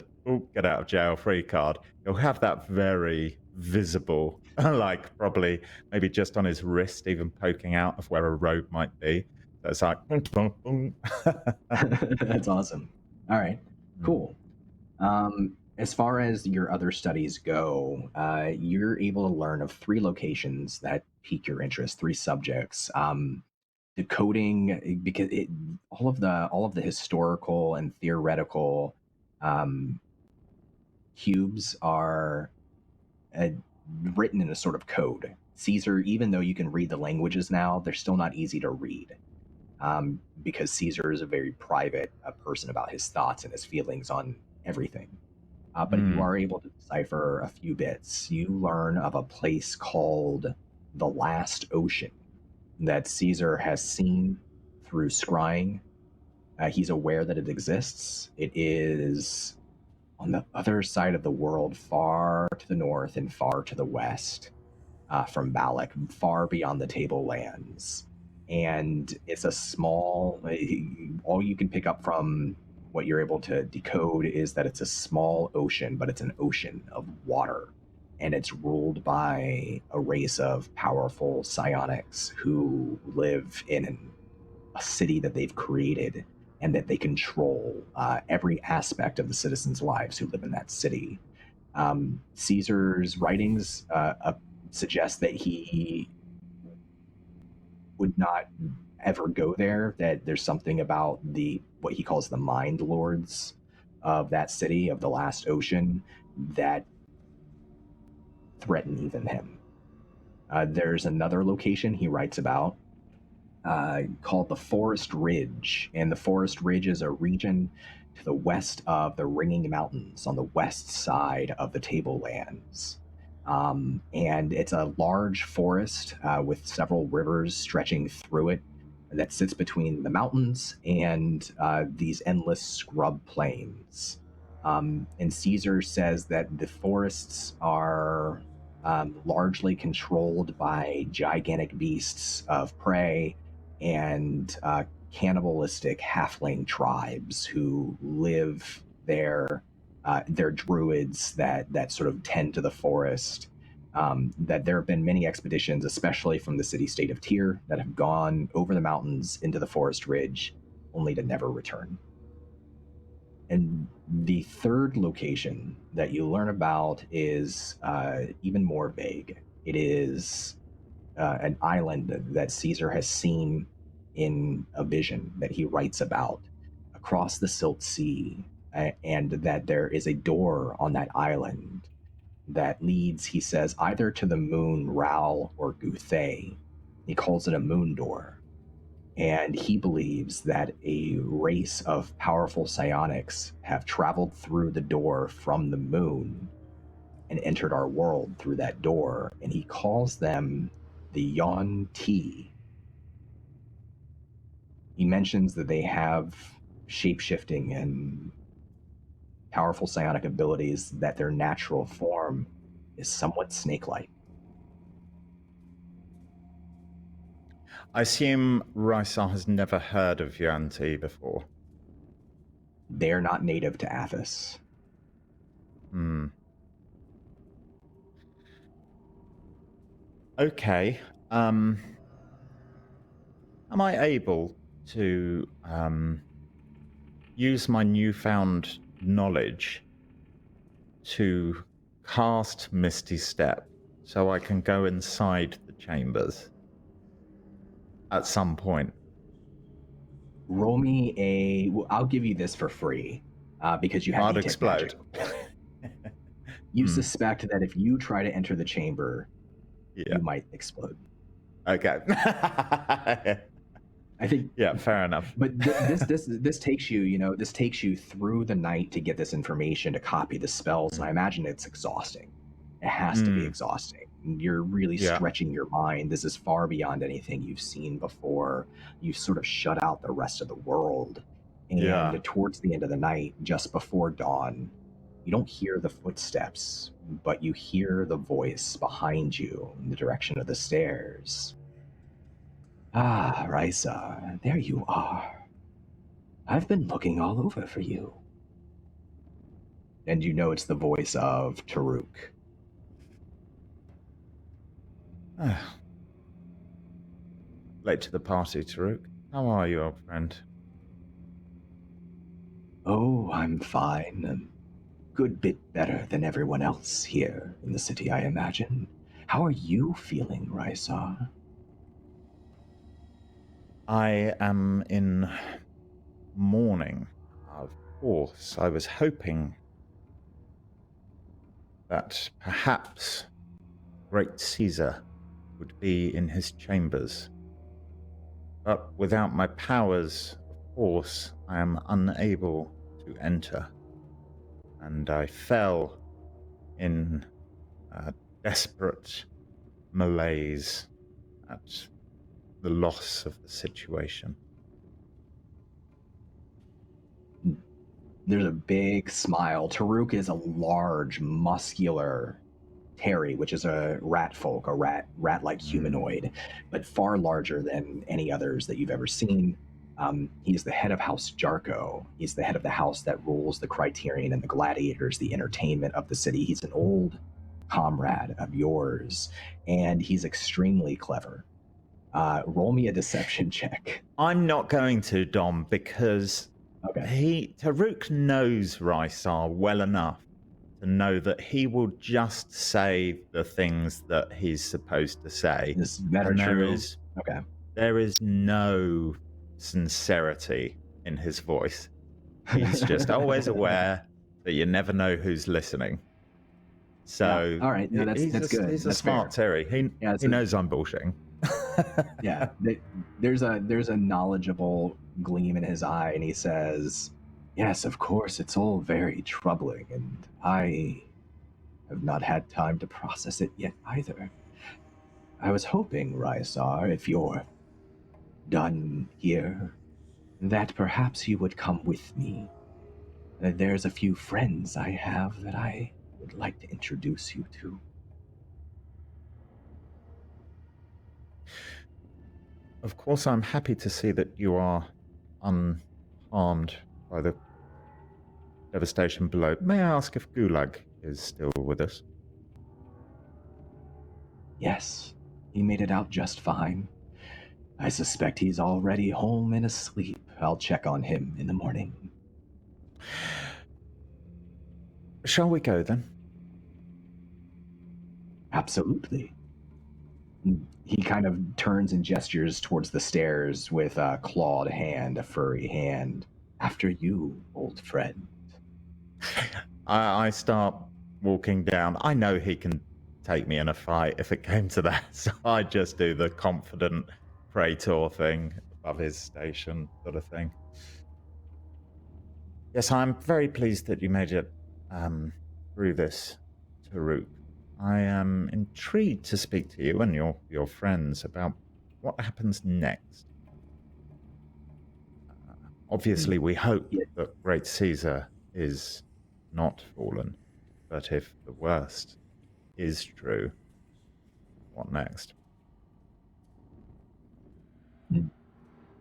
get out of jail free card, you'll have that very visible, like probably maybe just on his wrist, even poking out of where a road might be. So it's like, that's awesome. All right, cool. As far as your other studies go, you're able to learn of 3 locations that pique your interest, 3 subjects. Decoding, because all of the historical and theoretical cubes are written in a sort of code. Caesar, even though you can read the languages now, they're still not easy to read. Because Caesar is a very private person about his thoughts and his feelings on everything. But you are able to decipher a few bits. You learn of a place called the Last Ocean that Caesar has seen through scrying. He's aware that it exists. It is on the other side of the world, far to the north and far to the west from Balic, far beyond the tablelands. And it's a small, all you can pick up from what you're able to decode is that it's a small ocean, but it's an ocean of water. And it's ruled by a race of powerful psionics who live in a city that they've created and that they control every aspect of the citizens' lives who live in that city. Caesar's writings suggest that he would not ever go there, that there's something about what he calls the mind lords of that city, of the Last Ocean, that threaten even him. There's another location he writes about called the Forest Ridge, and the Forest Ridge is a region to the west of the Ringing Mountains on the west side of the Tablelands. And it's a large forest with several rivers stretching through it that sits between the mountains and these endless scrub plains. And Caesar says that the forests are largely controlled by gigantic beasts of prey and cannibalistic halfling tribes who live there. They're druids that sort of tend to the forest. That there have been many expeditions, especially from the city-state of Tyr, that have gone over the mountains into the Forest Ridge, only to never return. And the third location that you learn about is even more vague. It is an island that Caesar has seen in a vision that he writes about across the Silt Sea, and that there is a door on that island that leads, he says, either to the moon Ral or Guthay. He calls it a moon door. And he believes that a race of powerful psionics have traveled through the door from the moon and entered our world through that door, and he calls them the Yon Ti. He mentions that they have shape-shifting and powerful psionic abilities that their natural form is somewhat snake-like. I assume Rysar has never heard of Yuan-Ti before. They're not native to Athos. Okay. Am I able to use my newfound knowledge to cast Misty Step so I can go inside the chambers at some point? Roll me a... Well, I'll give you this for free because you have I'd detect explode. magic. You suspect that if you try to enter the chamber, you might explode. Okay. I think. Yeah, fair enough. But this takes you, this takes you through the night to get this information, to copy the spells, and I imagine it's exhausting. It has to be exhausting. You're really stretching your mind. This is far beyond anything you've seen before. You've sort of shut out the rest of the world. And towards the end of the night, just before dawn, you don't hear the footsteps, but you hear the voice behind you in the direction of the stairs. Ah, Rysar, there you are. I've been looking all over for you. And you know it's the voice of Taruk. Late to the party, Taruk. How are you, old friend? Oh, I'm fine. A good bit better than everyone else here in the city, I imagine. How are you feeling, Rysar? I am in mourning. Of course, I was hoping that perhaps great Caesar would be in his chambers. But without my powers, of course, I am unable to enter. And I fell in a desperate malaise at the loss of the situation. There's a big smile. Taruk is a large, muscular Terry, which is a rat folk, a rat-like humanoid, but far larger than any others that you've ever seen. He's the head of House Jarko. He's the head of the house that rules the Criterion and the Gladiators, the entertainment of the city. He's an old comrade of yours, and he's extremely clever. Roll me a deception check. I'm not going to, Dom, because Taruk knows Rysar well enough to know that he will just say the things that he's supposed to say. This is better true. There is no sincerity in his voice. He's just always aware that you never know who's listening. So, all right, no, that's good. He's a smart Terry. He knows I'm bullshitting. Yeah, there's a knowledgeable gleam in his eye, and he says, "Yes, of course, it's all very troubling, and I have not had time to process it yet either. I was hoping, Rysar, if you're done here, that perhaps you would come with me. There's a few friends I have that I would like to introduce you to." Of course, I'm happy to see that you are unharmed by the devastation below. May I ask if Gulag is still with us? Yes, he made it out just fine. I suspect he's already home and asleep. I'll check on him in the morning. Shall we go then? Absolutely. He kind of turns and gestures towards the stairs with a clawed hand, a furry hand. After you, old friend. I start walking down. I know he can take me in a fight if it came to that, so I just do the confident praetor thing above his station sort of thing. Yes, I'm very pleased that you made it through this, Taruk. I am intrigued to speak to you and your friends about what happens next. Obviously, we hope that Great Caesar is not fallen. But if the worst is true, what next?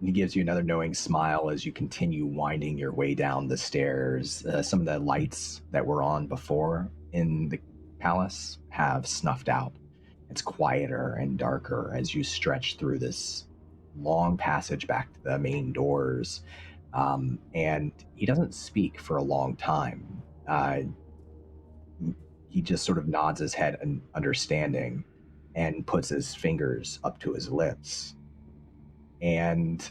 He gives you another knowing smile as you continue winding your way down the stairs. Some of the lights that were on before in the palace have snuffed out. It's quieter and darker as you stretch through this long passage back to the main doors. And he doesn't speak for a long time. He just sort of nods his head in understanding and puts his fingers up to his lips. And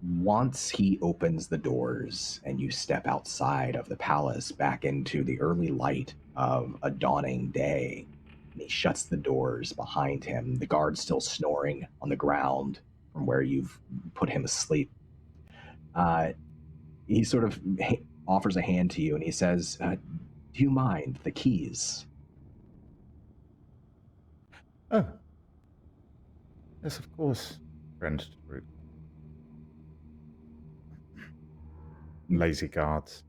once he opens the doors and you step outside of the palace back into the early light of a dawning day, and he shuts the doors behind him, the guard still snoring on the ground from where you've put him asleep. He sort of offers a hand to you and he says, do you mind the keys? Oh. Yes, of course, friend Root. Lazy guards.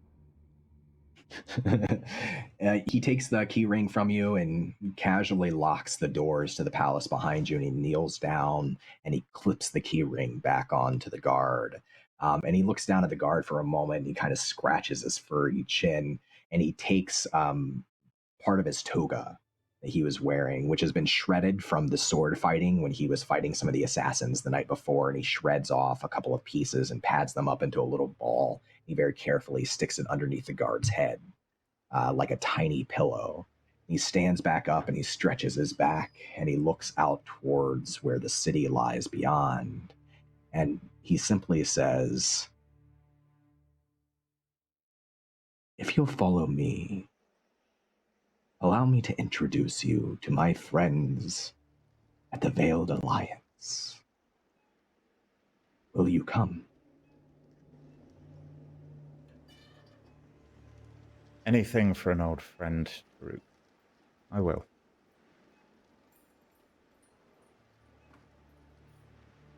He takes the key ring from you and casually locks the doors to the palace behind you, and he kneels down and he clips the key ring back onto the guard. And he looks down at the guard for a moment and he kind of scratches his furry chin, and he takes part of his toga that he was wearing, which has been shredded from the sword fighting when he was fighting some of the assassins the night before, and he shreds off a couple of pieces and pads them up into a little ball. He very carefully sticks it underneath the guard's head, like a tiny pillow. He stands back up and he stretches his back and he looks out towards where the city lies beyond. And he simply says, if you'll follow me, allow me to introduce you to my friends at the Veiled Alliance. Will you come? Anything for an old friend, Root. I will.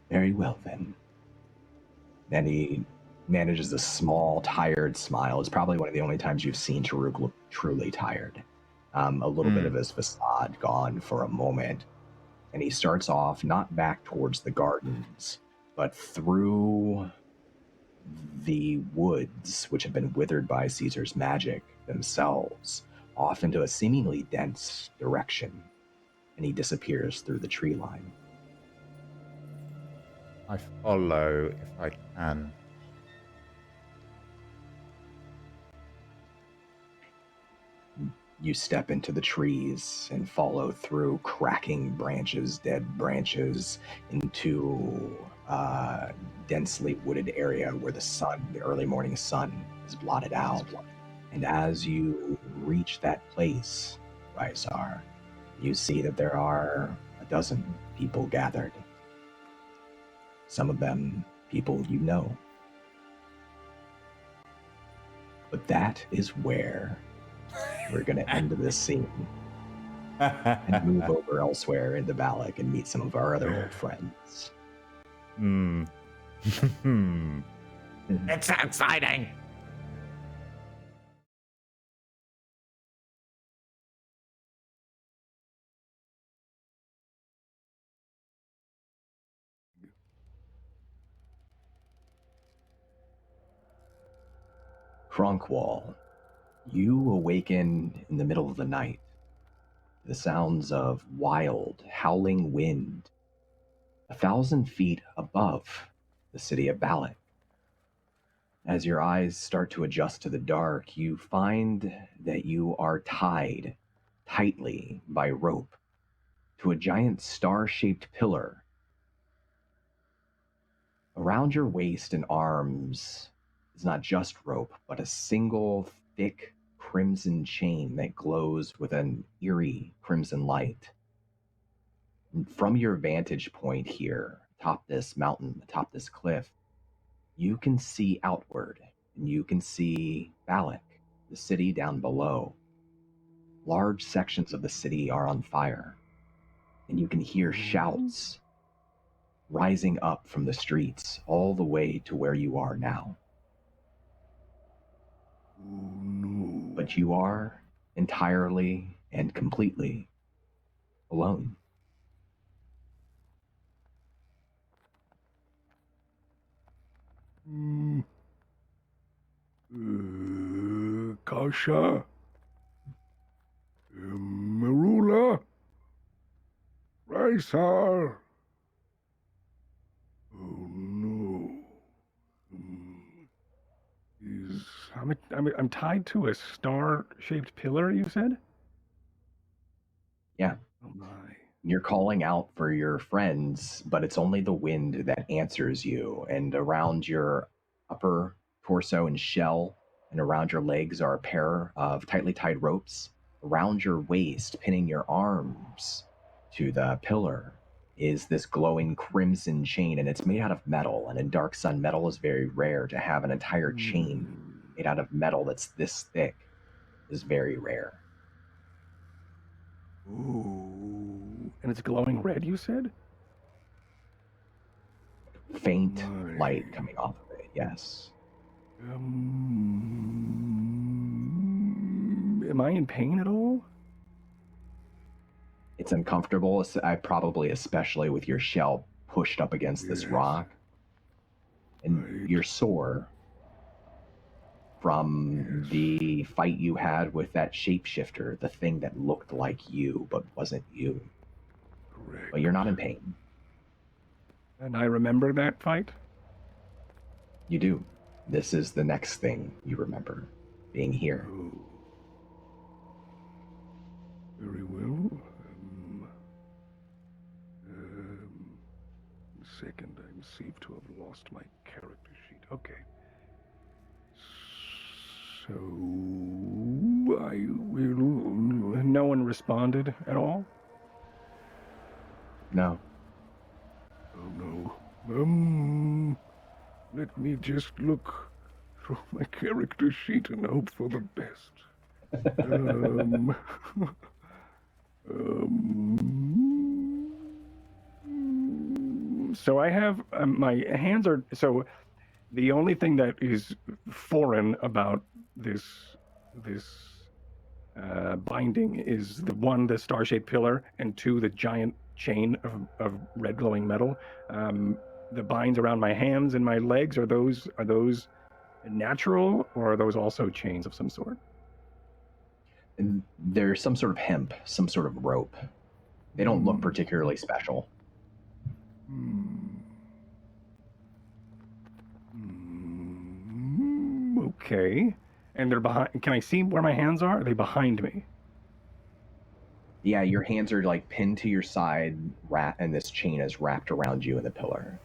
Very well, then. Then he manages a small, tired smile. It's probably one of the only times you've seen Taruk look truly tired. A little bit of his facade gone for a moment. And he starts off not back towards the gardens, but through the woods, which have been withered by Caesar's magic themselves, off into a seemingly dense direction. And he disappears through the tree line. I follow if I can. You step into the trees and follow through cracking branches, dead branches, into a densely wooded area where the sun, the early morning sun, is blotted out. And as you reach that place, Rysar, you see that there are a dozen people gathered. Some of them people you know. But that is where we're going to end this scene and move over elsewhere into Balic and meet some of our other old friends. It's exciting! Kronqual, you awaken in the middle of the night. The sounds of wild, howling wind 1,000 feet above the city of Balic. As your eyes start to adjust to the dark, you find that you are tied tightly by rope to a giant star-shaped pillar. Around your waist and arms is not just rope, but a single thick crimson chain that glows with an eerie crimson light. And from your vantage point here, atop this mountain, atop this cliff, you can see outward, and you can see Balic, the city down below. Large sections of the city are on fire, and you can hear shouts rising up from the streets all the way to where you are now. Oh no. But you are entirely and completely alone. Akasha? Merula? Rysar? Oh no. I'm tied to a star-shaped pillar, you said? Yeah. Oh my. You're calling out for your friends, but it's only the wind that answers you. And around your upper torso and shell and around your legs are a pair of tightly tied ropes. Around your waist, pinning your arms to the pillar, is this glowing crimson chain, and it's made out of metal. And in Dark Sun, metal is very rare. To have an entire chain made out of metal that's this thick is very rare. Ooh. And it's glowing red, you said? Faint My. light coming off of it, yes. Am I in pain at all? It's uncomfortable, probably especially with your shell pushed up against this Yes. rock. And Right. you're sore from Yes. the fight you had with that shapeshifter, the thing that looked like you but wasn't you. Correct. But you're not in pain. And I remember that fight? You do. This is the next thing you remember, being here. Oh. Very well. Second, I seem to have lost my character sheet. Okay. So I will. No one responded at all? No. Oh no. Let me just look through my character sheet and hope for the best. So I have my hands are so. The only thing that is foreign about this binding is the star-shaped pillar, and two, the giant chain of red glowing metal. The binds around my hands and my legs, are those natural, or are those also chains of some sort? And there's some sort of hemp, some sort of rope. They don't look particularly special. Okay. And they're behind. Can I see where my hands are? Are they behind me? Yeah, your hands are like pinned to your side, and this chain is wrapped around you in the pillar.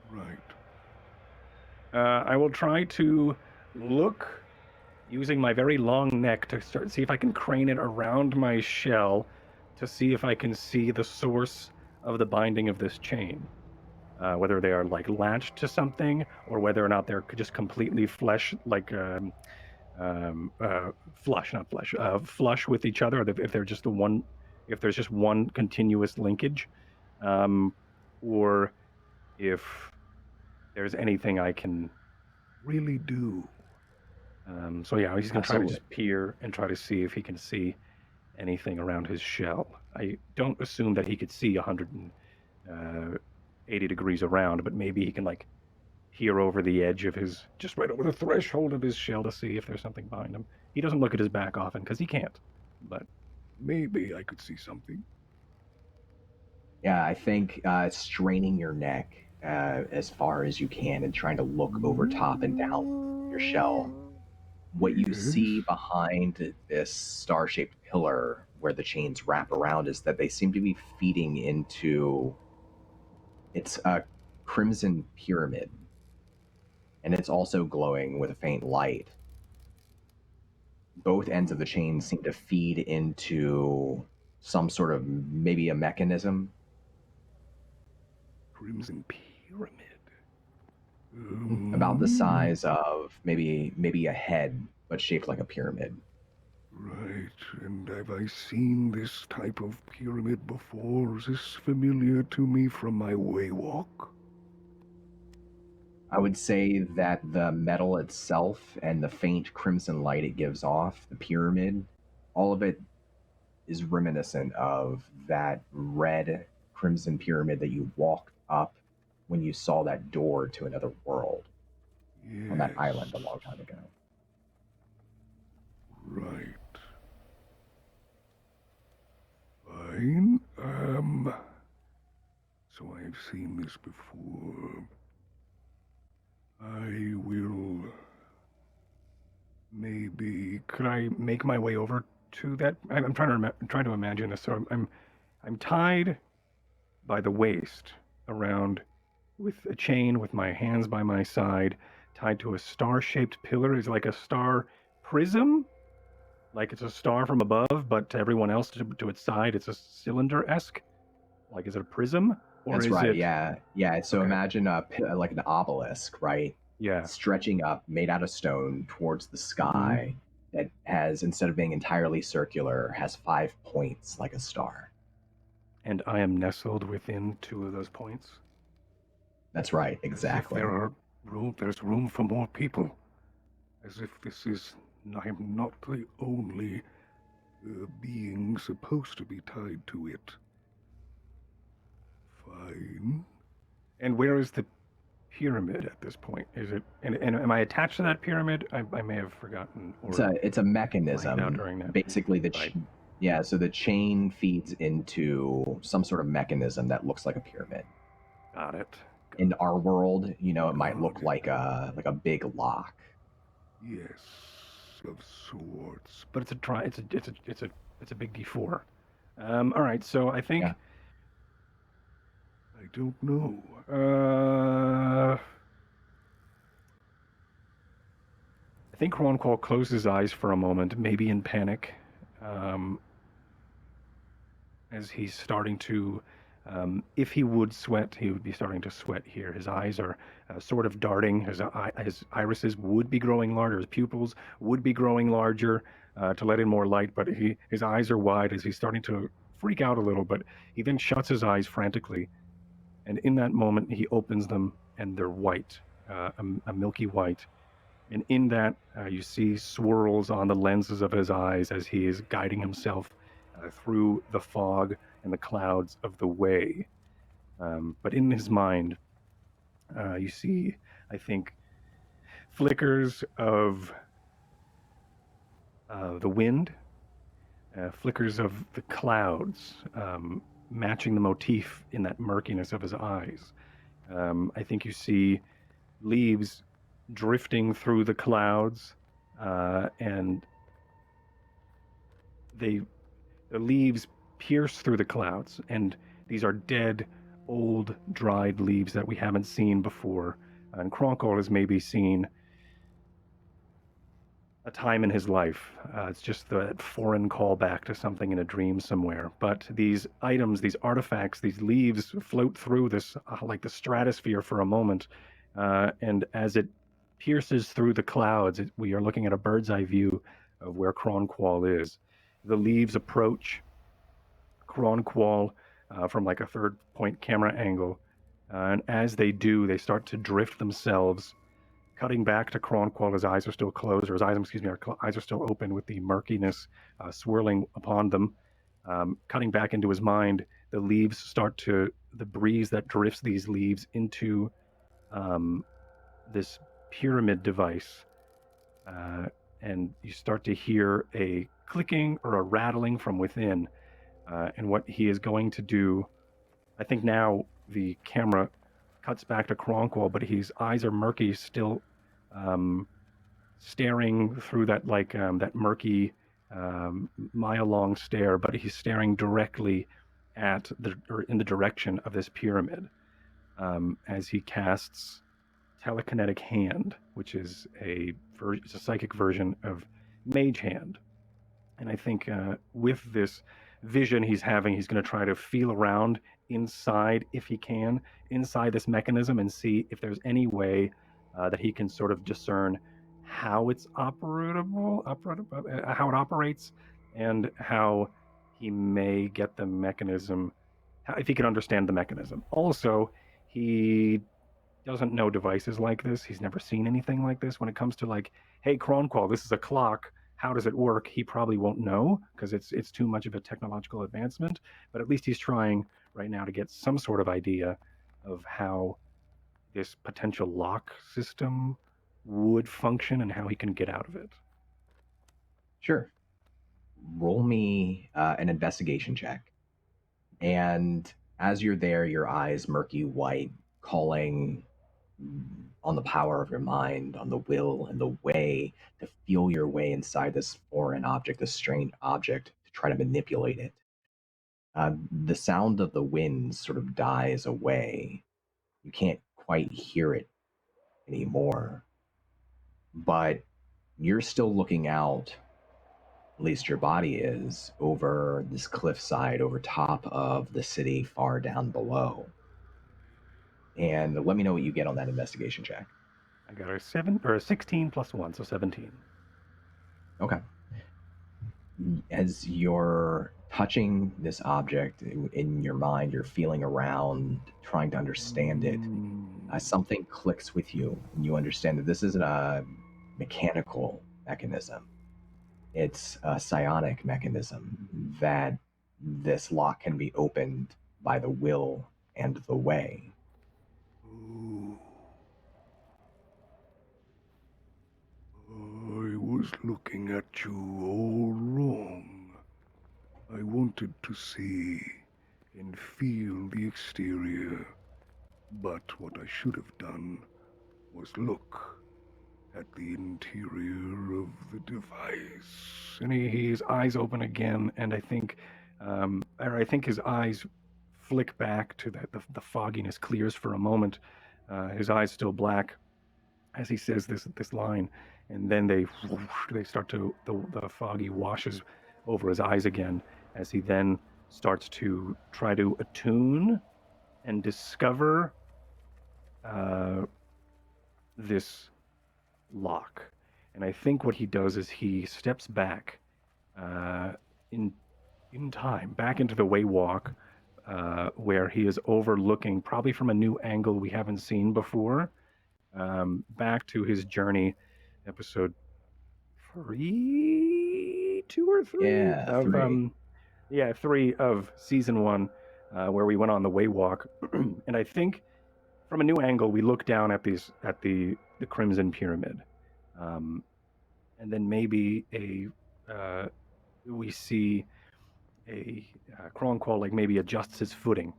Right. I will try to look using my very long neck to see if I can crane it around my shell to see if I can see the source of the binding of this chain. Whether they are like latched to something, or whether or not they're just completely flush, like flush with each other, or if they're just if there's just one continuous linkage, or if there's anything I can really do. So yeah, he's gonna try to just peer and try to see if he can see anything around his shell. I don't assume that he could see 180 degrees around, but maybe he can like peer over the edge of his, just right over the threshold of his shell to see if there's something behind him. He doesn't look at his back often because he can't, but maybe I could see something. Yeah, I think straining your neck as far as you can and trying to look over top and down your shell. What you see behind this star-shaped pillar where the chains wrap around is that they seem to be feeding into, it's a crimson pyramid, and it's also glowing with a faint light. Both ends of the chain seem to feed into some sort of, maybe a mechanism. Crimson pyramid. About the size of maybe a head, but shaped like a pyramid. Right, and have I seen this type of pyramid before? Is this familiar to me from my waywalk? I would say that the metal itself and the faint crimson light it gives off, the pyramid, all of it is reminiscent of that red crimson pyramid that you walked up when you saw that door to another world on that island a long time ago. Right. Fine. So I've seen this before. I will... Maybe... Could I make my way over to that? I'm trying to imagine this. So I'm tied by the waist around with a chain with my hands by my side, tied to a star-shaped pillar. Is like a star prism? Like it's a star from above, but to everyone else to its side, it's a cylinder-esque? Like, is it a prism? Or That's is right, it... yeah. So Okay. imagine like an obelisk, right? Yeah. Stretching up, made out of stone, towards the sky, that has, instead of being entirely circular, has 5 points like a star. And I am nestled within 2 of those points. That's right, exactly. As if there's room for more people. As if I'm not the only being supposed to be tied to it. Fine. And where is the pyramid at this point? Is it? And am I attached to that pyramid? I may have forgotten. Or It's a mechanism. out during that. Basically, Right. So the chain feeds into some sort of mechanism that looks like a pyramid. Got it. In our world, it might look like a big lock. Yes, of sorts. But it's a big D4. All right. So I think. Yeah. I don't know. I think Kronqual closed his eyes for a moment, maybe in panic, as he's starting to. If he would sweat, he would be starting to sweat here. His eyes are sort of darting. His irises would be growing larger. His pupils would be growing larger to let in more light, but his eyes are wide as he's starting to freak out a little, but he then shuts his eyes frantically. And in that moment, he opens them, and they're white, a milky white. And in that, you see swirls on the lenses of his eyes as he is guiding himself through the fog and the clouds of the way. But in his mind, you see, I think, flickers of the wind, flickers of the clouds, matching the motif in that murkiness of his eyes. I think you see leaves drifting through the clouds, and the leaves pierce through the clouds, and these are dead, old, dried leaves that we haven't seen before. And Kronqual has maybe seen a time in his life. It's just the foreign callback to something in a dream somewhere. But these items, these artifacts, these leaves float through this, like the stratosphere for a moment. And as it pierces through the clouds, we are looking at a bird's eye view of where Kronqual is. The leaves approach Kronqual from like a third point camera angle. And as they do, they start to drift themselves, cutting back to Kronqual. His eyes are still closed, or his eyes, eyes are still open with the murkiness swirling upon them. Cutting back into his mind, the leaves the breeze that drifts these leaves into this pyramid device. And you start to hear a clicking or a rattling from within. And what he is going to do, I think now the camera cuts back to Kronqual, but his eyes are murky, still staring through that that murky mile-long stare, but he's staring directly in the direction of this pyramid as he casts Telekinetic Hand, which is it's a psychic version of Mage Hand. And I think with this vision he's having, he's going to try to feel around inside, if he can, inside this mechanism and see if there's any way that he can sort of discern how it's how it operates, and how he may get the mechanism, if he can understand the mechanism. Also, he doesn't know devices like this. He's never seen anything like this. When it comes to like, hey, Kronqual, this is a clock. How does it work? He probably won't know because it's too much of a technological advancement. But at least he's trying right now to get some sort of idea of how this potential lock system would function and how he can get out of it. Sure. Roll me an investigation check. And as you're there, your eyes murky white, calling on the power of your mind, on the will and the way to feel your way inside this foreign object, this strange object, to try to manipulate it. The sound of the wind sort of dies away. You can't quite hear it anymore. But you're still looking out, at least your body is, over this cliffside, over top of the city far down below. And let me know what you get on that investigation check. I got a 16 plus 1, so 17. Okay. As you're touching this object in your mind, you're feeling around, trying to understand it. Something clicks with you, and you understand that this isn't a mechanical mechanism. It's a psionic mechanism, that this lock can be opened by the will and the way. Oh. I was looking at you all wrong. I wanted to see and feel the exterior, but what I should have done was look at the interior of the device. And his eyes open again, and I think his eyes flick back to the fogginess clears for a moment. His eyes still black as he says this line, and then they start to the foggy washes over his eyes again as he then starts to try to attune and discover this lock. And I think what he does is he steps back in time, back into the waywalk, where he is overlooking, probably from a new angle we haven't seen before, back to his journey, episode 3, 2 or 3? Yeah, of, 3. 3 of season 1, where we went on the waywalk. And I think from a new angle, we look down at the Crimson Pyramid. And then maybe we see a Kronqual, like maybe adjusts his footing.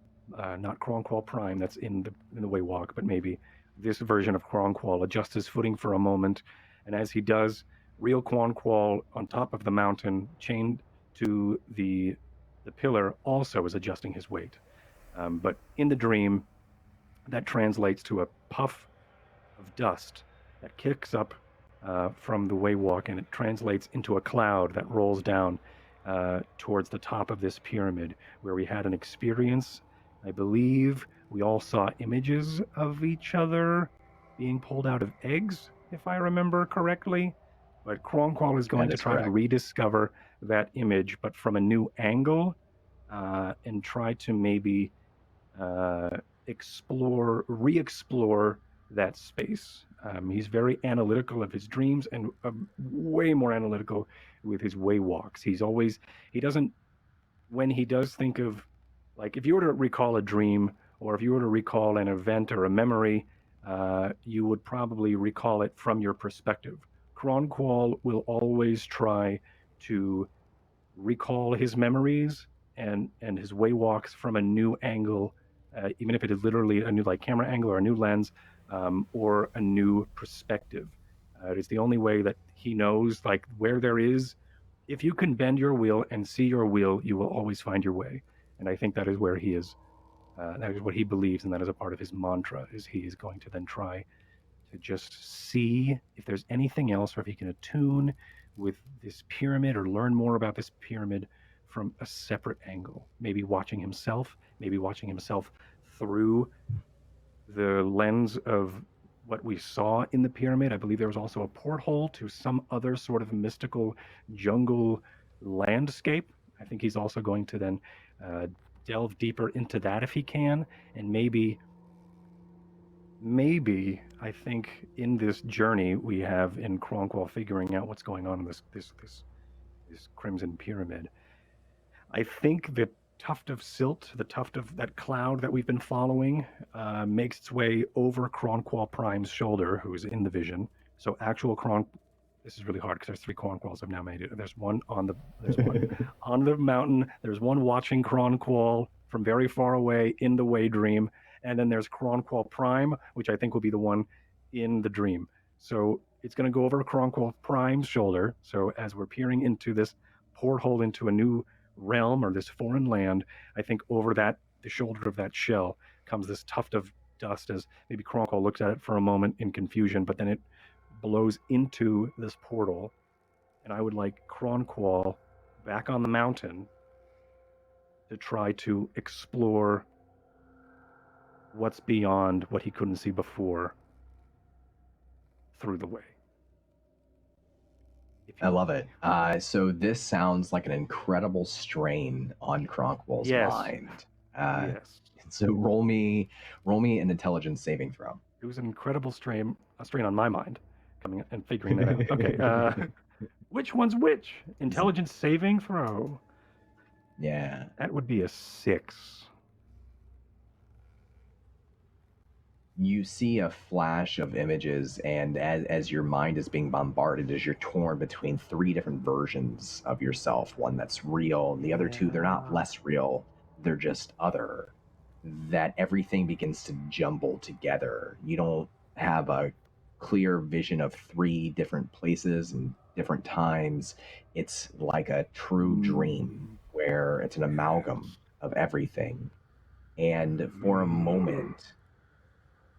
Not Kronqual Prime, that's in the waywalk, but maybe this version of Kronqual adjusts his footing for a moment. And as he does, real Kronqual on top of the mountain, chained to the pillar, also is adjusting his weight. But in the dream, that translates to a puff of dust that kicks up from the waywalk, and it translates into a cloud that rolls down towards the top of this pyramid, where we had an experience. I believe we all saw images of each other being pulled out of eggs, if I remember correctly. But Kronqual is going to try to rediscover that image, but from a new angle, and try to maybe re-explore that space. He's very analytical of his dreams, and way more analytical with his waywalks. When he does think of, like, if you were to recall a dream, or if you were to recall an event or a memory, you would probably recall it from your perspective. Kronqual will always try to recall his memories and his waywalks from a new angle, even if it is literally a new camera angle or a new lens, or a new perspective. It is the only way that he knows, where there is. If you can bend your wheel and see your wheel, you will always find your way. And I think that is where he is. That is what he believes, and that is a part of his mantra. Is he is going to then try to just see if there's anything else, or if he can attune with this pyramid or learn more about this pyramid from a separate angle. Maybe watching himself through the lens of what we saw in the pyramid. I believe there was also a porthole to some other sort of mystical jungle landscape. I think he's also going to then delve deeper into that if he can, and maybe maybe I think in this journey we have in Kronqual figuring out what's going on in this Crimson Pyramid, I think the tuft of silt, the tuft of that cloud that we've been following, makes its way over Kronqual Prime's shoulder, who's in the vision. So actual this is really hard because there's 3 Kronquals I've now made it. There's one on the mountain. There's one watching Kronqual from very far away in the way dream, and then there's Kronqual Prime, which I think will be the one in the dream. So it's going to go over Kronqual Prime's shoulder. So as we're peering into this porthole into a new realm or this foreign land, I think over the shoulder of that shell comes this tuft of dust as maybe Kronqual looks at it for a moment in confusion, but then it blows into this portal. And I would like Kronqual back on the mountain to try to explore what's beyond what he couldn't see before through the way. I love it. So this sounds like an incredible strain on Kronqual's mind. Yes. So roll me an intelligence saving throw. It was an incredible strain on my mind, coming and figuring that out. Okay. Which one's which? Intelligence saving throw. Yeah. That would be a 6. You see a flash of images, and as your mind is being bombarded, as you're torn between 3 different versions of yourself, one that's real, and the other 2, they're not less real, they're just other, that everything begins to jumble together. You don't have a clear vision of 3 different places and different times. It's like a true dream where it's an amalgam of everything. And for a moment,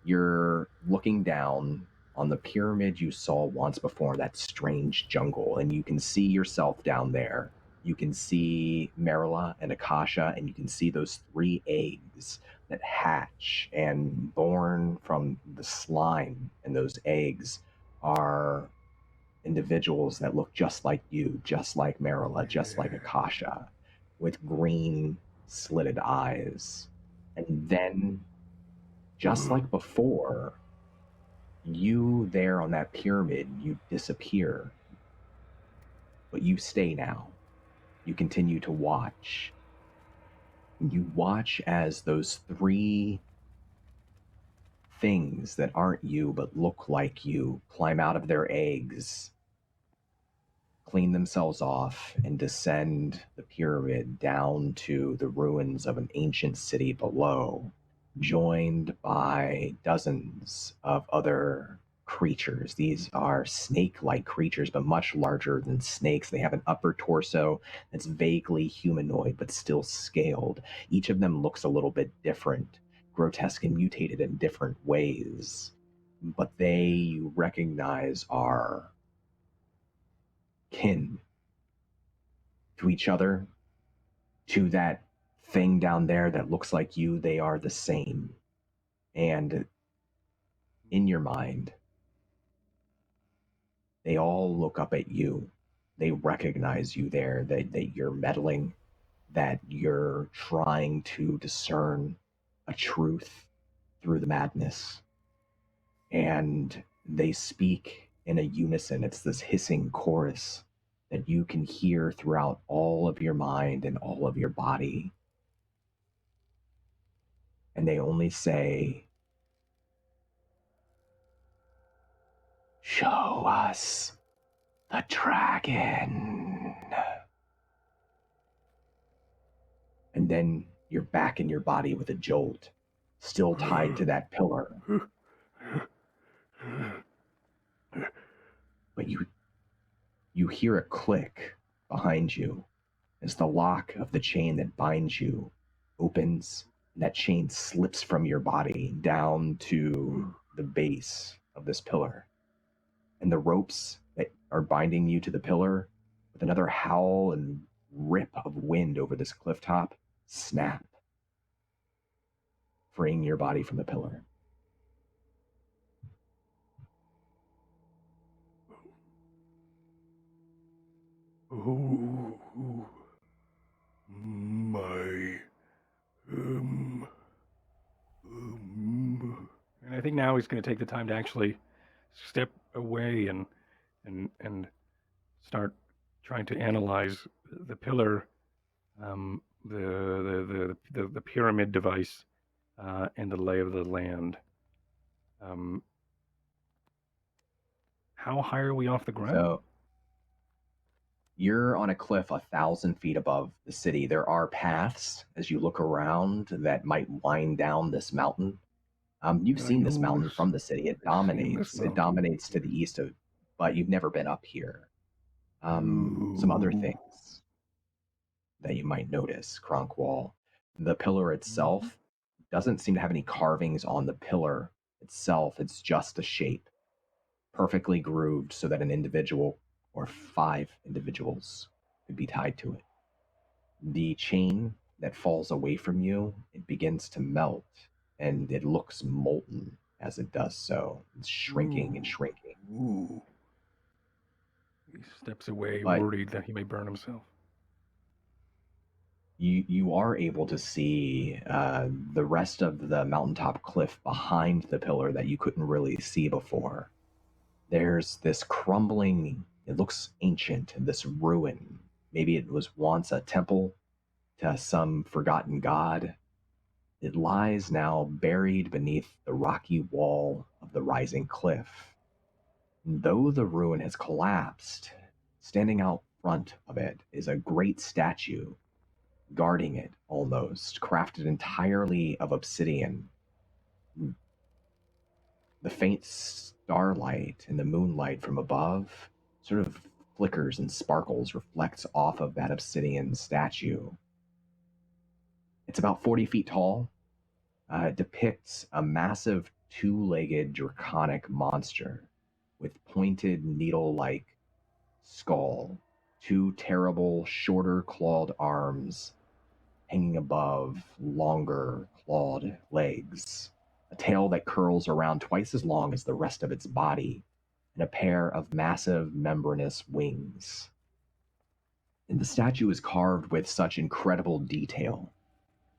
you're looking down on the pyramid you saw once before, that strange jungle, and you can see yourself down there. You can see Merula and Akasha, and you can see those 3 eggs that hatch, and born from the slime and those eggs are individuals that look just like you, just like Merula, just like Akasha, with green slitted eyes. And then, just like before, you there on that pyramid, you disappear. But you stay now. You continue to watch. You watch as those 3 things that aren't you but look like you climb out of their eggs, clean themselves off, and descend the pyramid down to the ruins of an ancient city below, joined by dozens of other creatures. These are snake-like creatures, but much larger than snakes. They have an upper torso that's vaguely humanoid, but still scaled. Each of them looks a little bit different, grotesque and mutated in different ways. But they, you recognize, are kin to each other, to that thing down there that looks like you. They are the same. And in your mind, they all look up at you. They recognize you there, that you're meddling, that you're trying to discern a truth through the madness. And they speak in a unison. It's this hissing chorus that you can hear throughout all of your mind and all of your body. And they only say, "Show us the dragon." And then you're back in your body with a jolt, still tied to that pillar. But you hear a click behind you as the lock of the chain that binds you opens, and that chain slips from your body down to the base of this pillar. And the ropes that are binding you to the pillar, with another howl and rip of wind over this cliff top, snap, freeing your body from the pillar. Oh, my, And I think right now he's going to take the time to actually step away and start trying to analyze the pillar, the pyramid device, and the lay of the land. How high are we off the ground? So you're on a cliff 1,000 feet above the city. There are paths as you look around that might wind down this mountain. You've I seen this know mountain this- from the city. It I've seen dominates. this It mountain. dominates to the east of, but you've never been up here. Some other Ooh. things that you might notice, Kronqual. The pillar itself doesn't seem to have any carvings on the pillar itself. It's just a shape, perfectly grooved so that an individual or 5 individuals could be tied to it. The chain that falls away from you, it begins to melt, and it looks molten as it does so. It's shrinking and shrinking. Ooh. He steps away, But- worried that he may burn himself. You are able to see the rest of the mountaintop cliff behind the pillar that you couldn't really see before. There's this crumbling, it looks ancient, this ruin. Maybe it was once a temple to some forgotten god. It lies now buried beneath the rocky wall of the rising cliff. Though the ruin has collapsed, standing out front of it is a great statue, guarding it almost, crafted entirely of obsidian. The faint starlight and the moonlight from above sort of flickers and sparkles, reflects off of that obsidian statue. It's about 40 feet tall. It depicts a massive 2-legged draconic monster with pointed needle-like skull, 2 terrible, shorter clawed arms hanging above longer clawed legs, a tail that curls around twice as long as the rest of its body, and a pair of massive membranous wings. And the statue is carved with such incredible detail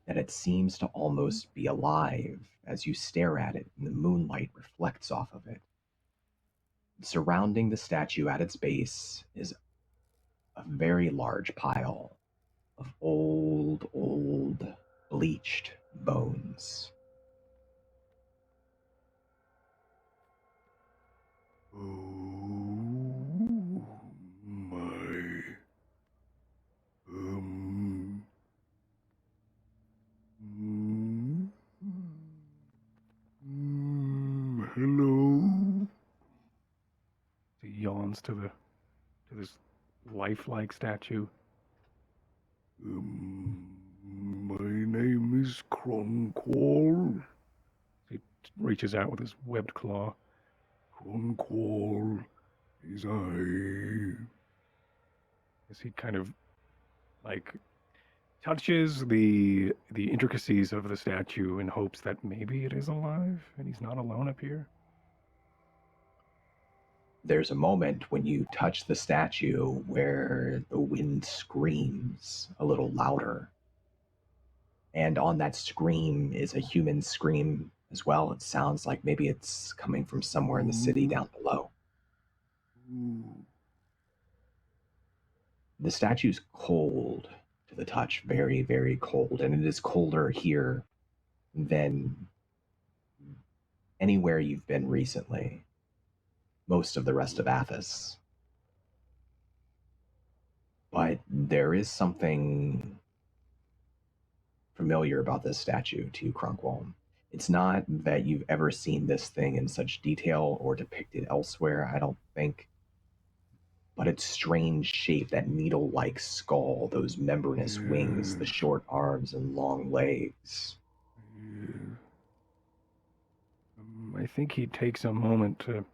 that it seems to almost be alive as you stare at it and the moonlight reflects off of it. Surrounding the statue at its base is a very large pile of old, bleached bones. Oh my. Hello. He yawns to this lifelike statue. My name is Kronqual. He reaches out with his webbed claw. Kronqual is I. As he kind of like touches the intricacies of the statue in hopes that maybe it is alive and he's not alone up here. There's a moment when you touch the statue where the wind screams a little louder. And on that scream is a human scream as well. It sounds like maybe it's coming from somewhere in the city down below. The statue's cold to the touch, very, very cold. And it is colder here than anywhere you've been recently. Most of the rest of Athos. But there is something familiar about this statue to you, Kronqual. It's not that you've ever seen this thing in such detail or depicted elsewhere, I don't think. But its strange shape, that needle-like skull, those membranous wings, the short arms and long legs. Yeah. I think he takes a moment to...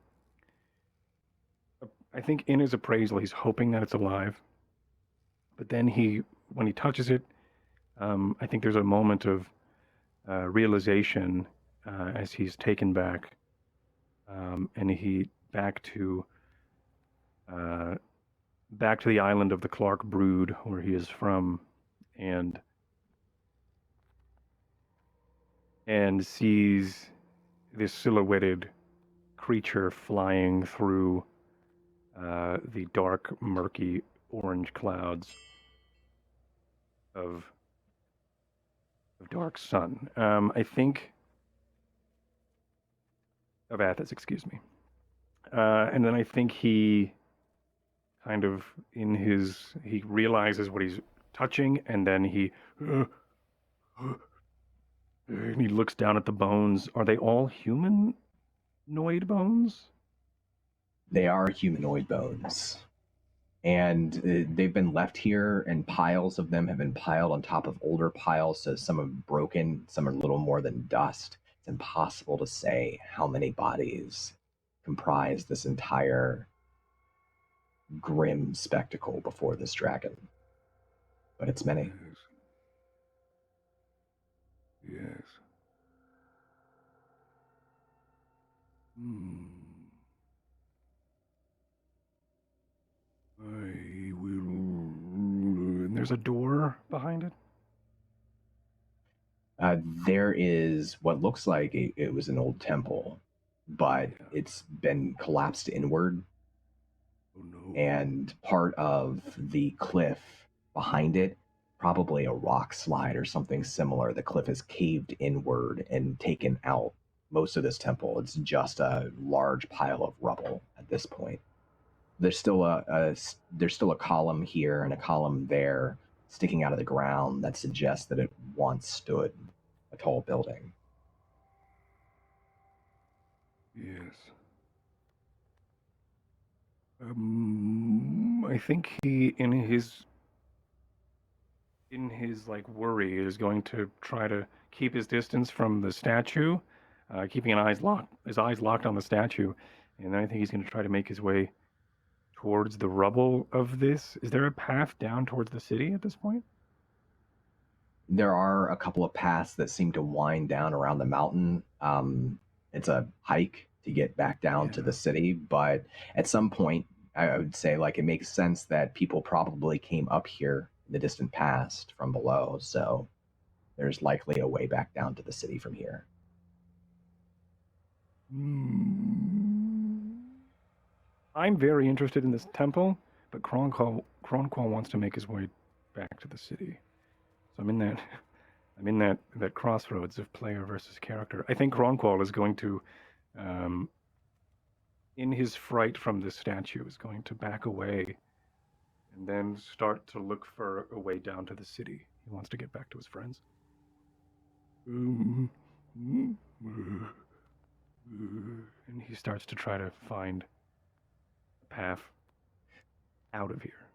I think in his appraisal, he's hoping that it's alive. But then when he touches it, I think there's a moment of realization as he's taken back. And he back to the island of the Clark Brood, where he is from, and sees this silhouetted creature flying through the dark, murky orange clouds of dark sun. I think of Athos, excuse me. And then I think he kind of he realizes what he's touching, and then and he looks down at the bones. Are they all humanoid bones? They are humanoid bones. And they've been left here, and piles of them have been piled on top of older piles. So some are broken, some are little more than dust. It's impossible to say how many bodies comprise this entire grim spectacle before this dragon. But it's many. Yes. I will. And there's a door behind it? There is what looks like it was an old temple, but it's been collapsed inward. Oh no. And part of the cliff behind it, probably a rock slide or something similar, the cliff is caved inward and taken out most of this temple. It's just a large pile of rubble at this point. There's still a column here and a column there sticking out of the ground that suggests that it once stood a tall building. Yes. I think he, in his like worry, is going to try to keep his distance from the statue, keeping his eyes locked on the statue, and then I think he's going to try to make his way towards the rubble of this. Is there a path down towards the city at this point? There are a couple of paths that seem to wind down around the mountain. It's a hike to get back down to the city, but at some point, I would say like it makes sense that people probably came up here in the distant past from below, so there's likely a way back down to the city from here. I'm very interested in this temple, but Kronqual wants to make his way back to the city. So I'm in that crossroads of player versus character. I think Kronqual is going to, in his fright from the statue, is going to back away and then start to look for a way down to the city. He wants to get back to his friends. And he starts to try to find a path out of here.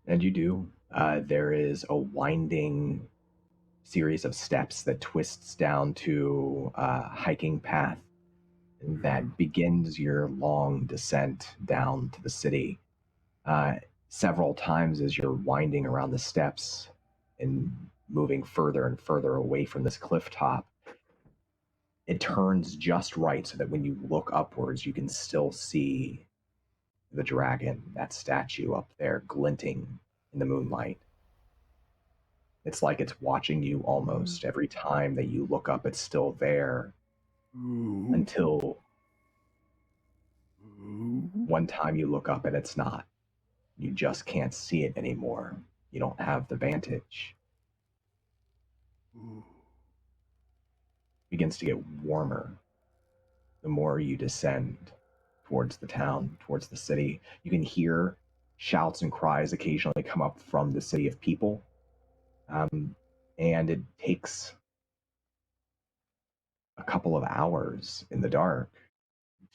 And you do. There is a winding series of steps that twists down to a hiking path that begins your long descent down to the city. Several times as you're winding around the steps and moving further and further away from this cliff top, it turns just right so that when you look upwards, you can still see the dragon, that statue up there glinting in the moonlight. It's like it's watching you almost. Every time that you look up, it's still there until one time you look up and it's not. You just can't see it anymore. You don't have the vantage. It begins to get warmer the more you descend towards the town, towards the city. You can hear shouts and cries occasionally come up from the city of people. And it takes a couple of hours in the dark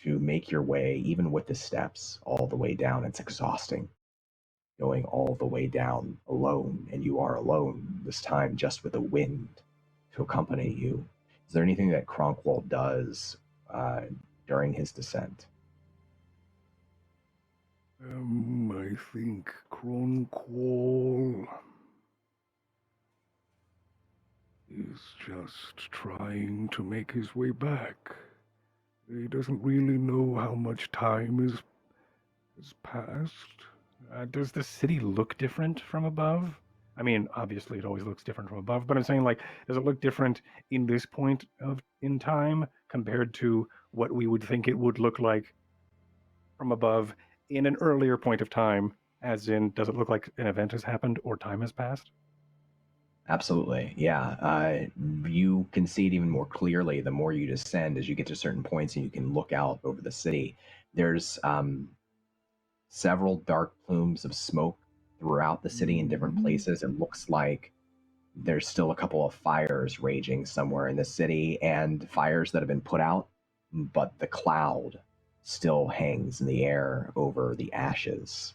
to make your way, even with the steps, all the way down. It's exhausting going all the way down alone, and you are alone this time just with the wind to accompany you. Is there anything that Kronqual does during his descent? I think Kronqual is just trying to make his way back. He doesn't really know how much time has passed. Does the city look different from above? I mean, obviously, it always looks different from above, but I'm saying, like, does it look different in this point in time compared to what we would think it would look like from above in an earlier point of time? As in, does it look like an event has happened or time has passed? Absolutely, yeah. You can see it even more clearly the more you descend as you get to certain points and you can look out over the city. There's several dark plumes of smoke throughout the city in different places. It looks like there's still a couple of fires raging somewhere in the city, and fires that have been put out, but the cloud still hangs in the air over the ashes.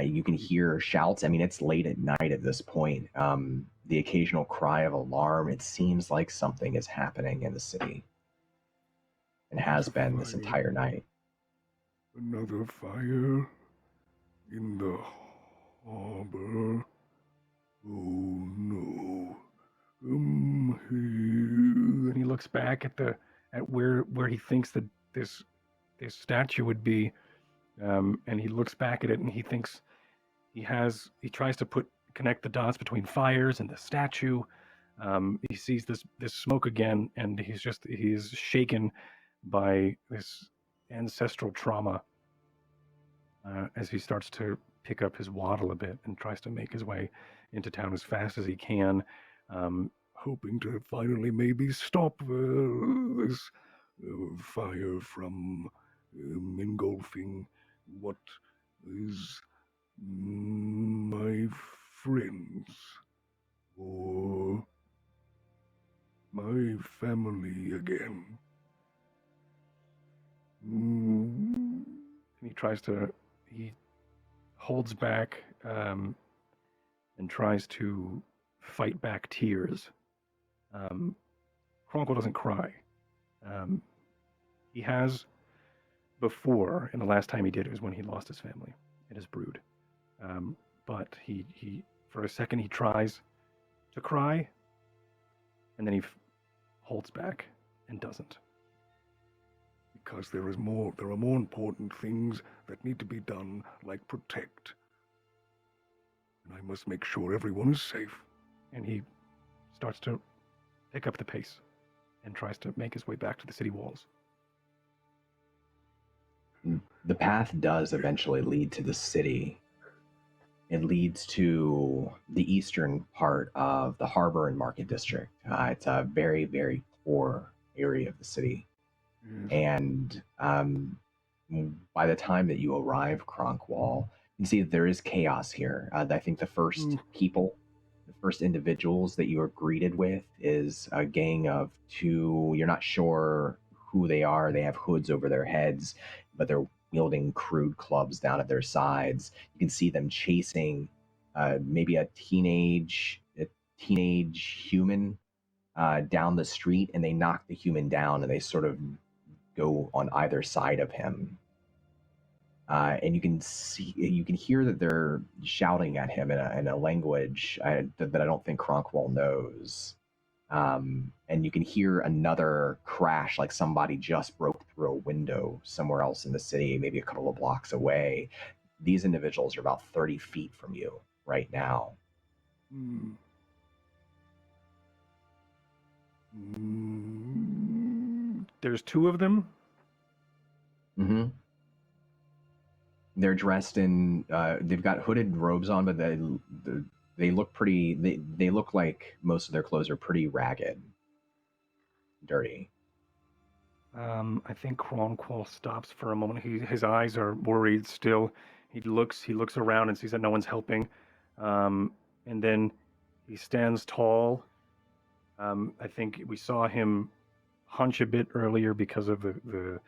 You can hear shouts. I mean, it's late at night at this point. The occasional cry of alarm. It seems like something is happening in the city and has been this entire night. Another fire in the harbor. Oh no. And he looks back at where he thinks that this statue would be, and he looks back at it and he thinks he tries to connect the dots between fires and the statue. He sees this smoke again, and he's shaken by this ancestral trauma as he starts to pick up his waddle a bit and tries to make his way into town as fast as he can, hoping to finally maybe stop this fire from engulfing what is my friends or my family again. And he holds back and tries to fight back tears. Kronqual doesn't cry. He has before, and the last time he did it was when he lost his family and his brood. But he for a second he tries to cry, and then he holds back and doesn't. Because there are more important things that need to be done, like protect. And I must make sure everyone is safe. And he starts to pick up the pace and tries to make his way back to the city walls. The path does eventually lead to the city. It leads to the eastern part of the harbor and market district. It's a very, very poor area of the city. And by the time that you arrive, Kronqual, you can see that there is chaos here. I think the first individuals that you are greeted with is a gang of two. You're not sure who they are. They have hoods over their heads, but they're wielding crude clubs down at their sides. You can see them chasing maybe a teenage human down the street, and they knock the human down, and they sort of go on either side of him. And you can hear that they're shouting at him in a language that I don't think Kronqual knows. And you can hear another crash, like somebody just broke through a window somewhere else in the city, maybe a couple of blocks away. These individuals are about 30 feet from you right now. There's two of them? Mm-hmm. They're dressed in, they've got hooded robes on, but they look pretty, they look like most of their clothes are pretty ragged, dirty. I think Kronqual stops for a moment. His eyes are worried still. He looks around and sees that no one's helping. And then he stands tall. I think we saw him hunch a bit earlier because of the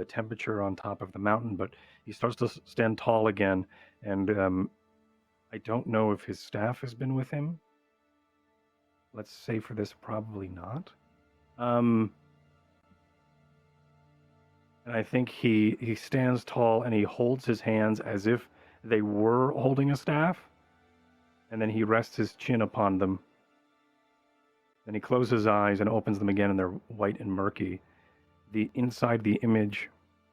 temperature on top of the mountain, but he starts to stand tall again, and I don't know if his staff has been with him. Let's say for this, probably not. And I think he stands tall and he holds his hands as if they were holding a staff, and then he rests his chin upon them. Then he closes his eyes and opens them again, and they're white and murky. Inside the image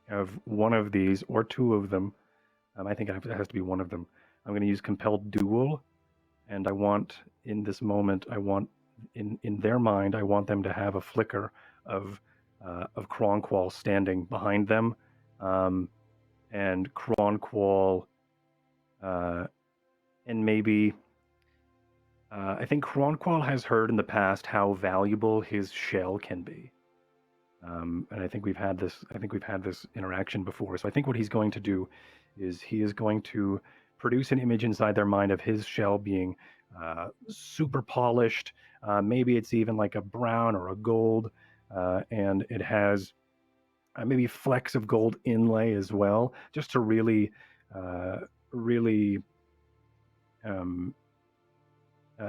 of one of these, or two of them, I think it has to be one of them. I'm going to use Compelled Duel, And I want, in this moment, I want, in their mind, I want them to have a flicker of Kronqual standing behind them, and Kronqual, and maybe, I think Kronqual has heard in the past how valuable his shell can be. And I think we've had this interaction before. So I think what he's going to do is he is going to produce an image inside their mind of his shell being super polished. Maybe it's even like a brown or a gold, and it has maybe flecks of gold inlay as well, just to really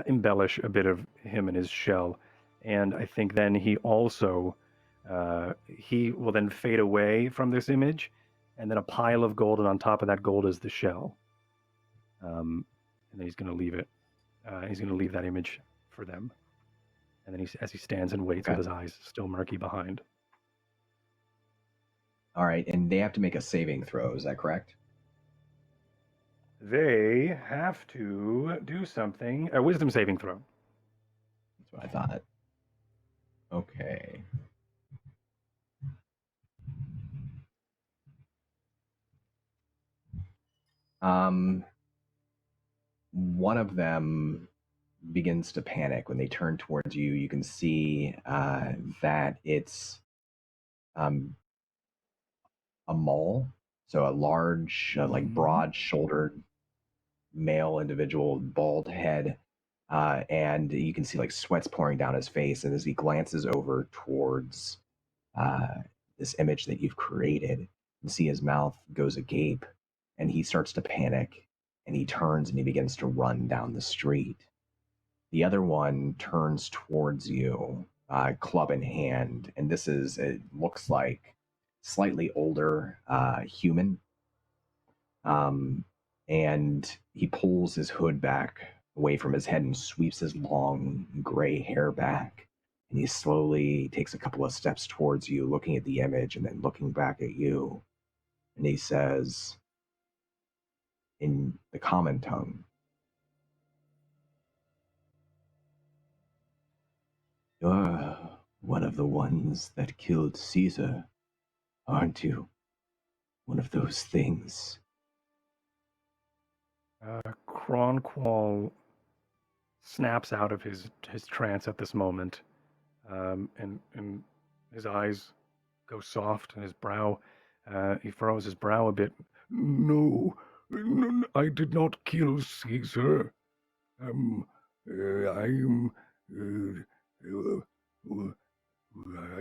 embellish a bit of him and his shell. And I think then he also he will then fade away from this image, and then a pile of gold, and on top of that gold is the shell. And then he's going to leave it. He's going to leave that image for them. And then as he stands and waits with his eyes still murky behind. All right, and they have to make a saving throw. Is that correct? They have to do something. A wisdom saving throw. That's what I thought. Okay. One of them begins to panic when they turn towards you. You can see that it's a mole, so a large, broad-shouldered male individual, bald head, and you can see like sweat's pouring down his face. And as he glances over towards this image that you've created, you see his mouth goes agape, and he starts to panic, and he turns and he begins to run down the street. The other one turns towards you, club in hand, and it looks like slightly older human. And he pulls his hood back away from his head and sweeps his long gray hair back. And he slowly takes a couple of steps towards you, looking at the image and then looking back at you. And he says, in the common tongue, "You're one of the ones that killed Caesar, aren't you? One of those things." Kronqual snaps out of his trance at this moment, and his eyes go soft, and his brow, he furrows his brow a bit. No, I did not kill Caesar. I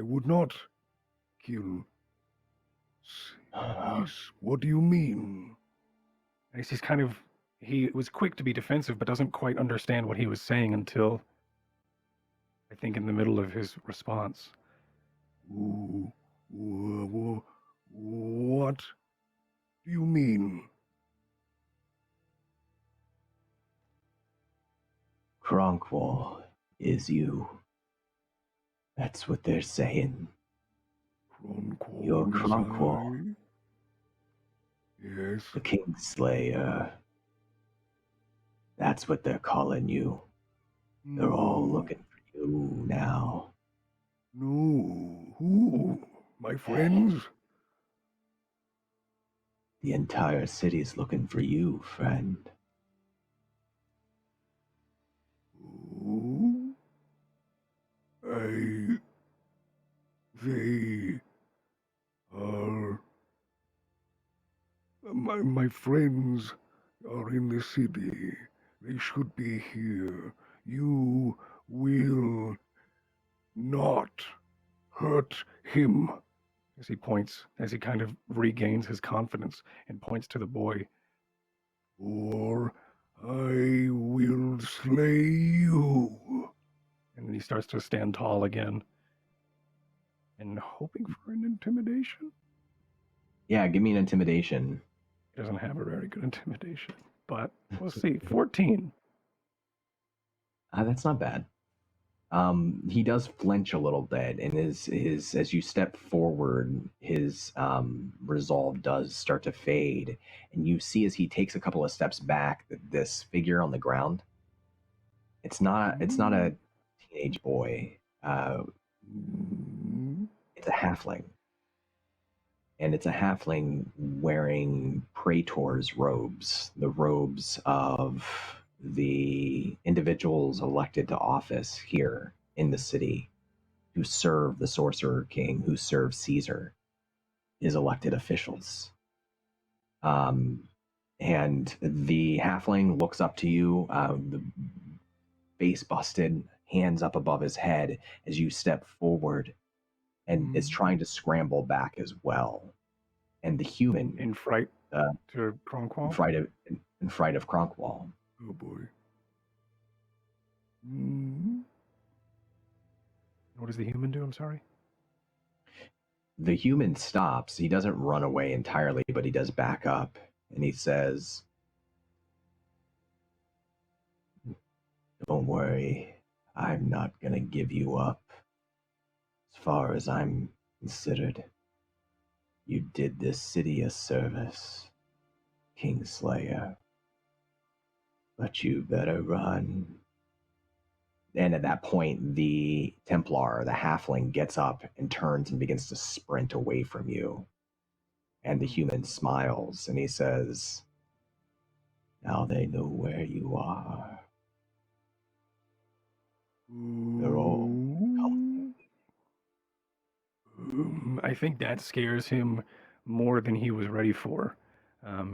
would not kill Caesar. What do you mean? And he's kind of, he was quick to be defensive, but doesn't quite understand what he was saying until, I think, in the middle of his response. What do you mean? Kronqual is you. That's what they're saying. Kronqual. You're Kronqual. Yes. The Kingslayer. That's what they're calling you. They're all looking for you now. No. Who? My friends? The entire city's looking for you, friend. Who? They are... My friends are in the city. They should be here. You will not hurt him. As he points, as he kind of regains his confidence and points to the boy. Or I will slay you. And then he starts to stand tall again. And hoping for an intimidation? Yeah, give me an intimidation. He doesn't have a very good intimidation. But we'll see. 14. That's not bad. He does flinch a little bit, and his as you step forward, his resolve does start to fade, and you see as he takes a couple of steps back, this figure on the ground It's not a teenage boy. It's a halfling. And it's a halfling wearing praetor's robes, the robes of the individuals elected to office here in the city who serve the sorcerer-king, who serve Caesar, his elected officials. And the halfling looks up to you, the face busted, hands up above his head as you step forward, and is trying to scramble back as well. And the human, In fright to Kronqual? in fright of Kronqual. Oh boy. What does the human do? I'm sorry. The human stops. He doesn't run away entirely, but he does back up, and he says, "Don't worry, I'm not gonna give you up. As far as I'm considered, you did this city a service, Kingslayer. But you better run." And at that point, the Templar, the halfling, gets up and turns and begins to sprint away from you. And the human smiles and he says, "Now they know where you are. They're all coming." I think that scares him more than he was ready for.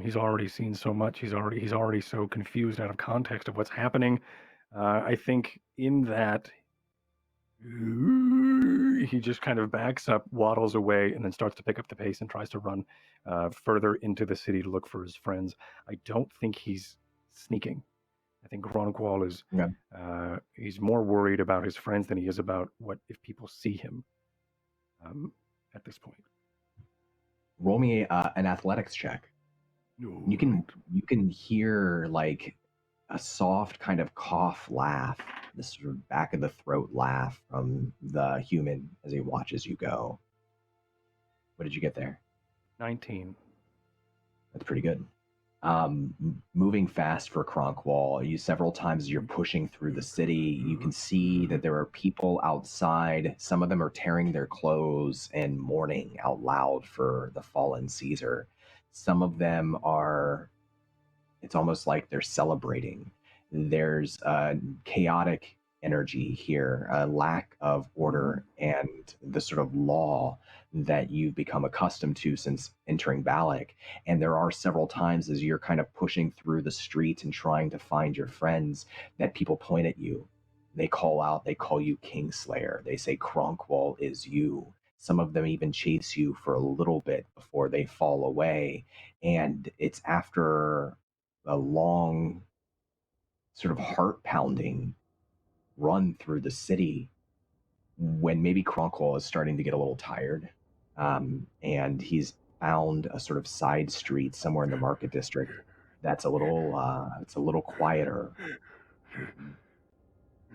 He's already seen so much. He's already so confused out of context of what's happening. I think in that he just kind of backs up, waddles away, and then starts to pick up the pace and tries to run further into the city to look for his friends. I don't think he's sneaking. I think Kronqual is he's more worried about his friends than he is about what if people see him at this point. Roll me an athletics check. No, You can hear like a soft kind of cough laugh, this sort of back of the throat laugh from the human as he watches you go. What did you get there? 19. That's pretty good. Moving fast for Kronqual, you several times as you're pushing through the city, you can see that there are people outside. Some of them are tearing their clothes and mourning out loud for the fallen Caesar. Some of them are, it's almost like they're celebrating. There's a chaotic energy here, a lack of order and the sort of law that you've become accustomed to since entering Balic. And there are several times as you're kind of pushing through the streets and trying to find your friends that people point at you. They call out, they call you Kingslayer. They say Kronqual is you. Some of them even chase you for a little bit before they fall away. And it's after a long sort of heart-pounding run through the city when maybe Kronqual is starting to get a little tired, and he's found a sort of side street somewhere in the market district that's a little quieter.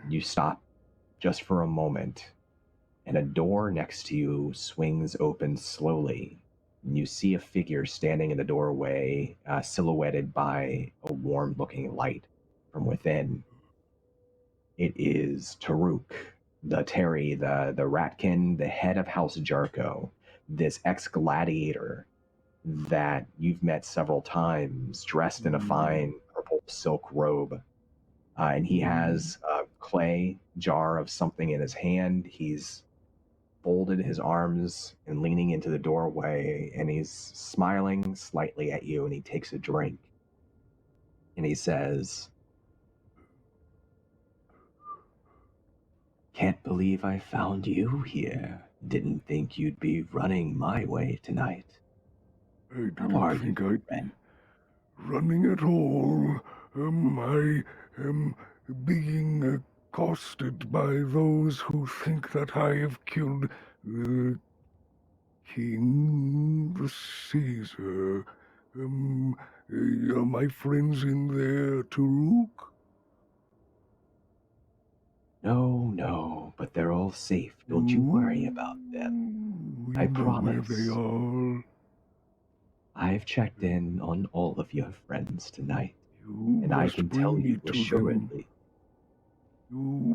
You stop just for a moment, and a door next to you swings open slowly. And you see a figure standing in the doorway, silhouetted by a warm-looking light from within. It is Taruk, the Terry, the Ratkin, the head of House Jarko, this ex-gladiator that you've met several times, dressed in a fine purple silk robe. And he has a clay jar of something in his hand. He's folded his arms and leaning into the doorway, and he's smiling slightly at you, and he takes a drink. And he says, "Can't believe I found you here. Didn't think you'd be running my way tonight. I didn't How are think you, I'd friend?" be running at all. I am being accosted by those who think that I have killed the king, the Caesar. Are my friends in there, Taruk? No, but they're all safe. Don't you worry about them. We I know promise. where they are. I've checked in on all of your friends tonight, You and I must can bring tell me you to them. assuredly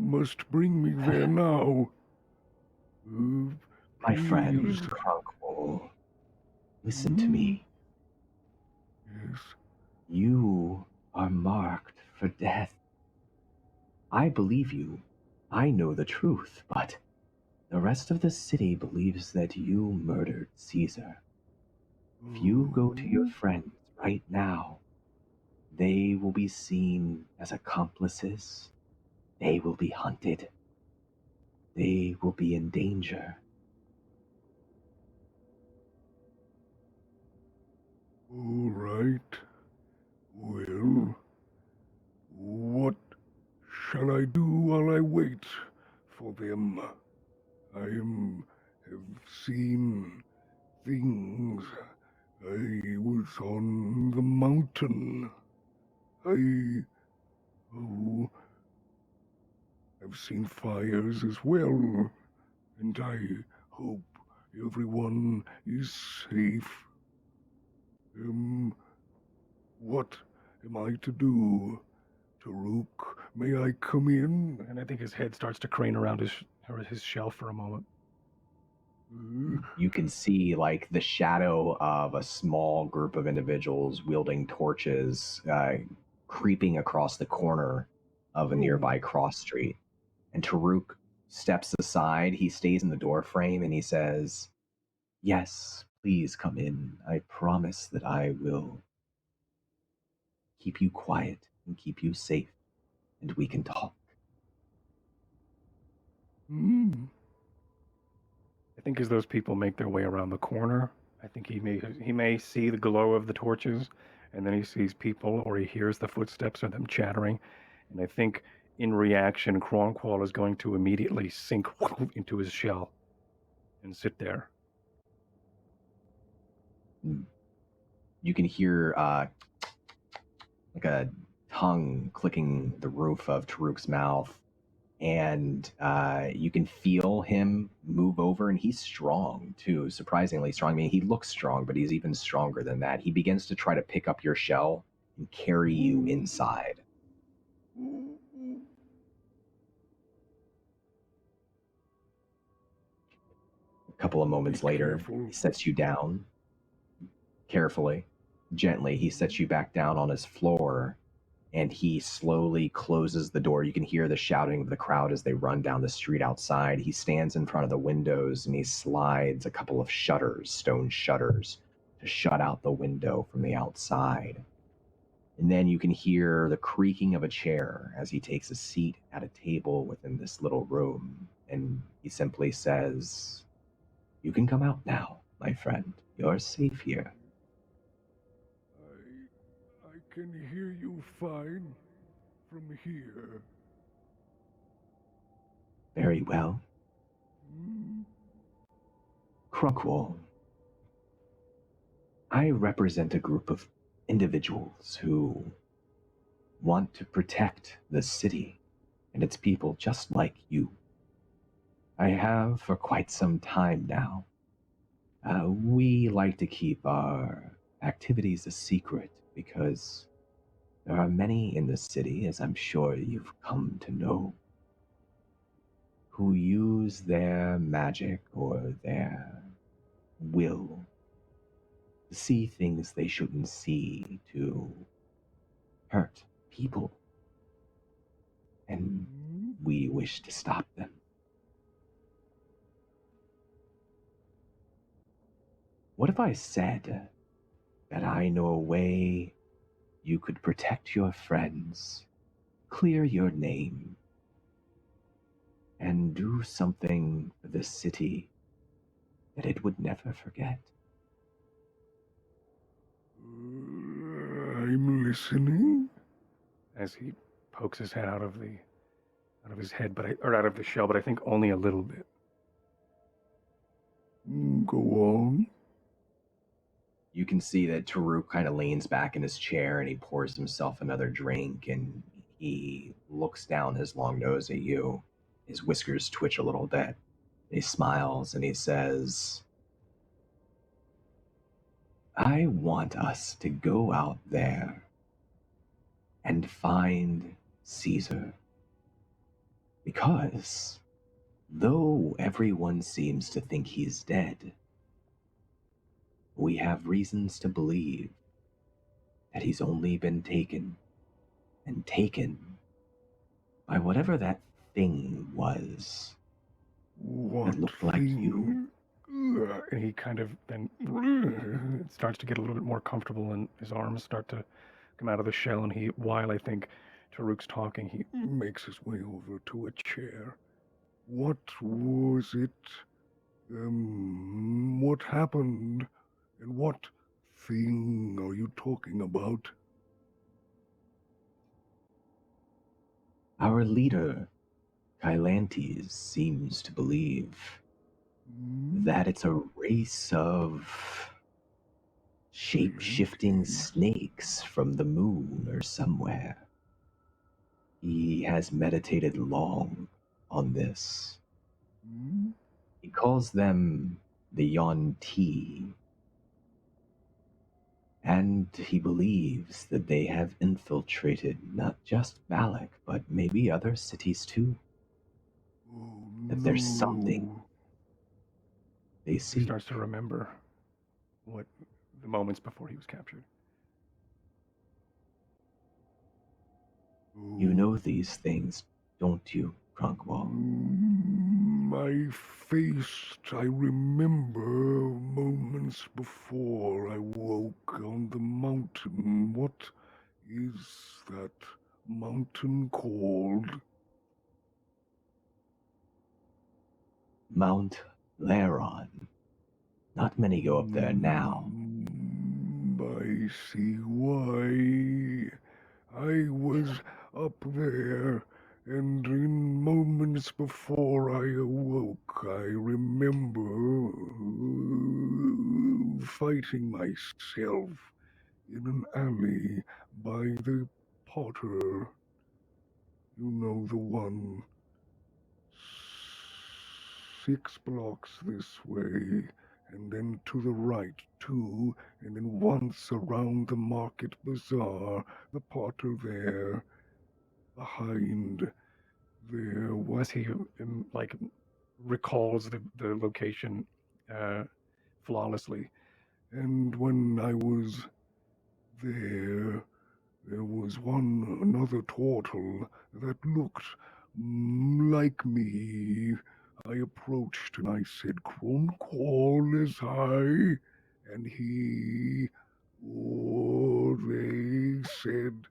must bring me there now. My friend, Please. Kronqual, listen to me. Yes. You are marked for death. I believe you. I know the truth, but the rest of the city believes that you murdered Caesar. If you go to your friends right now, they will be seen as accomplices. They will be hunted. They will be in danger. All right. Well, what shall I do while I wait for them? Have seen things. I was on the mountain. I've seen fires as well, and I hope everyone is safe. What am I to do? Taruk, may I come in? And I think his head starts to crane around his shell for a moment. You can see like the shadow of a small group of individuals wielding torches creeping across the corner of a nearby cross street. And Taruk steps aside. He stays in the door frame and he says, "Yes, please come in. I promise that I will keep you quiet and keep you safe, and we can talk." I think as those people make their way around the corner, I think he may see the glow of the torches, and then he sees people, or he hears the footsteps of them chattering, and I think in reaction, Kronqual is going to immediately sink into his shell and sit there. You can hear like a tongue clicking the roof of Taruk's mouth, and you can feel him move over, and he's strong too, surprisingly strong. I mean, he looks strong, but he's even stronger than that. He begins to try to pick up your shell and carry you inside. A couple of moments later, he sets you down carefully, gently. He sets you back down on his floor, and he slowly closes the door. You can hear the shouting of the crowd as they run down the street outside. He stands in front of the windows and he slides a couple of shutters, stone shutters, to shut out the window from the outside. And then you can hear the creaking of a chair as he takes a seat at a table within this little room. And he simply says, "You can come out now, my friend. You're safe here." I can hear you fine from here. Very well. Kronqual, I represent a group of individuals who want to protect the city and its people just like you. I have for quite some time now. We like to keep our activities a secret because there are many in the city, as I'm sure you've come to know, who use their magic or their will to see things they shouldn't see, to hurt people. And we wish to stop them. What if I said that I know a way you could protect your friends, clear your name, and do something for the city that it would never forget? I'm listening. As he pokes his head out of his head, out of the shell, but I think only a little bit. Go on. You can see that Taruk kind of leans back in his chair and he pours himself another drink, and he looks down his long nose at you. His whiskers twitch a little bit. He smiles and he says, "I want us to go out there and find Caesar. Because, though everyone seems to think he's dead, we have reasons to believe that he's only been taken, and taken by whatever that thing was What that looked like you. And he kind of then starts to get a little bit more comfortable, and his arms start to come out of the shell. And he, while I think Taruk's talking, he makes his way over to a chair. What was it? What happened? And what thing are you talking about? Our leader, Kylantes, seems to believe that it's a race of shape-shifting snakes from the moon or somewhere. He has meditated long on this. He calls them the Yuan-Ti, and he believes that they have infiltrated not just Balic, but maybe other cities too. That there's something they he see. starts to remember what the moments before he was captured. You know these things, don't you, Kronqual? My face, I remember moments before I woke on the mountain. What is that mountain called? Mount Laron. Not many go up there now. I see why. I was up there, and in moments before I awoke, I remember fighting myself in an alley by the potter. You know, the one 6 blocks this way, and then to the right too, and then once around the market bazaar, the potter there, behind there. As he like recalls the location flawlessly. And when I was there was another turtle that looked like me. I approached and I said, Kronqual is I, and they said,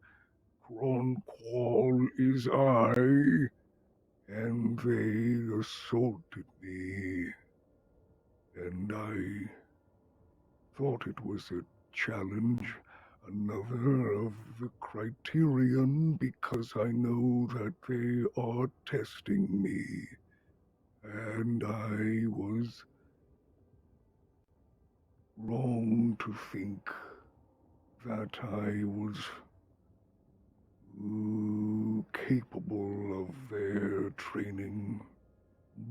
Kronqual is I, and they assaulted me, and I thought it was a challenge, another of the criterion, because I know that they are testing me. And I was wrong to think that I was capable of their training.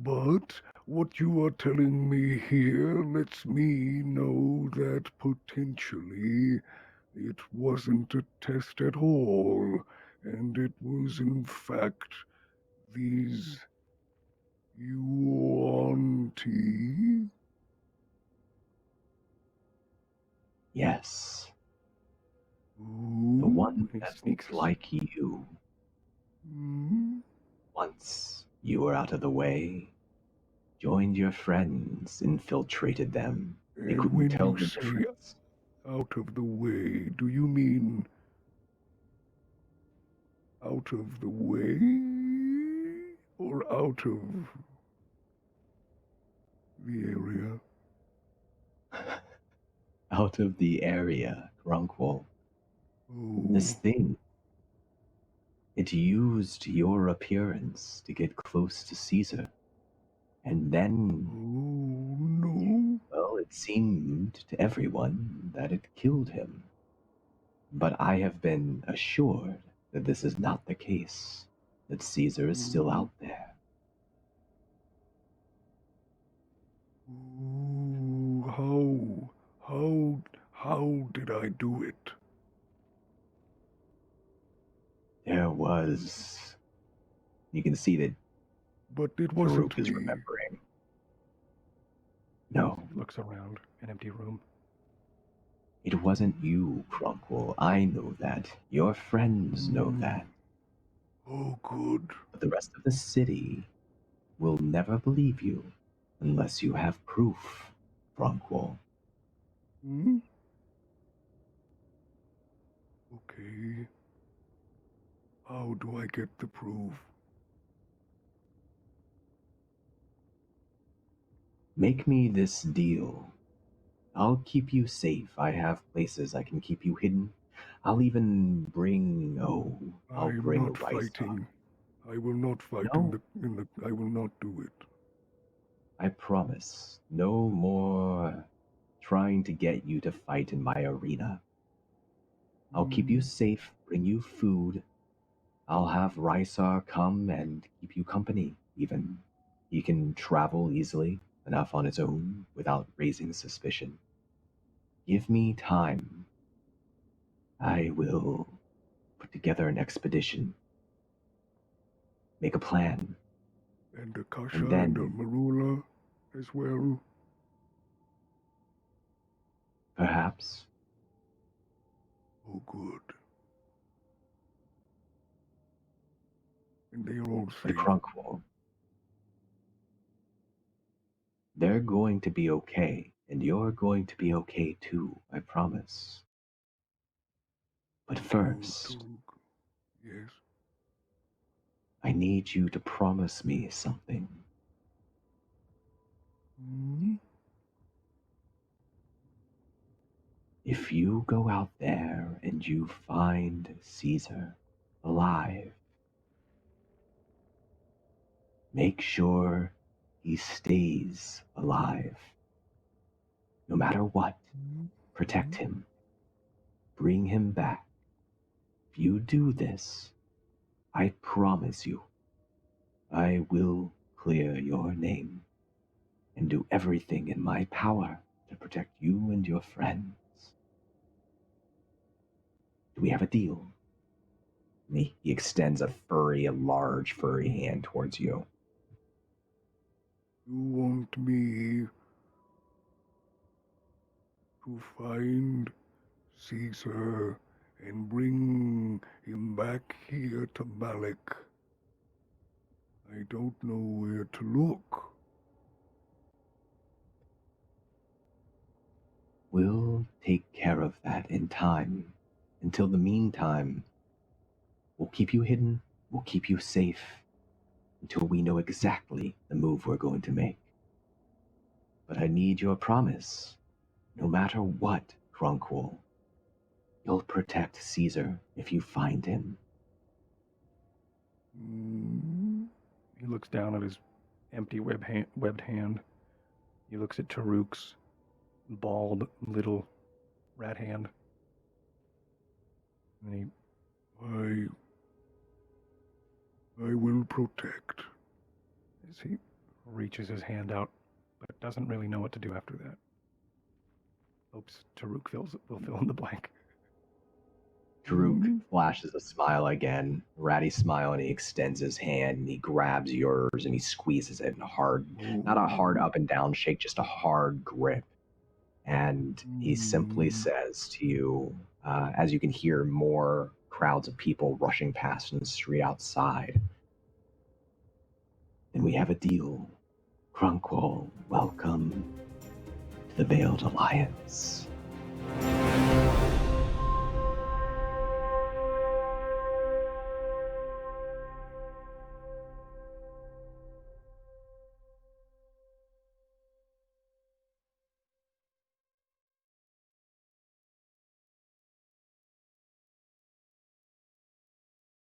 But what you are telling me here lets me know that potentially it wasn't a test at all, and it was in fact these Yuan-Ti. Yes. The one that looks like you. Once you were out of the way, joined your friends, infiltrated them. They couldn't tell the difference. Out of the way, do you mean out of the way or out of the area? Out of the area, Kronqual. This thing, it used your appearance to get close to Caesar. And then, no. Well, it seemed to everyone that it killed him. But I have been assured that this is not the case, that Caesar is still out there. How did I do it? You can see that But it wasn't Farouk is me. remembering. No, He looks around an empty room. it wasn't you, Kronqual. I know that. Your friends know that. Oh, good. But the rest of the city will never believe you unless you have proof, Kronqual. Hmm? Okay. How do I get the proof? Make me this deal. I'll keep you safe. I have places I can keep you hidden. I'll even bring, I'll I'm bring not Rysar. fighting. I will not fight No. I will not do it. I promise. No more trying to get you to fight in my arena. I'll keep you safe, bring you food. I'll have Rysar come and keep you company, even. He can travel easily enough on his own without raising suspicion. Give me time. I will put together an expedition. Make a plan. And Akasha And and then- Merula as well. Perhaps. Oh, good. And they are all The safe. Kronqual. They're going to be okay, and you're going to be okay too, I promise. But first, Taruk. Yes. I need you to promise me something. Hmm? If you go out there and you find Caesar alive, make sure he stays alive. No matter what, protect him. Bring him back. If you do this, I promise you, I will clear your name and do everything in my power to protect you and your friends. Do we have a deal? And he extends a large furry hand towards you. You want me to find Caesar and bring him back here to Balic. I don't know where to look. We'll take care of that in time. Until the meantime, we'll keep you hidden, we'll keep you safe, until we know exactly the move we're going to make. But I need your promise. No matter what, Kronqual, you'll protect Caesar if you find him. Hmm? He looks down at his empty webbed hand. He looks at Taruk's bald little rat hand. And I will protect. as he reaches his hand out, but doesn't really know what to do after that. Hopes Taruk will fill in the blank. Taruk flashes a smile again, a ratty smile, and he extends his hand and he grabs yours and he squeezes it in a hard, not a hard up and down shake, just a hard grip. And he simply says to you, as you can hear more crowds of people rushing past in the street outside, "Then we have a deal. Kronqual, welcome to the Veiled Alliance."